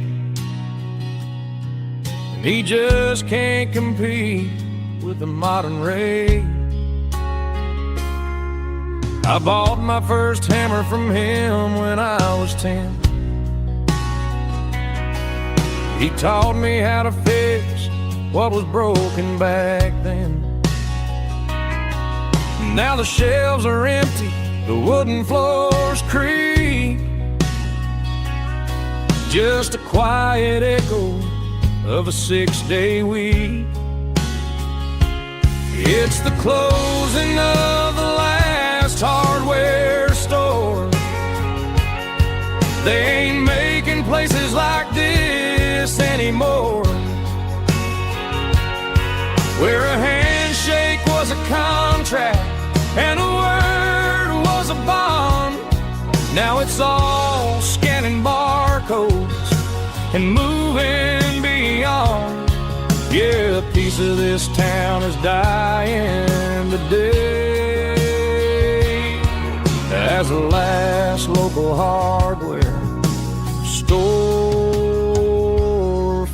and he just can't compete with the modern rate. I bought my first hammer from him when I was 10. He taught me how to fix what was broken back then. Now the shelves are empty, the wooden floors creak, just a quiet echo of a 6-day week. It's the closing of the last hardware store. They ain't making places like this anymore, where a handshake was a contract and a word was a bond. Now it's all scanning barcodes and moving beyond. Yeah, a piece of this town is dying today as the last local hardware store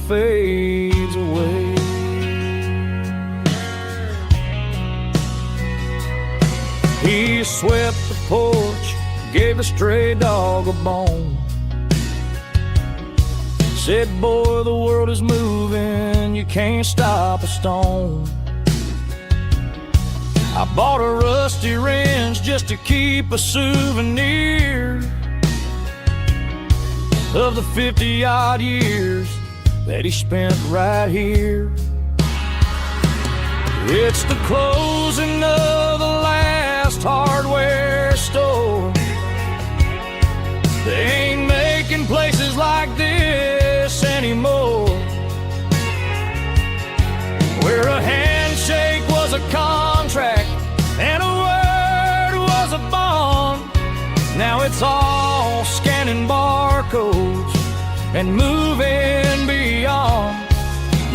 fades away. He swept the porch, gave a stray dog a bone, said, boy, the world is moving, you can't stop a stone. I bought a rusty wrench just to keep a souvenir of the 50-odd years that he spent right here. It's the closing of the last hardware store. They ain't making places like this anymore, where a handshake was a contract and a word was a bond. Now it's all scanning barcodes and moving beyond.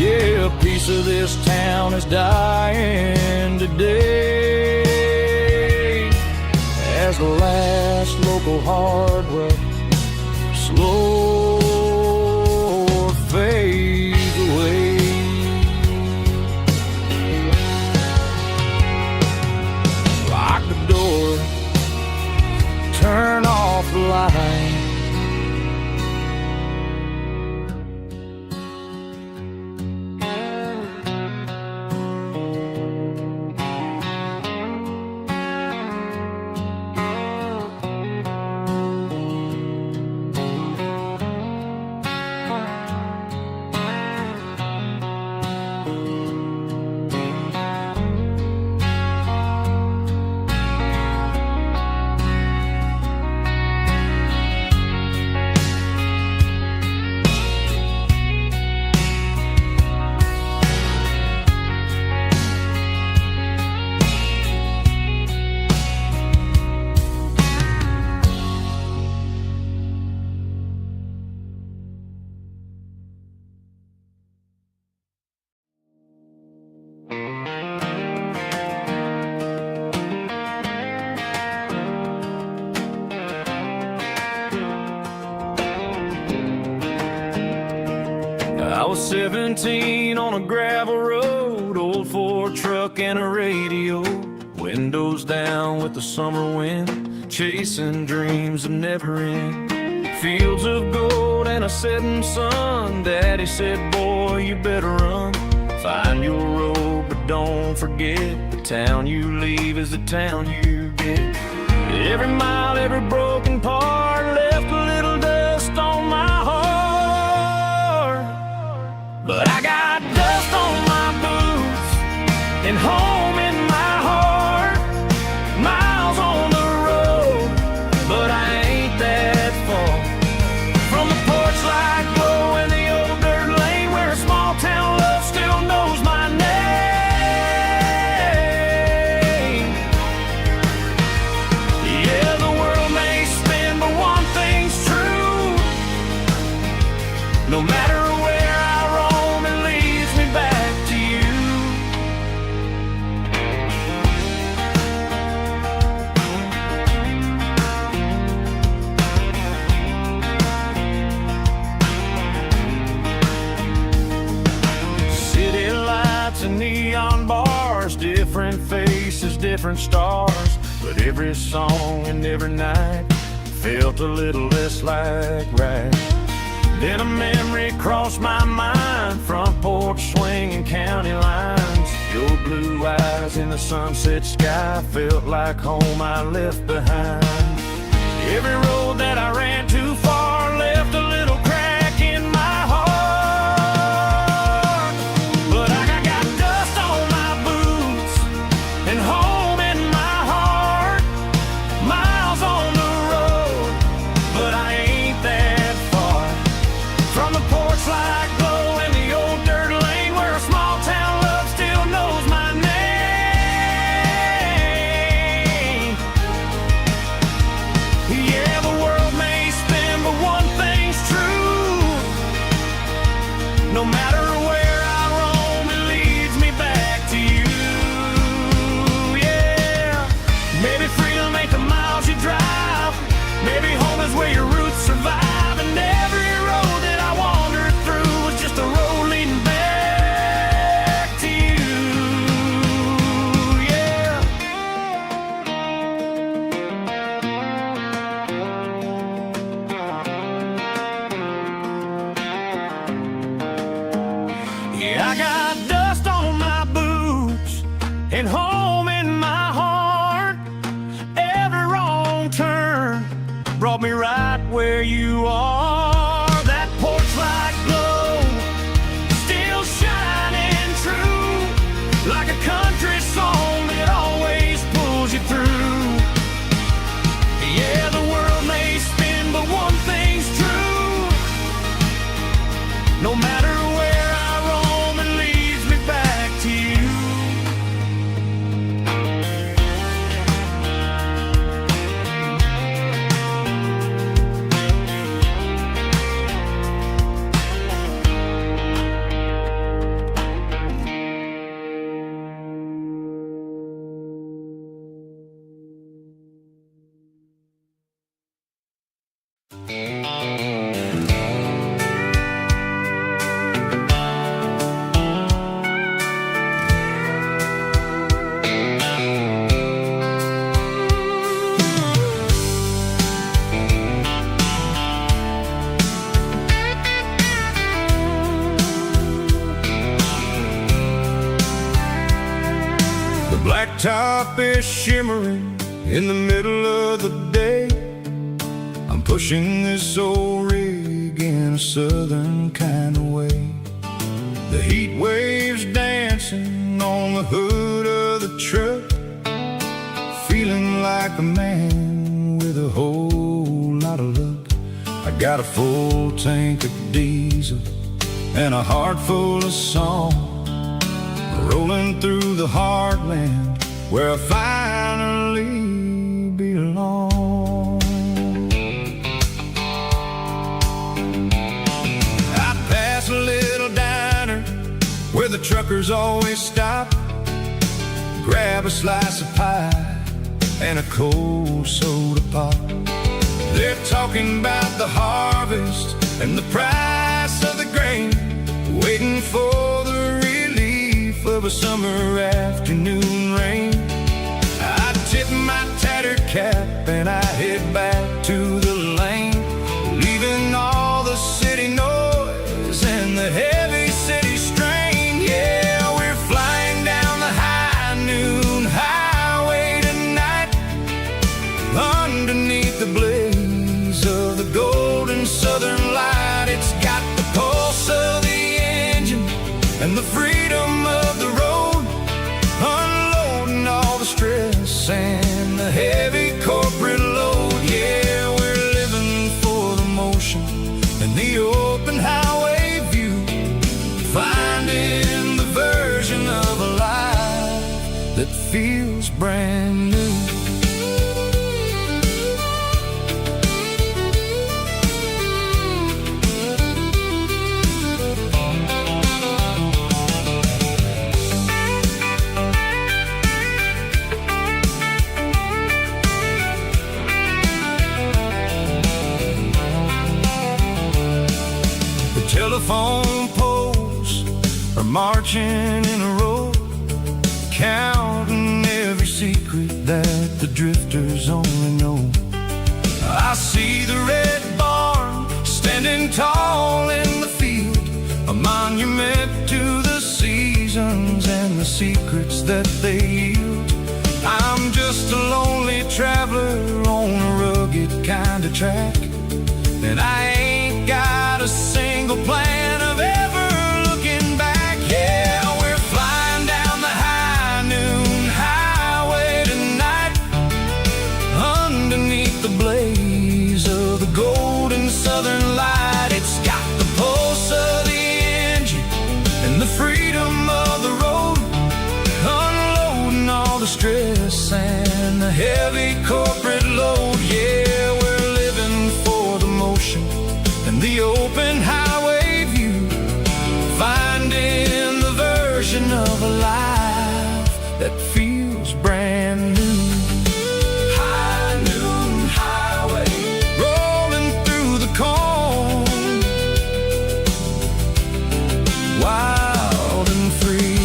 Yeah, a piece of this town is dying today as the last local hardware slow fades away. light. I was 17 on a gravel road, old Ford truck and a radio, windows down with the summer wind, chasing dreams that never end. Fields of gold and a setting sun. Daddy said, boy, you better run. Find your road, but don't forget, the town you leave is the town you get. Every mile, every broken part left a little dust on my heart. But I got dust on my boots and home in my heart. Miles on the road, but I ain't that far from the porch light glow and the old dirt lane where a small town love still knows my name. Yeah, the world may spin, but one thing's true. No matter where I roam, it leads me back to you. City lights and neon bars, different faces, different stars, but every song and every night felt a little less like right. Then a memory crossed my mind, front porch swinging county lines. Your blue eyes in the sunset sky felt like home I left behind. Every road that I ran too far left a little crack in my heart. But I got dust on my boots and home in my heart. Miles on the road, but I ain't that far from the porch light glow and the old dirt lane where a small town love still knows my name. Yeah, the world may spin, but one thing's true. No matter where I roam, it leads me back to you. Yeah, maybe freedom ain't the miles you drive. Maybe home is where your roots survive. And every road that I wandered through was just a road leading back to you. Yeah. Yeah, I got dust on my boots and home in my heart. Every wrong turn brought me right where you are. That porch light glow still shining true, like a country song that always pulls you through. Yeah, the world may spin, but one thing's true. No matter where I roam, it leads me back to you. blacktop is shimmering in the middle of the day. I'm pushing this old rig in a southern kind of way. The heat waves dancing on the hood of the truck, feeling like a man with a whole lot of luck. I got a full tank of diesel and a heart full of song, rolling through the heartland where I finally belong. I pass a little diner where the truckers always stop, grab a slice of pie and a cold soda pop. They're talking about the harvest and the price of the grain, waiting for the relief of a summer afternoon rain. I tip my tattered cap and I head back to the lane, leaving all the city noise and the heavy city strain. Yeah, we're flying down the high noon highway tonight, underneath the blaze of the golden southern light. It's got the pulse of the engine and the freedom of the road, unloading all the stress and the heavy corporate load. Yeah, we're living for the motion and the open highway view, finding the version of a life that feels brand new. Telephone poles are marching in a row, counting every secret that the drifters only know. I see the red barn standing tall in the field, a monument to the seasons and the secrets that they yield. I'm just a lonely traveler on a rugged kind of track, and I ain't got a single plan of ever looking back. Yeah, we're flying down the high noon highway tonight, underneath the blaze of the golden southern light. It's got the pulse of the engine and the freedom of the road, unloading all the stress and the heavy corporate load. Yeah, we're living for the motion and the open highway view, finding the version of a life that feels brand new. High noon highway, rolling through the corn, wild and free.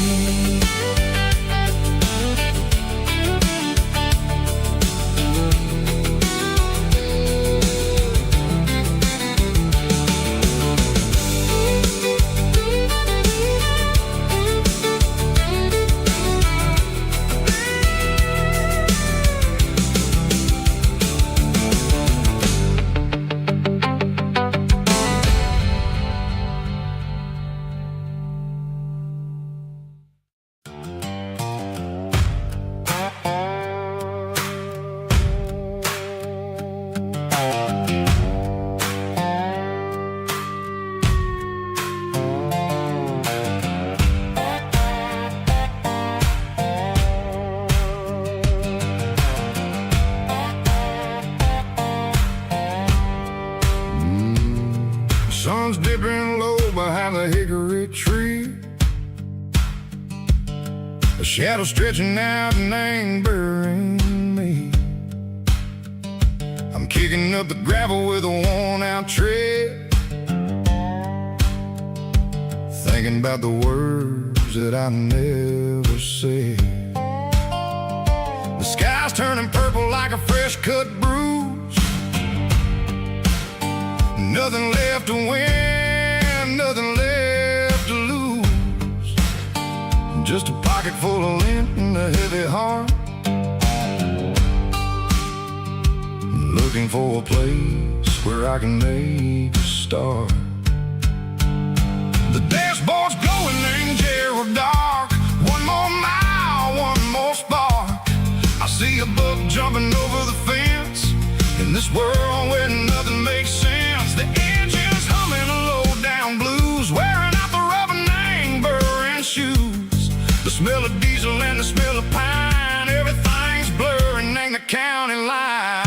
Sun's dipping low behind the hickory tree, a shadow stretching out and angering me. I'm kicking up the gravel with a worn-out tread, thinking about the words that I never said. The sky's turning purple like a fresh-cut bruise, nothing left to win, nothing left to lose. Just a pocket full of lint and a heavy heart looking for a place where I can make a start. The dashboard's glowing in Gerald dark. One more mile, one more spark. I see a buck jumping over the fence. In this world where nothing makes sense, the engine's humming a low-down blues, wearing out the rubbernang burring shoes. The smell of diesel and the smell of pine, everything's blurring in the county line.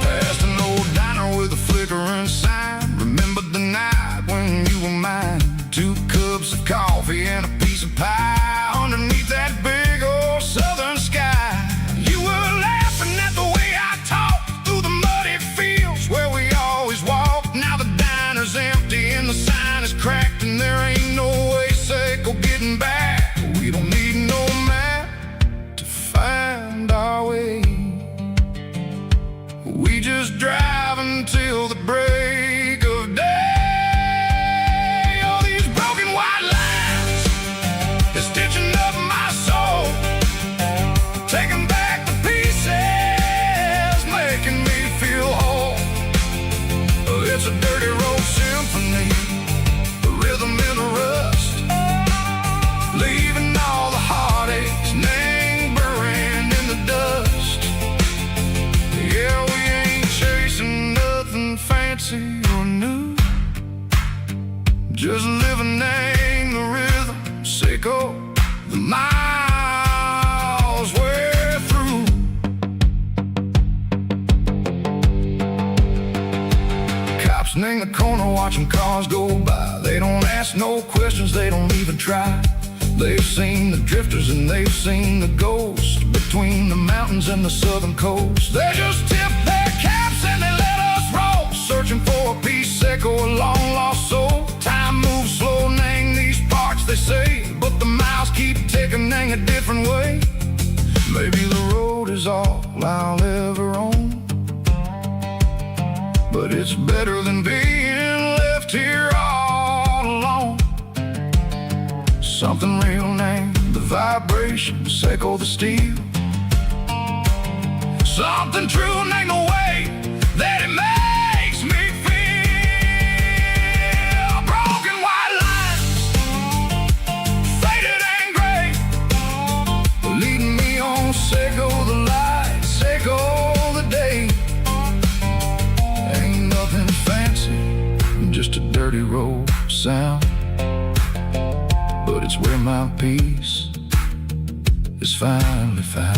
Past an old diner with a flickering sign. Remember the night when you were mine. 2 cups of coffee and a piece of pie underneath that big old southern sky. You were laughing at the way I talked through the muddy fields where we always walked. Now the diner's empty and the sign is cracked, and there ain't no way safe or getting back. We don't need no map to find our way. We just drive until the break of day. All these broken white lines is stitching up my soul, taking back the pieces, making me feel whole. It's a dirty road symphony, the rhythm in the rust, leaving all the heartaches lingering in the dust. Yeah, we ain't chasing nothing fancy or new, just living in the rhythm, sicko, the miles we're through. Cops in the corner watching cars go by. They don't ask no questions, they don't even try. They've seen the drifters and they've seen the ghosts between the mountains and the southern coast. They just tip their caps and they let us roll, searching for a piece seco, a long lost soul. Time moves slow in these parts, they say, but the miles keep ticking in a different way. Maybe the road is all I'll ever own, but it's better than being left here all alone. Something real named the vibration, seco the steel. Something true named the way that it makes me feel. Broken white lines, faded and gray, leading me on, seco the light, seco the day. Ain't nothing fancy, just a dirty road sound, but it's where my peace is finally found.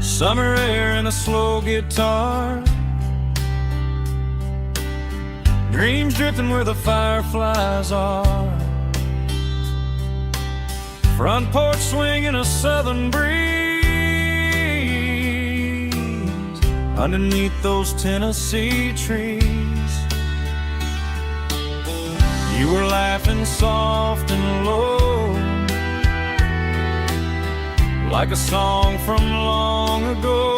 Summer air and a slow guitar, dreams drifting where the fireflies are. Front porch swinging a southern breeze underneath those Tennessee trees. You were laughing soft and low, like a song from long ago.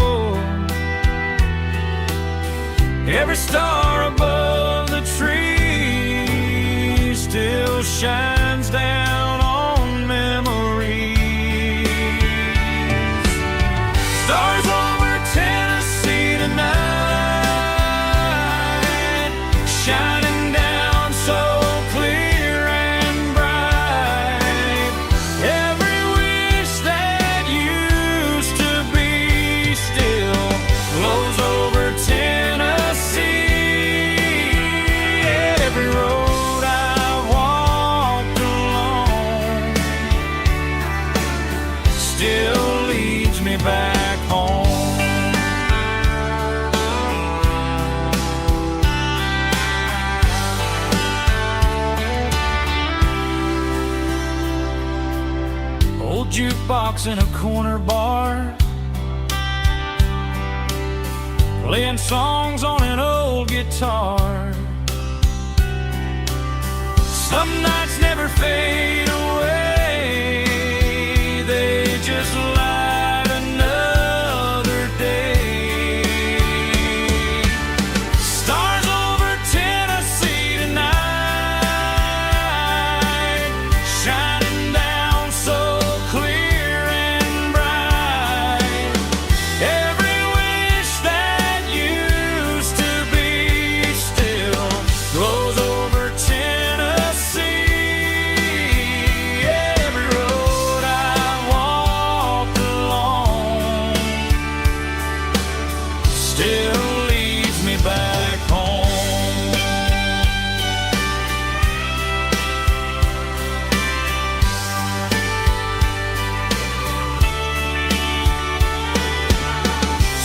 Every star above the tree still shines down on memories. Stars over Tennessee tonight, shining down so clear and bright. Every wish that used to be still flows over Tennessee. Every road I walked along nights in a corner bar, playing songs on an old guitar. Some nights never fade away, they just light another day. Stars over Tennessee tonight, shining down so clear and bright. Every wish that used to be still glows over Tennessee. Every road I walked along still leads me back home.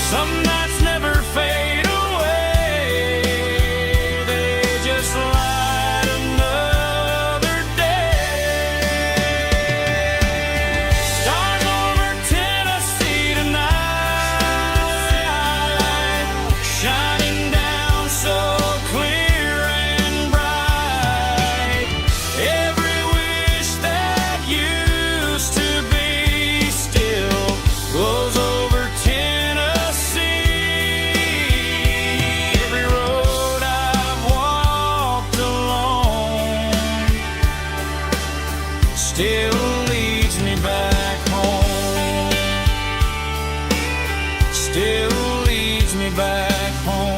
Some nights never fade away, they just light another day. Stars over Tennessee tonight, shining down so clear and bright. Every wish that used to be still glows over Tennessee. Every road I've walked along still leads me back home. Still leads me back home.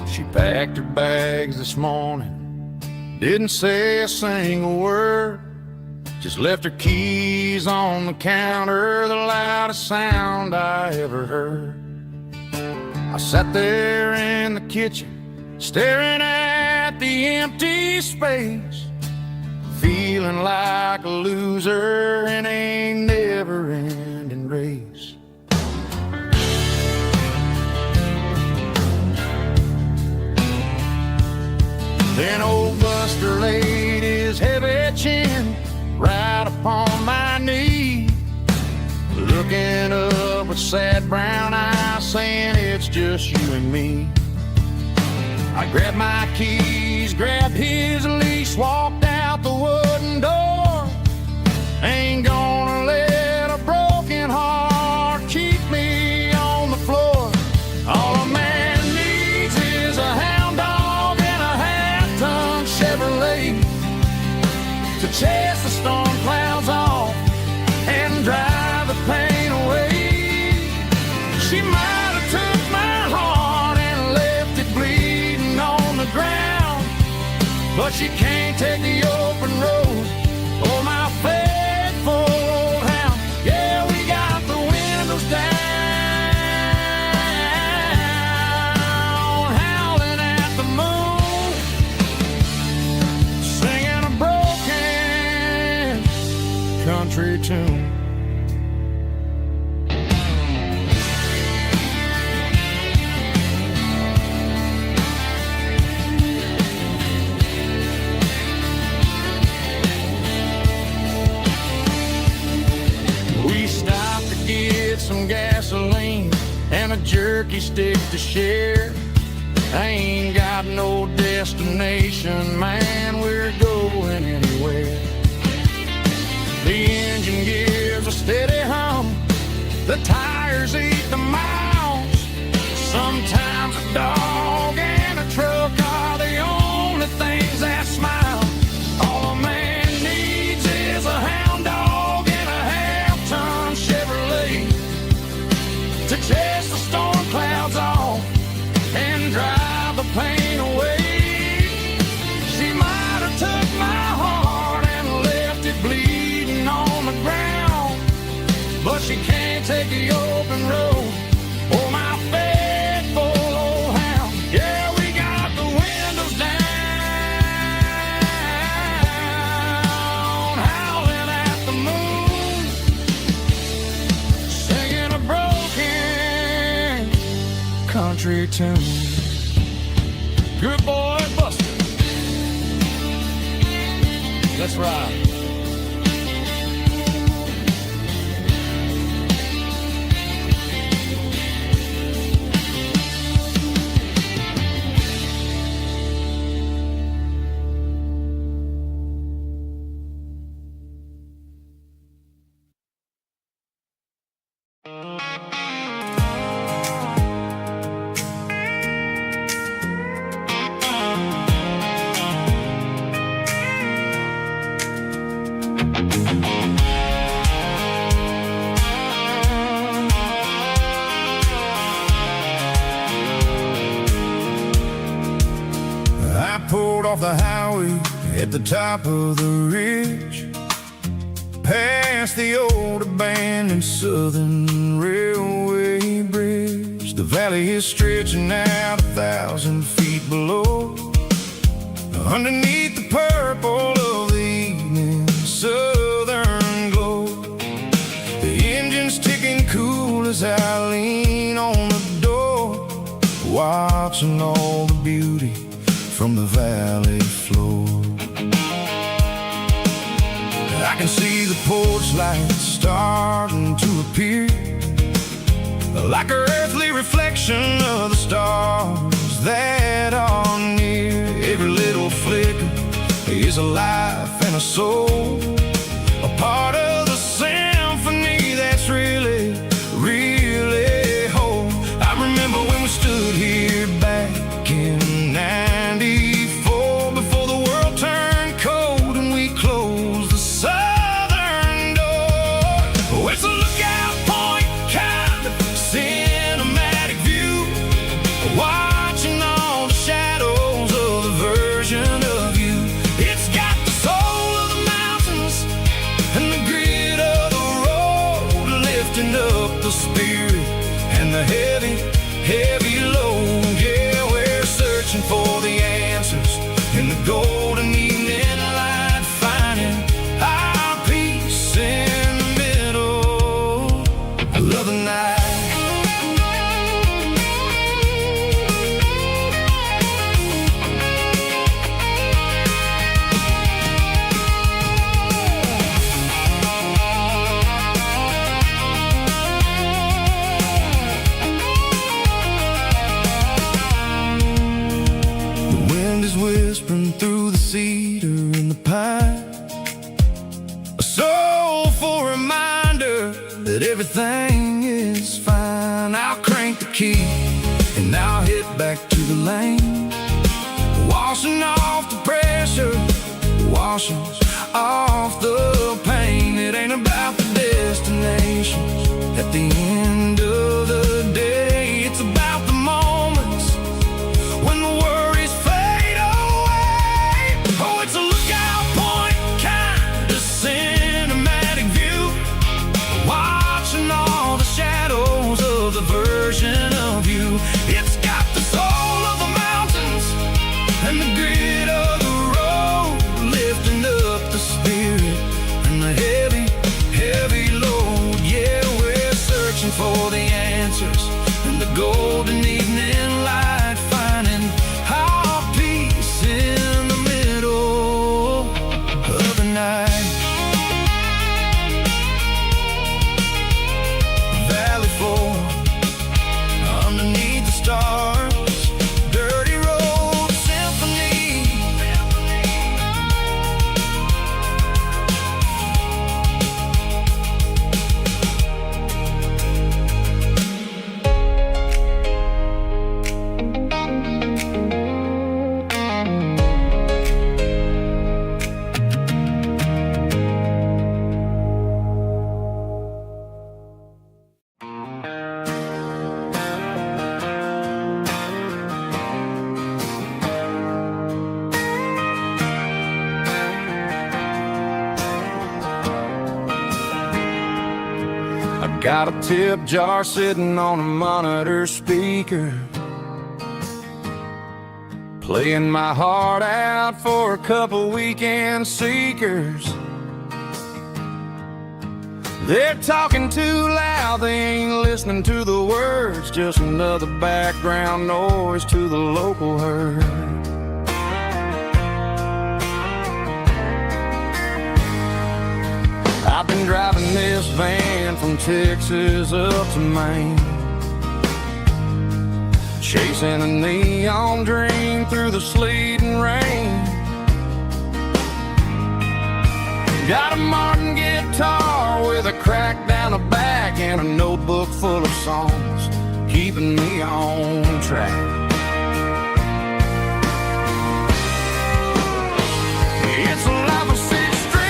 She packed her bags this morning, didn't say a single word, just left her keys on the counter, the loudest sound I ever heard. I sat there in the kitchen, staring at the empty space, feeling like a loser in a never-ending race. Then old Buster laid his heavy chin right upon my knee, looking up with sad brown eyes, saying it's just you and me. I grabbed my keys, grabbed his leash, walked out the wooden door. Ain't gonna let a broken heart keep me on the floor. All a man needs is a hound dog and a half-ton Chevrolet to chase the storm clouds off and drive the pain away. She might have took my heart and left it bleeding on the ground, but she can't take the open road or my faithful old hound. Yeah, we got the windows down, howling at the moon, singing a broken country tune. We stopped to get some gasoline and a jerky stick to share. I ain't got no destination, man, we're going anywhere. The engine gives a steady hum, the tires eat the miles. Sometimes a dog and a truck are the only things that smile. All a man needs is a hound dog and a half-ton Chevrolet to chase the storm clouds off and drive the pain away. She might have took my heart and left it bleeding on the ground, but she can't take the open road country tune. Good boy, Buster. Let's ride. Off the highway at the top of the ridge, past the old abandoned Southern Railway bridge. The valley is stretching out 1,000 feet below, underneath the purple of the evening southern glow. The engine's ticking cool as I lean on the door, watching all the beauty from the valley floor. I can see the porch lights starting to appear, like an earthly reflection of the stars that are near. Every little flicker is a life and a soul, a part of the symphony that's really, really whole. I remember when we stood here back in '94, before the world turned cold and we closed the southern door. Oh, it's a lookout point, kind of cinematic view, watching all the shadows of the version of you. It's got the soul of the mountains and the grit of the road, lifting up the spirit and the heavy, heavy load. Yeah, we're searching for the answers in the golden evening light, finding our peace in the middle of the night. Whispering through the cedar and the pine, a soulful reminder that everything is fine. I'll crank the key and I'll hit back to the lane, washing off the pressure, washing off the pain. It ain't about the destinations at the end of the day, it's about the moments when the worries fade away. Oh, it's a lookout point, kind of cinematic view, watching all the shadows of the version of you. It's got the soul of the mountains and the grit of the road, lifting up the spirit and the heavy, heavy load. Yeah, we're searching for the answers in the golden evening light, finding our peace in the middle of the night. Valley floor, underneath the stars, dirty road symphony. Got a tip jar sitting on a monitor speaker, playing my heart out for a couple weekend seekers. They're talking too loud, they ain't listening to the words, just another background noise to the local herd. I've been driving this van from Texas up to Maine, chasing a neon dream through the sleet and rain. Got a Martin guitar with a crack down the back and a notebook full of songs, keeping me on track. It's a life of six strings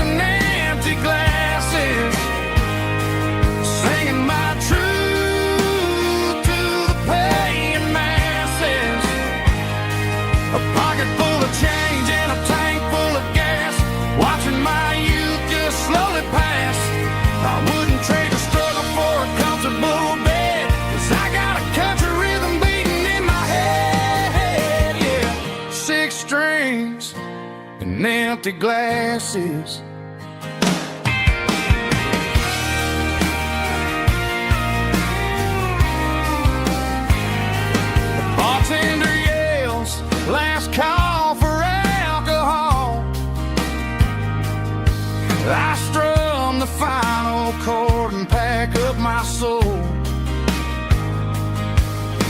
and empty glasses, singing my truth to the paying masses. A pocket full of change and a tank full of gas, watching my youth just slowly pass. I wouldn't trade the struggle for a comfortable bed, 'cause I got a country rhythm beating in my head, yeah. Six strings and empty glasses. The bartender yells, last call for alcohol. I strum the final chord and pack up my soul.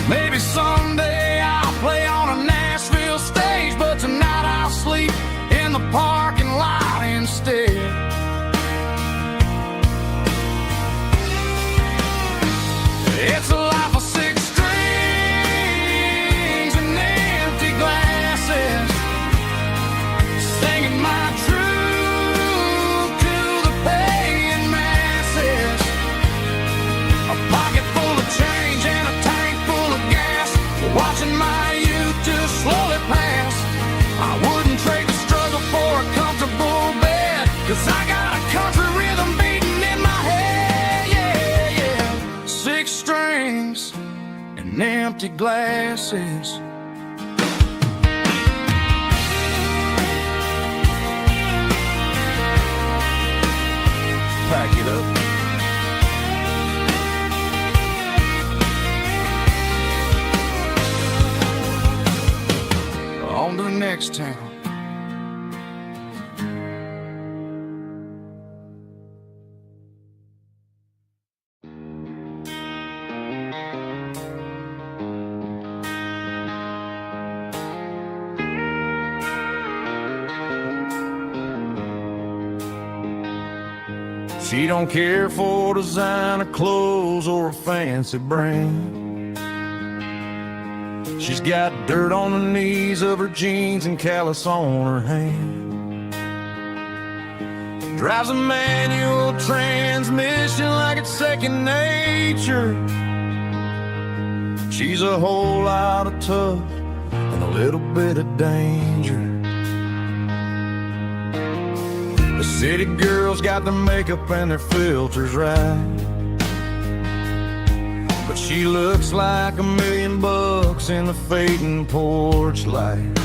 Maybe someday I'll play on a Nashville stage, but tonight I'll sleep in the parking lot instead. It's a life of six strings and empty glasses, singing my truth to the paying masses. A pocket full of change and a tank full of gas, watching my youth just slowly pass. I wouldn't trade the struggle for a comfortable bed, 'cause I got a country rhythm beating in my head, yeah, yeah. Six strings and empty glasses. Pack it up. On to the next town. She don't care for designer clothes or a fancy brand. She's got dirt on the knees of her jeans and callus on her hand. Drives a manual transmission like it's second nature. She's a whole lot of tough and a little bit of danger. The city girls got their makeup and their filters right, but she looks like $1 million in the fading porch light.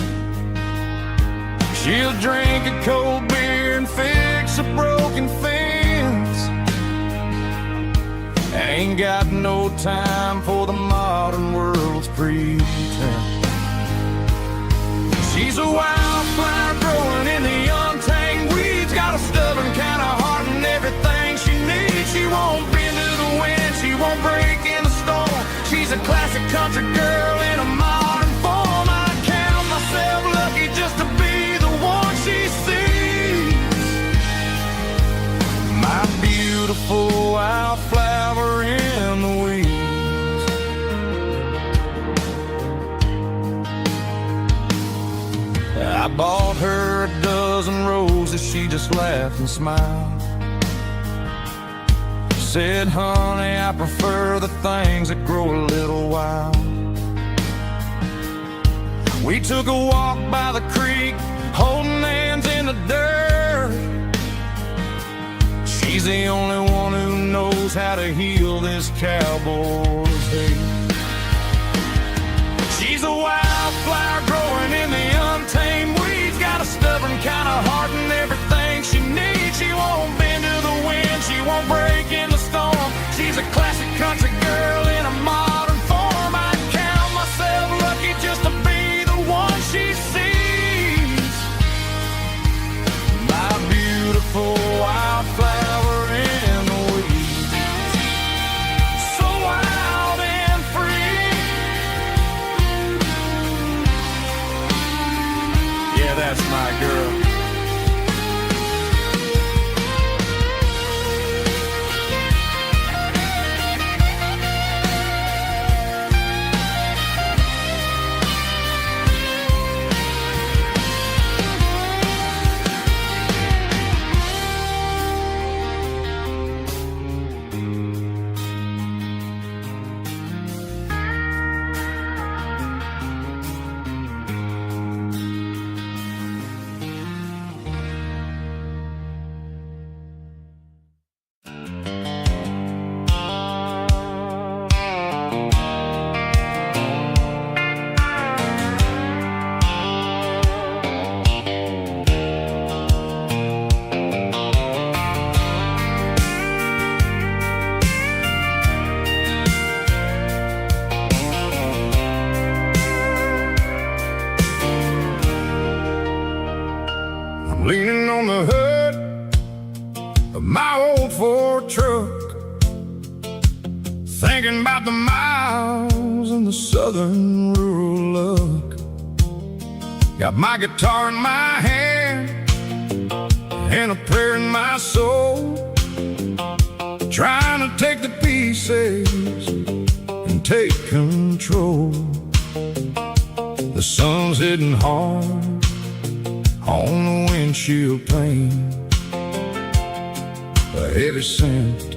She'll drink a cold beer and fix a broken fence. Ain't got no time for the modern world's pretense. She's a wildflower growing in the untamed weeds, got a stubborn kind of heart and everything she needs. She won't bend to the wind, she won't break in the storm. She's a classic country girl in a modern form. I count myself lucky just to be the one she sees. My beautiful wildflower in the weeds. I bought her a dozen roses, she just laughed and smiled. Said, honey, I prefer the things that grow a little wild. We took a walk by the creek, holding hands in the dirt. She's the only one who knows how to heal this cowboy's hate. She's a wildflower growing in the untamed weeds, got a stubborn kind of heart and everything she needs. She won't and the southern rural look. Got my guitar in my hand and a prayer in my soul, trying to take the pieces and take control. The sun's hitting hard on the windshield pane, a heavy scent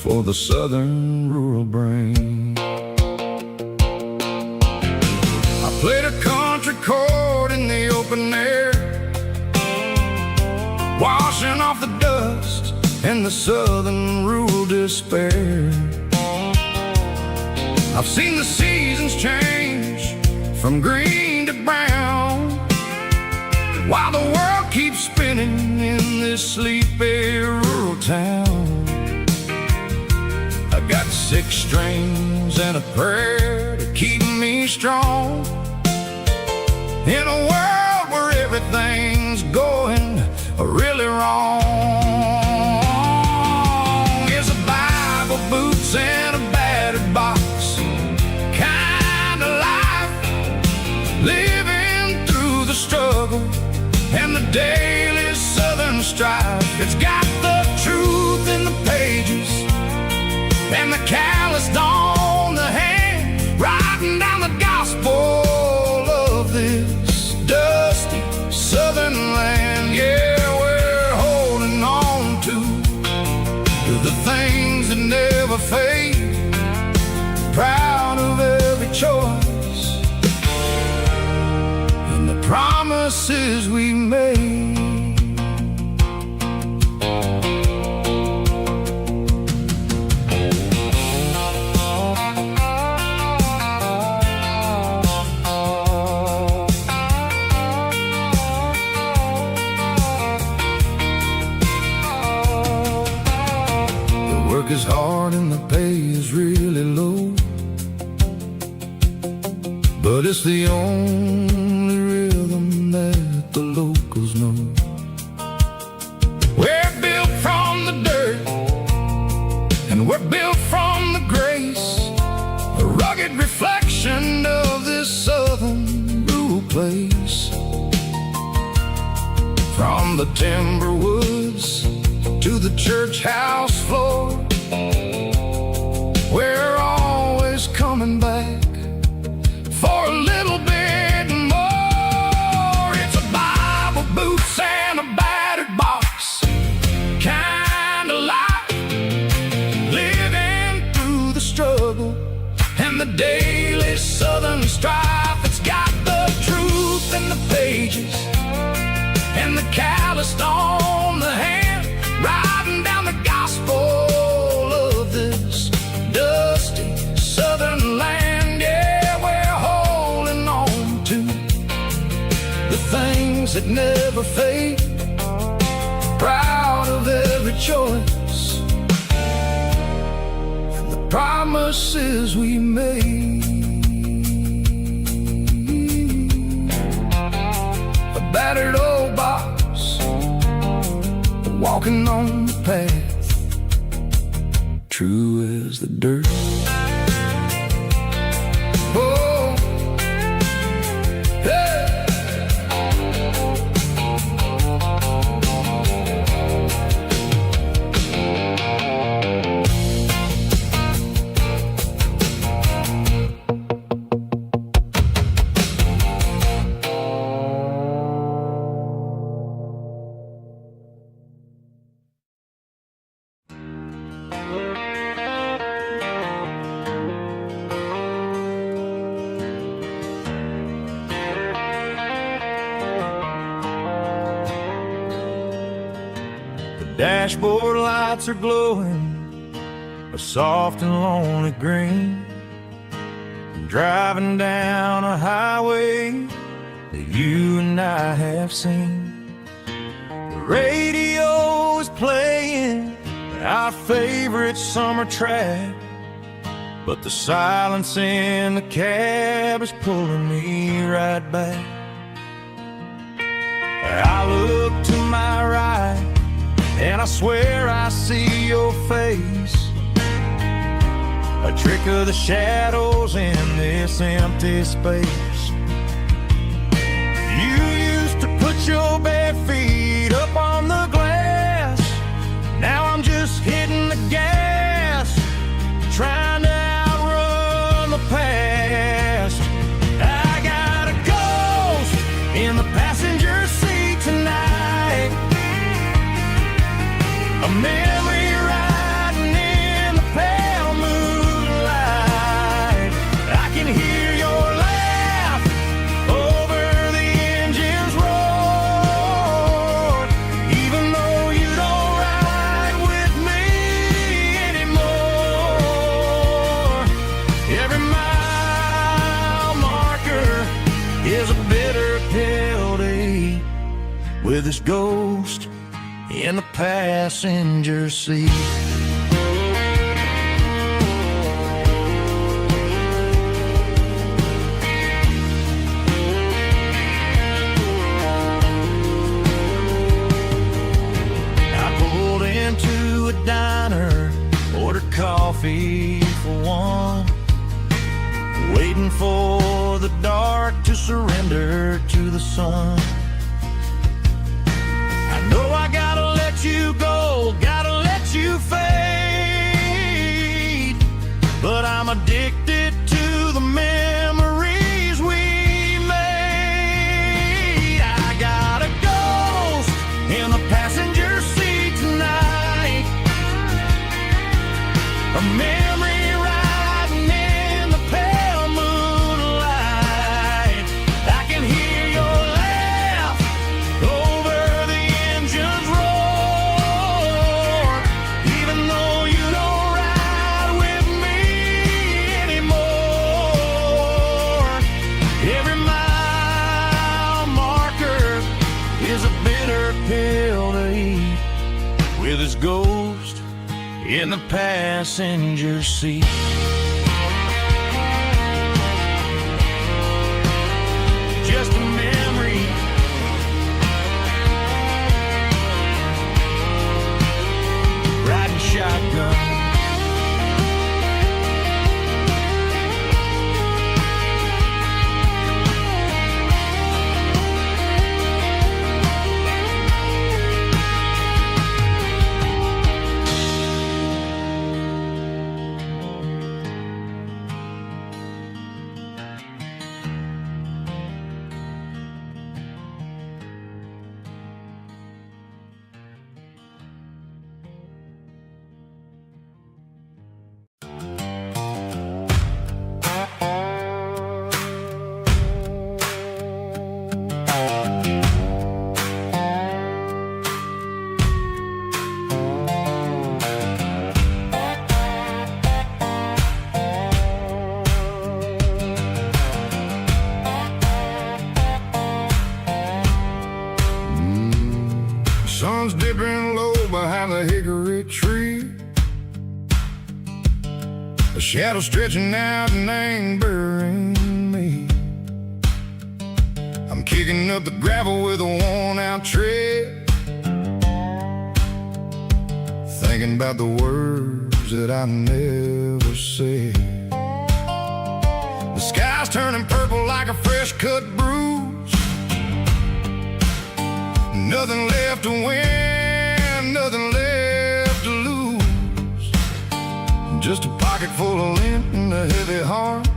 for the southern rural brain. I played a country chord in the open air, washing off the dust and the southern rural despair. I've seen the seasons change from green to brown, while the world keeps spinning in this sleepy rural town. I got 6 strings and a prayer to keep me strong in a world where everything's going really wrong. Is a Bible, boots, and a battered box kind of life, living through the struggle and the daily southern strife. It's got the truth in the pages and the calloused on the hand, writing down the gospel of this dusty southern land. Yeah, we're holding on to the things that never fade, proud of every choice and the promises we made. Is hard and the pay is really low, but it's the only rhythm that the locals know. We're built from the dirt and we're built from the grace, a rugged reflection of this southern rural place. From the timber woods to the church house floor, we're always coming back for a little bit more. It's a Bible, boots, and a battered box kind of life, living through the struggle and the daily southern strife. It's got the truth in the pages and the calloused on the hand, writing down the gospel of this dusty southern land. Yeah, we're holding on to the things that never fade, proud of every choice and the promises we made. A battered old box, walking on the path, true as the dirt. Oh, hey. Dashboard lights are glowing a soft and lonely green. I'm driving down a highway that you and I have seen. The radio is playing our favorite summer track, but the silence in the cab is pulling me right back. I look to my right and I swear I see your face. a trick of the shadows in this empty space. You used to put your bare feet up on the glass. Now I'm just hitting the gas, trying to outrun the past. I got a ghost in the passenger seat tonight, a memory riding in the pale moonlight. I can hear your laugh over the engine's roar, even though you don't ride with me anymore. Every mile marker is a bitter pill to eat, with this ghost in the passenger seat. I pulled into a diner, ordered coffee for one, waiting for the dark to surrender to the sun. I know I gotta let you go, gotta let you fade, but I'm addicted to the memories we made. I got a ghost in the passenger seat tonight, a memory riding in the pale moonlight. I can hear your laugh over the engine's roar, even though you don't ride with me anymore. Every mile marker is a bitter pill to eat, with his ghost in the passenger seat. Just a memory, riding shotgun. Sun's dipping low behind the hickory tree, a shadow stretching out and angering me. I'm kicking up the gravel with a worn-out tread, thinking about the words that I never said. The sky's turning purple like a fresh-cut bruise, nothing left to win, nothing left to lose, just a pocket full of lint and a heavy heart,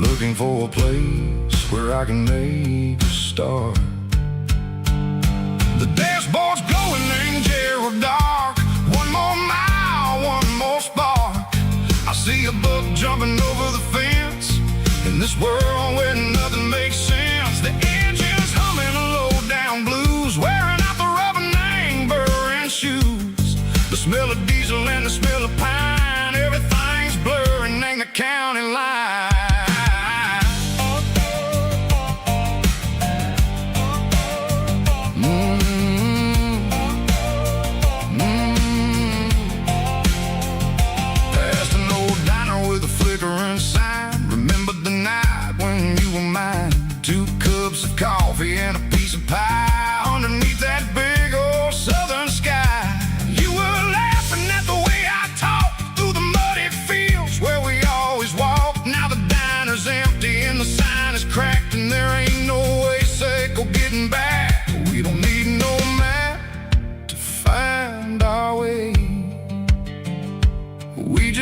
looking for a place where I can make a start. The dashboard's glowing in Gerald dark, one more mile, one more spark. I see a buck jumping over the fence, in this world where nothing makes sense. The engine's humming a low-down blues, wearing out the rubber name burring shoes. The smell of diesel and the smell of pine, everything's blurring, ain't the county line. Past an old diner with a flickering sign, remember the night when you were mine. 2 cups of coffee and a piece of pie underneath that big old southern sky. You were laughing at the way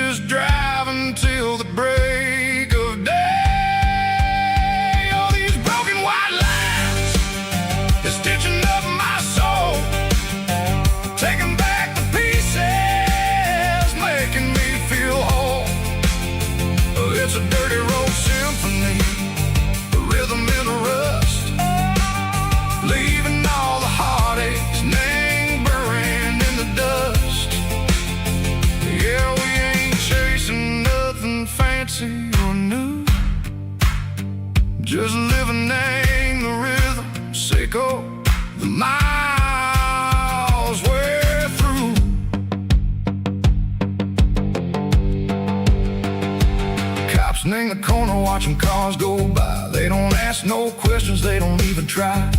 just driving till the break of day. Oh, these broken white lines is stitching up my soul, taking back the pieces, making me feel whole. Oh, it's a dirty road symphony, a rhythm in the rust, leaving all the heartaches lingering in the dust. Yeah, we ain't chasing nothing fancy or new, just living in the rhythm, sicko, the miles we're through. Cops in the corner watching cars go by. They don't ask no questions, they don't even try.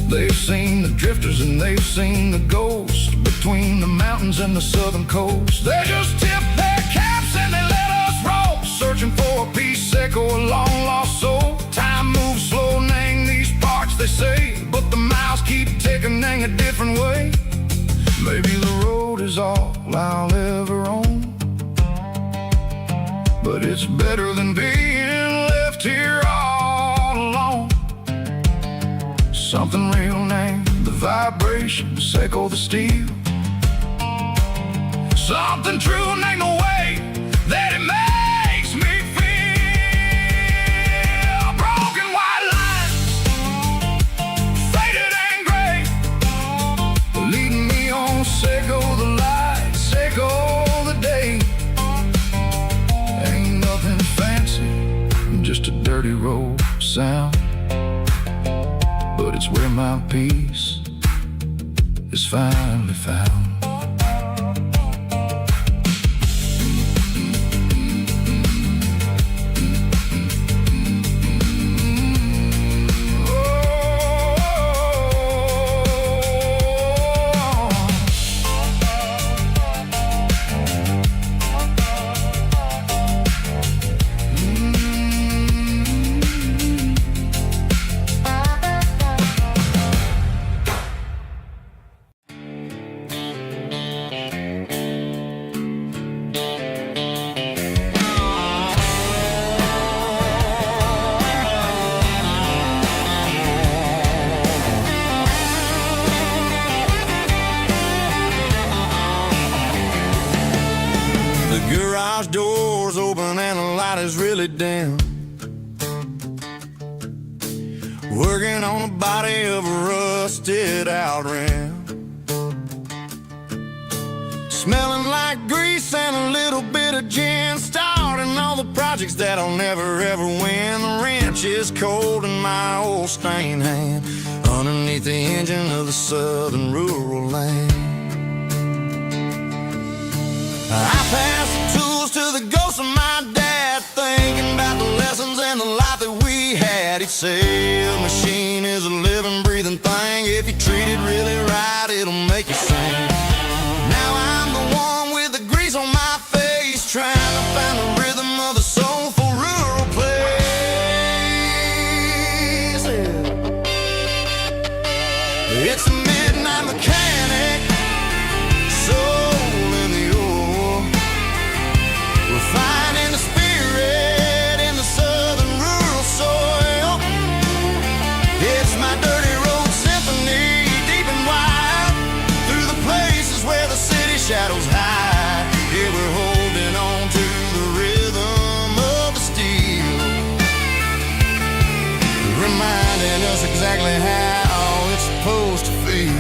They've seen the drifters and they've seen the ghosts between the mountains and the southern coast. They just tip their caps and they let us roll, searching for a piece echo, a long lost soul. Time moves slow, nang these parts they say, but the miles keep ticking, nang a different way. Maybe the road is all I'll ever own, but it's better than being left here all alone. Something real name, the vibrations echo the steel. Something true name, the way that it makes me feel. Broken white lines, faded and gray, leading me on, sicko the light, sicko the day. Ain't nothing fancy, just a dirty road sound, but it's where my peace is finally found. Garage doors open and the light is really dim, working on the body of a rusted out rim, smelling like grease and a little bit of gin, starting all the projects that I'll never ever win. The wrench is cold in my old stained hand, underneath the engine of the southern rural land. I pass the tools to the ghost of my dad, thinking about the lessons and the life that we had. He'd say a machine is a living, breathing thing. If you treat it really right, it'll make you sing. Now I'm the one with the grease on my face, trying to find the rhythm of a soulful rural place. It's a midnight mechanic, finding the spirit in the southern rural soil. It's my dirty road symphony, deep and wide, through the places where the city shadows hide. Yeah, we're holding on to the rhythm of the steel, reminding us exactly how it's supposed to feel.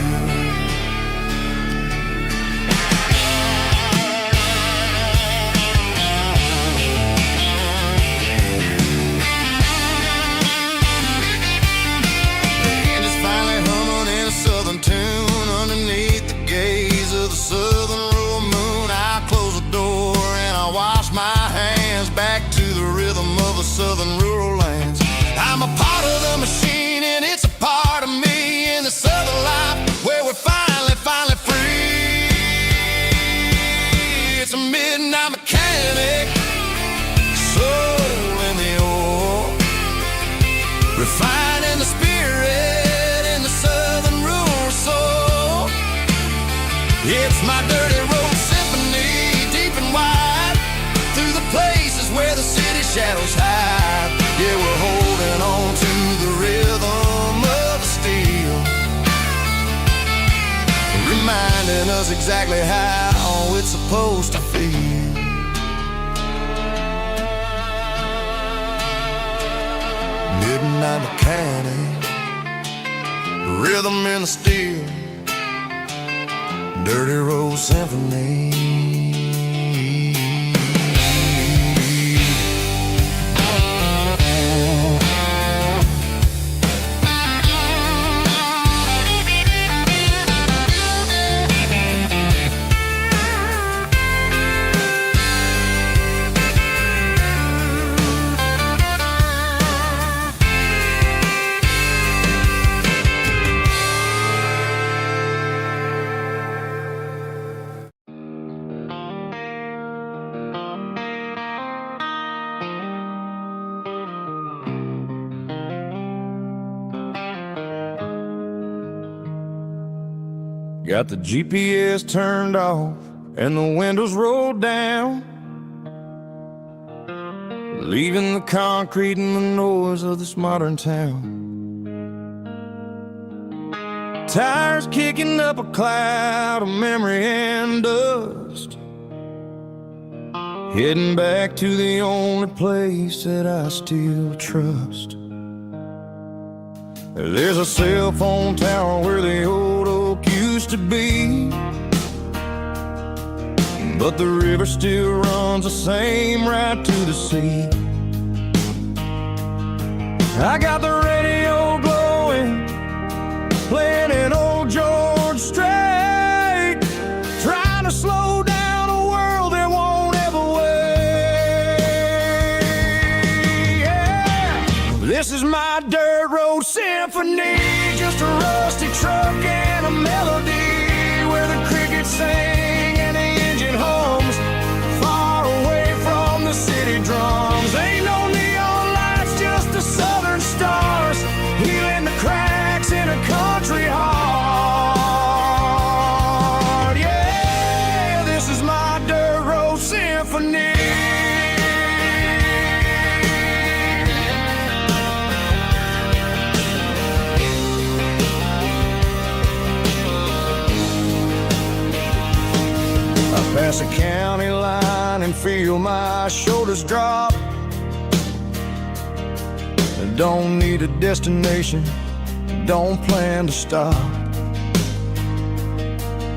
Tune underneath the gaze of the southern rural moon. I close the door and I wash my hands, back to the rhythm of the southern rural lands. I'm a part of the machine and it's a part of me in the southern life where we're finally free. It's a midnight mechanic, soul in the ore, refining the spirit in the southern rural soul. It's my dirty road symphony, deep and wide, shadows hide. Yeah, we're holding on to the rhythm of the steel, reminding us exactly how it's supposed to feel. Midnight mechanic, rhythm in the steel, dirty road symphony. Got the GPS turned off and the windows rolled down, leaving the concrete and the noise of this modern town. Tires kicking up a cloud of memory and dust, heading back to the only place that I still trust. There's a cell phone tower where the old oak used to be, but the river still runs the same right to the sea. I got the radio glowing, playing an old George Strait, trying to slow down a world that won't ever wait. Yeah. This is my dirt road symphony, just a rusty truck and a melody where the crickets sing and the engine hums, far away from the city drums. Ain't no neon lights, just the southern stars, healing the cracks in a country heart. Yeah, this is my dirt road symphony. Pass a county line and feel my shoulders drop. Don't need a destination, don't plan to stop.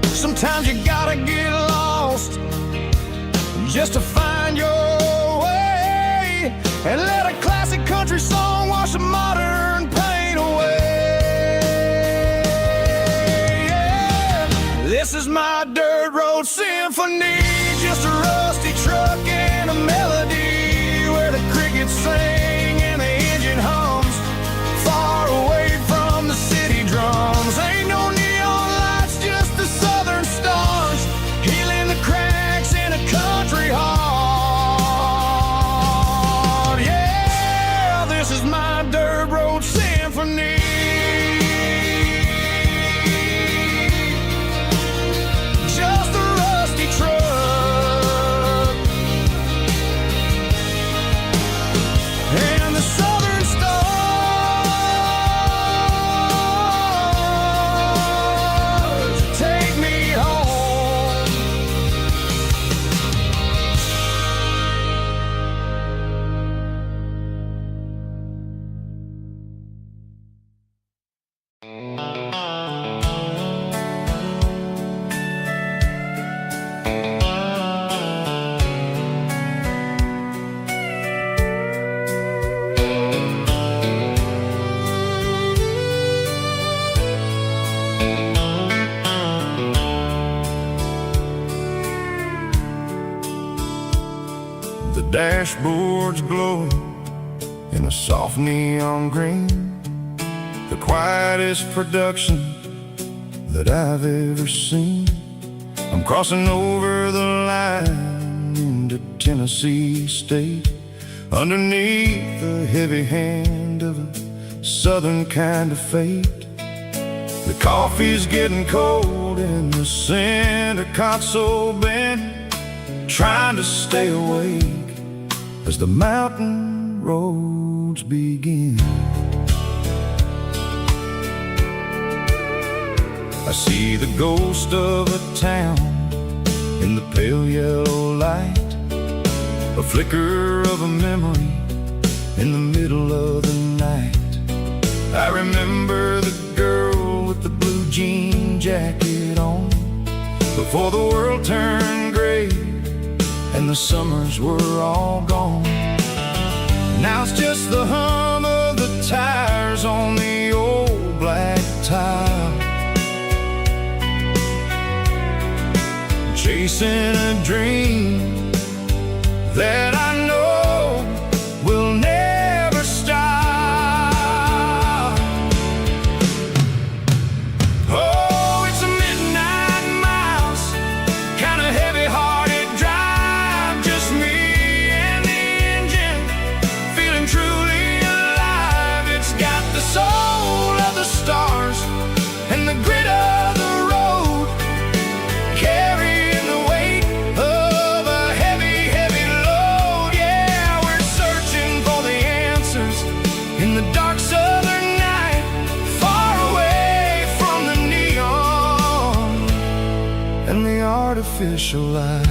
Sometimes you gotta get lost just to find your way, and let a classic country song wash the modern pain away. Yeah. This is my dirt road symphony, just a rusty truck and a melody where the crickets sing and the engine hums, far away from the city drums. Ain't no neon lights, just the southern stars, healing the cracks in a country heart. Yeah, this is my dirt road symphony. Dashboard's glowing in a soft neon green, the quietest production that I've ever seen. I'm crossing over the line into Tennessee State, underneath the heavy hand of a southern kind of fate. The coffee's getting cold in the center console bin, trying to stay awake as the mountain roads begin. I see the ghost of a town in the pale yellow light, a flicker of a memory in the middle of the night. I remember the girl with the blue jean jacket on, before the world turned gray and the summers were all gone. Now it's just the hum of the tires on the old black tile, chasing a dream that I know will never stop. Oh, it's a midnight mouse, kind of heavy-hearted drive, just me and the engine, feeling truly alive. It's got the soul of the stars and the grit of the road, carrying the weight of a heavy, heavy load. Yeah, we're searching for the answers in the dark southern night, far away from the neon and the artificial light.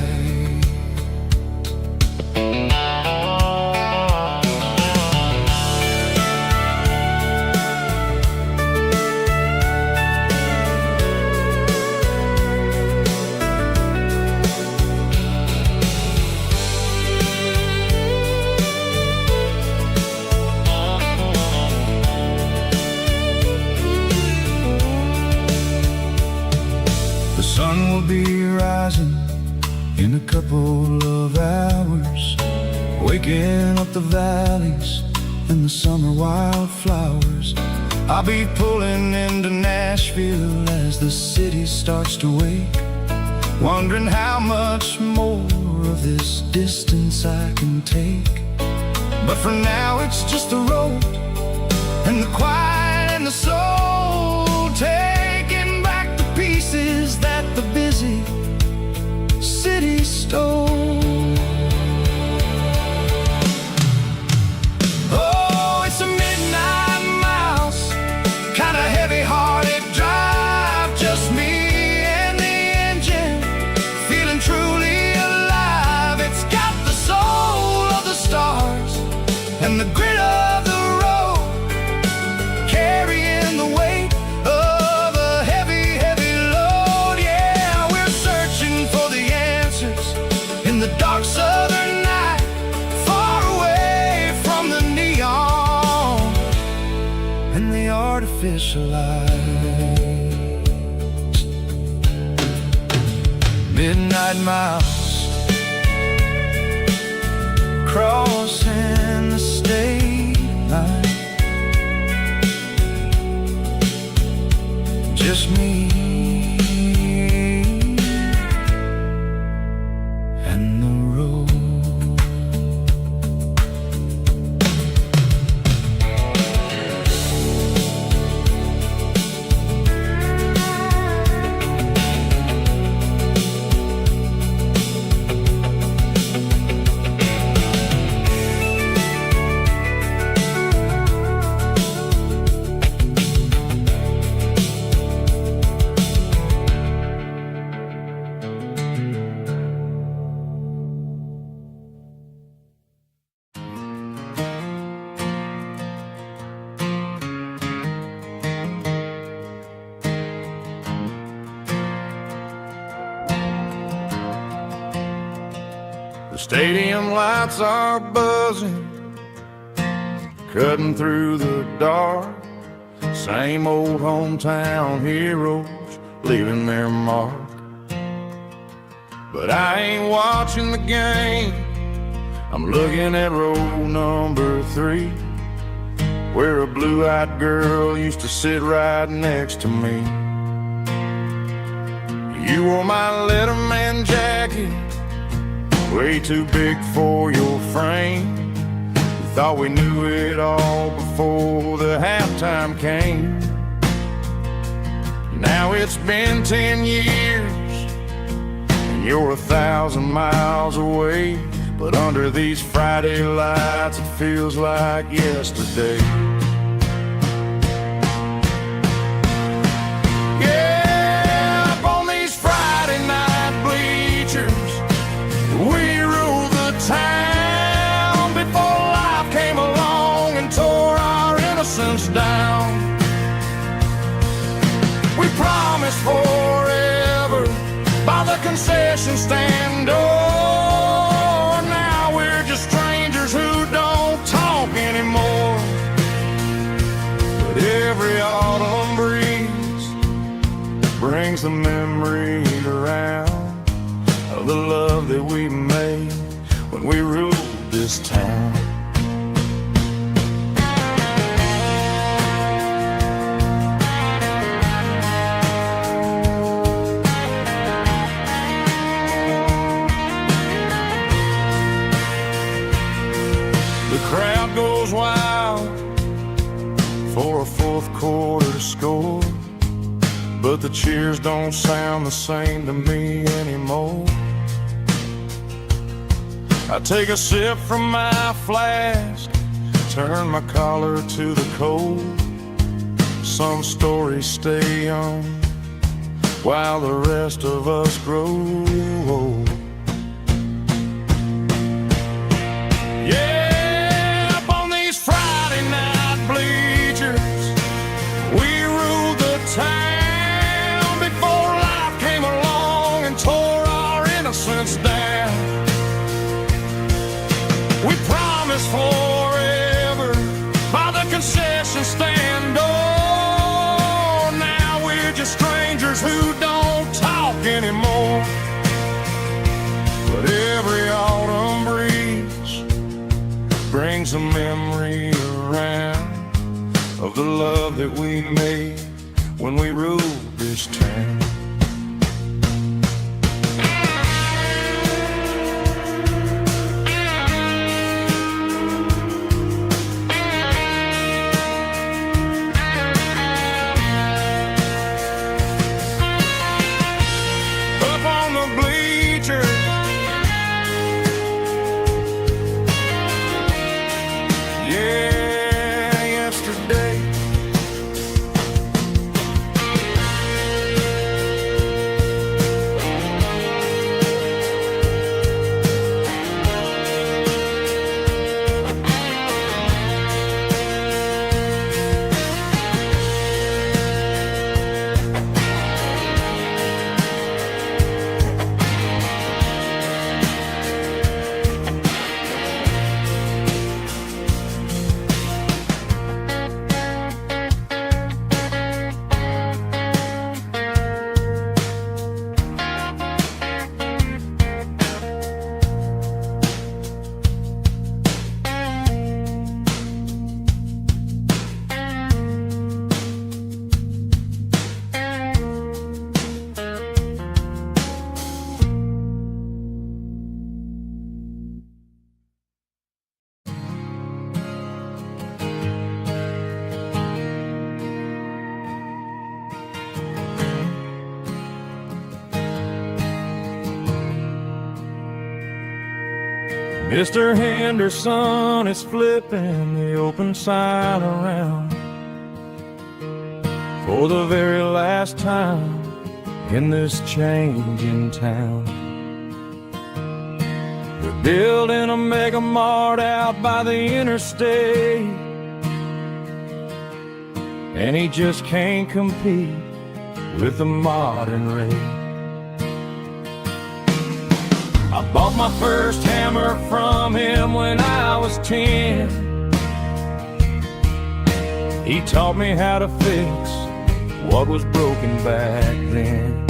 The sun will be rising in a couple of hours, waking up the valleys and the summer wildflowers. I'll be pulling into Nashville as the city starts to wake, wondering how much more of this distance I can take. But for now it's just the road and the quiet and the soul, taking back the pieces that the busy city stole. Oh, it's a midnight mouse, kind of heavy-hearted drive, just me and the engine, feeling truly alive. It's got the soul of the stars and the grit of the road, carrying the weight of a heavy, heavy load. Yeah, we're searching for the answers in the dark southern night, far away from the neon and the artificial lights. Midnight mouse, crossing the state line, just me and the road. The stadium lights are buzzing, cutting through the dark. Same old hometown heroes leaving their mark. But I ain't watching the game, I'm looking at row number 3, where a blue-eyed girl used to sit right next to me. You wore my Letterman jacket, way too big for your frame. We thought we knew it all before the halftime came. Now it's been 10 years and you're 1,000 miles away, but under these Friday lights it feels like yesterday. Yeah, up on these Friday night bleachers, we rule the town before life came along and tore our innocence down. We promised forever by the concession stand door. Now we're just strangers who don't talk anymore. But every autumn breeze brings the memory around of the love that we made when we ruled this town. Crowd goes wild for a fourth quarter score, but the cheers don't sound the same to me anymore. I take a sip from my flask, turn my collar to the cold. Some stories stay young while the rest of us grow old. Town before life came along and tore our innocence down. We promised forever by the concession stand door. Now we're just strangers who don't talk anymore. But every autumn breeze brings a memory around of the love that we made when we ruled this town. Up on the bleachers, yeah, yesterday. Mr. Henderson is flipping the open sign around for the very last time in this changing town. They're building a mega mart out by the interstate, and he just can't compete with the modern rate. I bought my first hammer from him when I was 10. He taught me how to fix what was broken back then.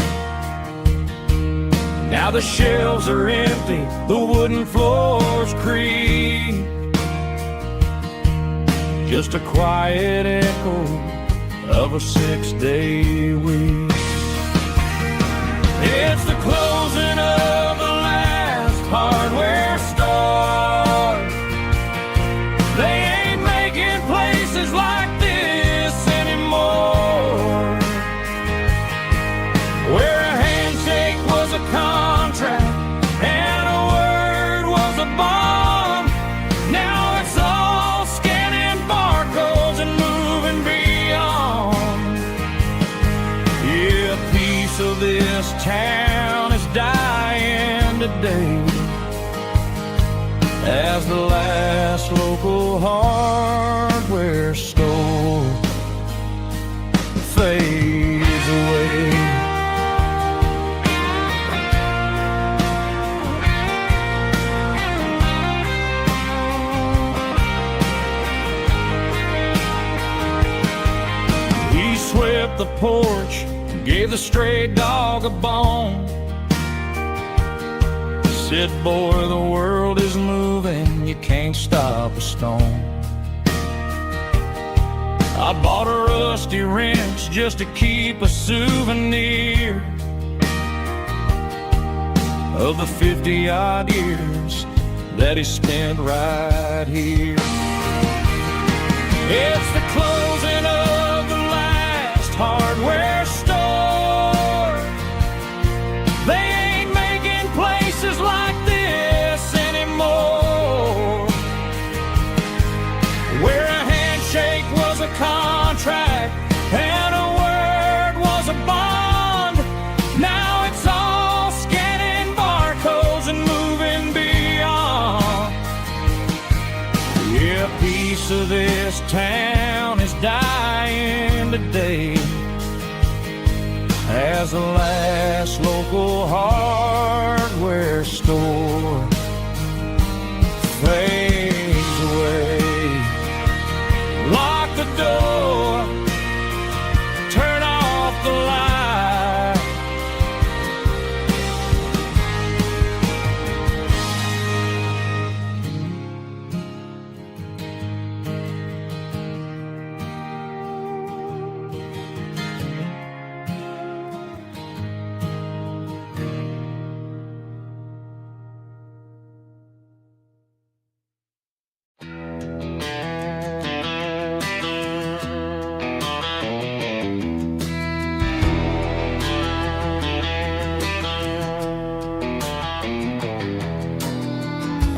Now the shelves are empty, the wooden floors creak, just a quiet echo of a 6-day week. It's the closing of the hardware store. They ain't making places like this anymore, where a handshake was a contract and a word was a bond. as the last local hardware store fades away. He swept the porch, gave the stray dog a bone. Said, boy, the world is moving, you can't stop a stone. I bought a rusty wrench just to keep a souvenir of the 50-odd years that he spent right here. It's the closing of the last hardware store. They ain't making places like this anymore, where a handshake was a contract and a word was a bond. Now it's all scanning barcodes and moving beyond. Yeah, a piece of this town is dying today as the last local hardware store fades away. Lock the door, turn off the light.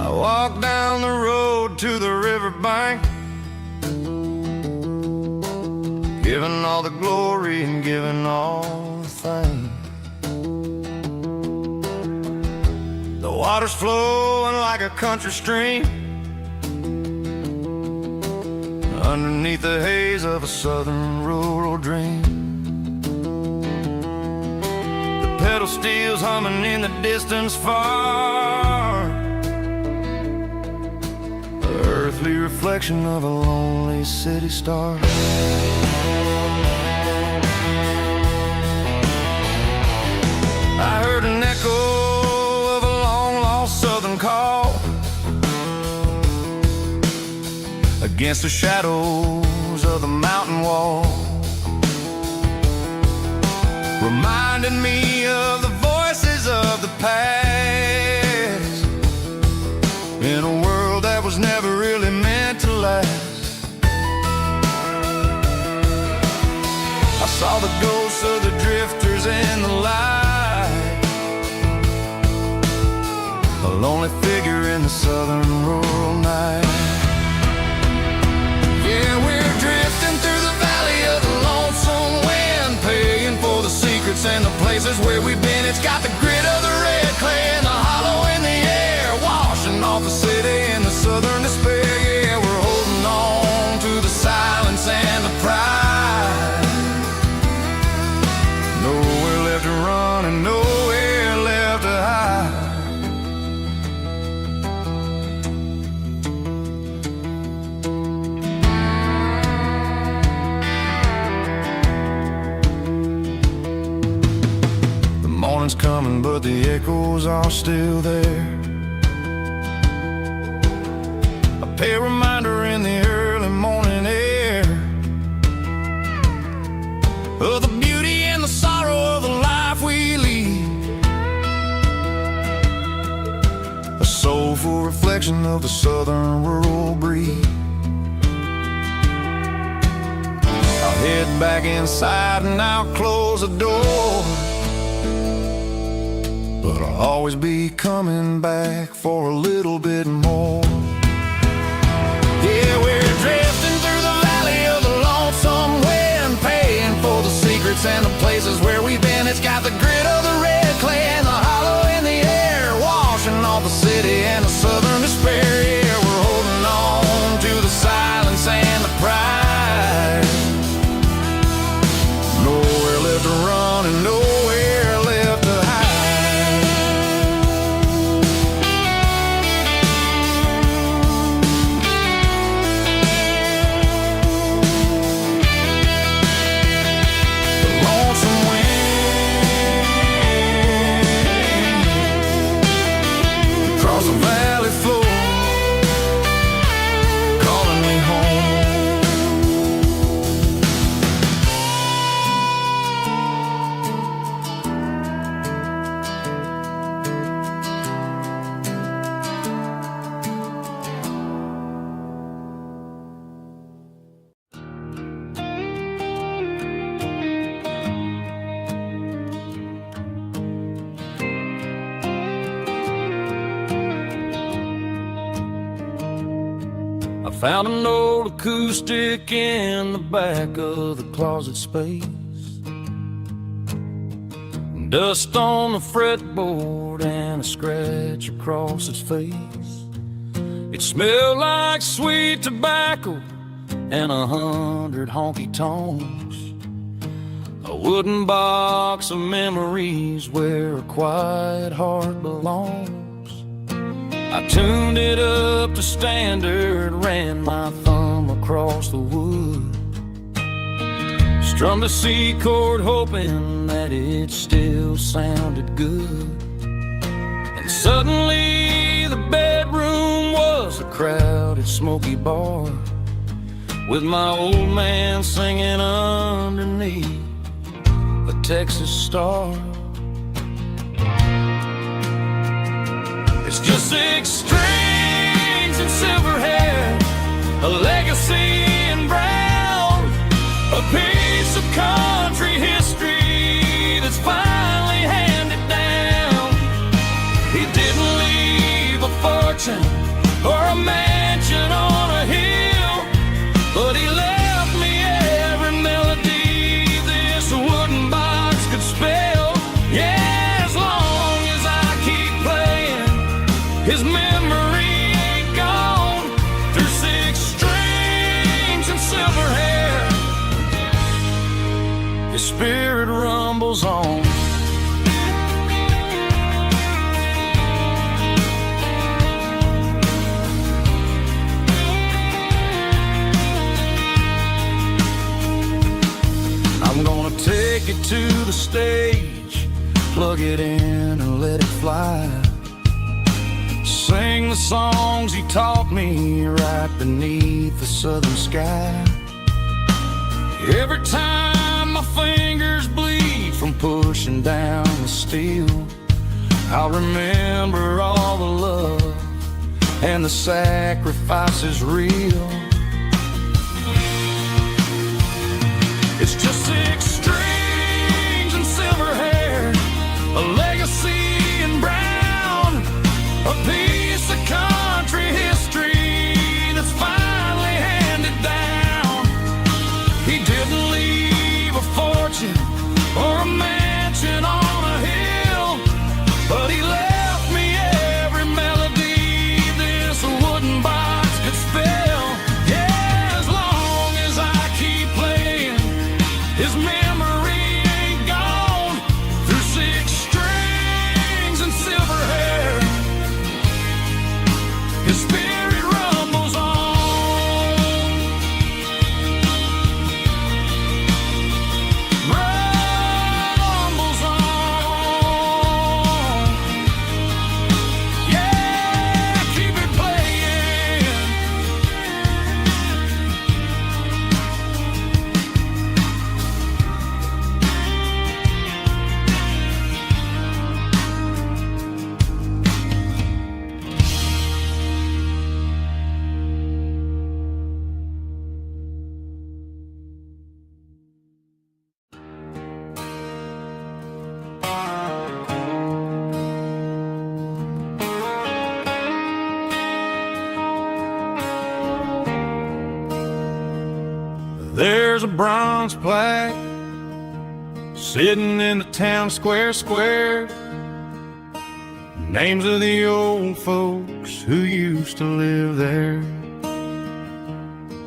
Walk down the road to the riverbank, giving all the glory and giving all the thanks. The water's flowing like a country stream underneath the haze of a southern rural dream. The pedal steel's humming in the distance far, earthly reflection of a lonely city star. I heard an echo of a long-lost southern call against the shadows of the mountain wall, reminding me of the voices of the past in a world that was never really meant to last. I saw the ghosts of the drifters in the light, a lonely figure in the southern rural night. Yeah, we're drifting through the valley of the lonesome wind, paying for the secrets and the places where we've been. It's got the grit of the red clay and the hollow in the air, washing off the city and the southern despair. Yeah, we're holding on to the silence and the pride. Nowhere left to run and nowhere left to hide. The morning's coming, but the echoes are still there. A pale reminder in the early morning air of the beauty and the sorrow of the life we lead, a soulful reflection of the southern rural breed. I'll head back inside and I'll close the door, but I'll always be coming back for a little bit more. Yeah, we're drifting through the valley of the lonesome wind, paying for the secrets and the places where we've been. It's got the grit of the red clay and the hollow in the air, washing off the city and the southern despair. I found an old acoustic in the back of the closet space. Dust on the fretboard and a scratch across its face. It smelled like sweet tobacco and 100 honky tonks. A wooden box of memories where a quiet heart belongs. I tuned it up to standard, ran my thumb across the wood. Strummed a C chord hoping that it still sounded good. And suddenly the bedroom was a crowded smoky bar, with my old man singing underneath a Texas star. It's just 6 strings and silver hair, a legacy in brown, a piece of country history that's finally handed down. He didn't leave a fortune or a mansion on a hill, but he left me every melody this wooden box could spell. Yeah, as long as I keep playing, his memory ain't gone. Through 6 strings and silver hair, his spirit rumbles on. I'm gonna take it to the stage, plug it in and let it fly. Sing the songs he taught me right beneath the southern sky. Every time my fingers bleed from pushing down the steel, I'll remember all the love and the sacrifices real. It's just 6 strings and silver hair, a legacy in brown, a piece of country history that's finally handed down. He didn't leave a fortune or a mansion on a hill, but he left me every melody this wooden box could spell. Yeah, as long as I keep playing, his memory ain't gone. Through 6 strings and silver hair, his spirit rumbles on. Rumbles on. Yeah, keep it playing. There's a bronze plaque sitting in the town square. Names of the old folks who used to live there.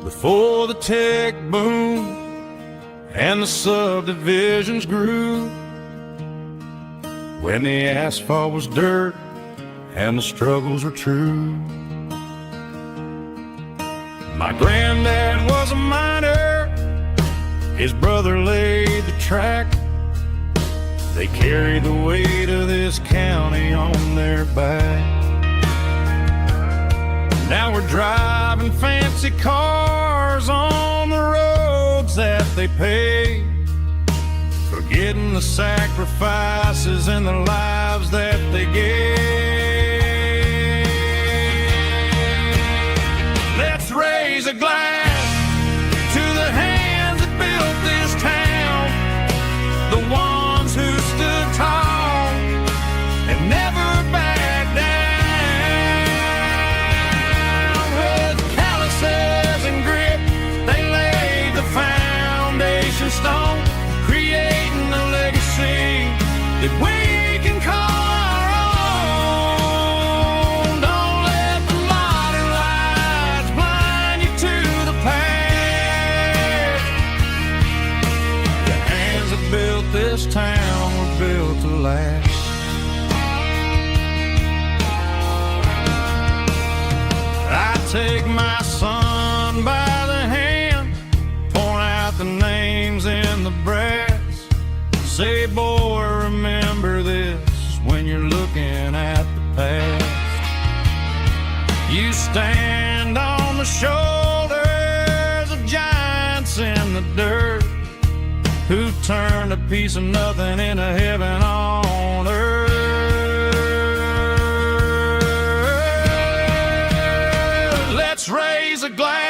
Before the tech boom and the subdivisions grew, when the asphalt was dirt and the struggles were true. My granddad was a miner, his brother laid the track. They carried the weight of this county on their back. Now we're driving fancy cars on the roads that they paved, forgetting the sacrifices and the lives that they gave. Let's raise a glass to the hands that built this town, the ones who stood tall and never backed down. With calluses take my son by the hand, point out the names in the brass. Say, boy, remember this when you're looking at the past. You stand on the shoulders of giants in the dirt, who turned a piece of nothing into heaven on earth. Let's raise a glass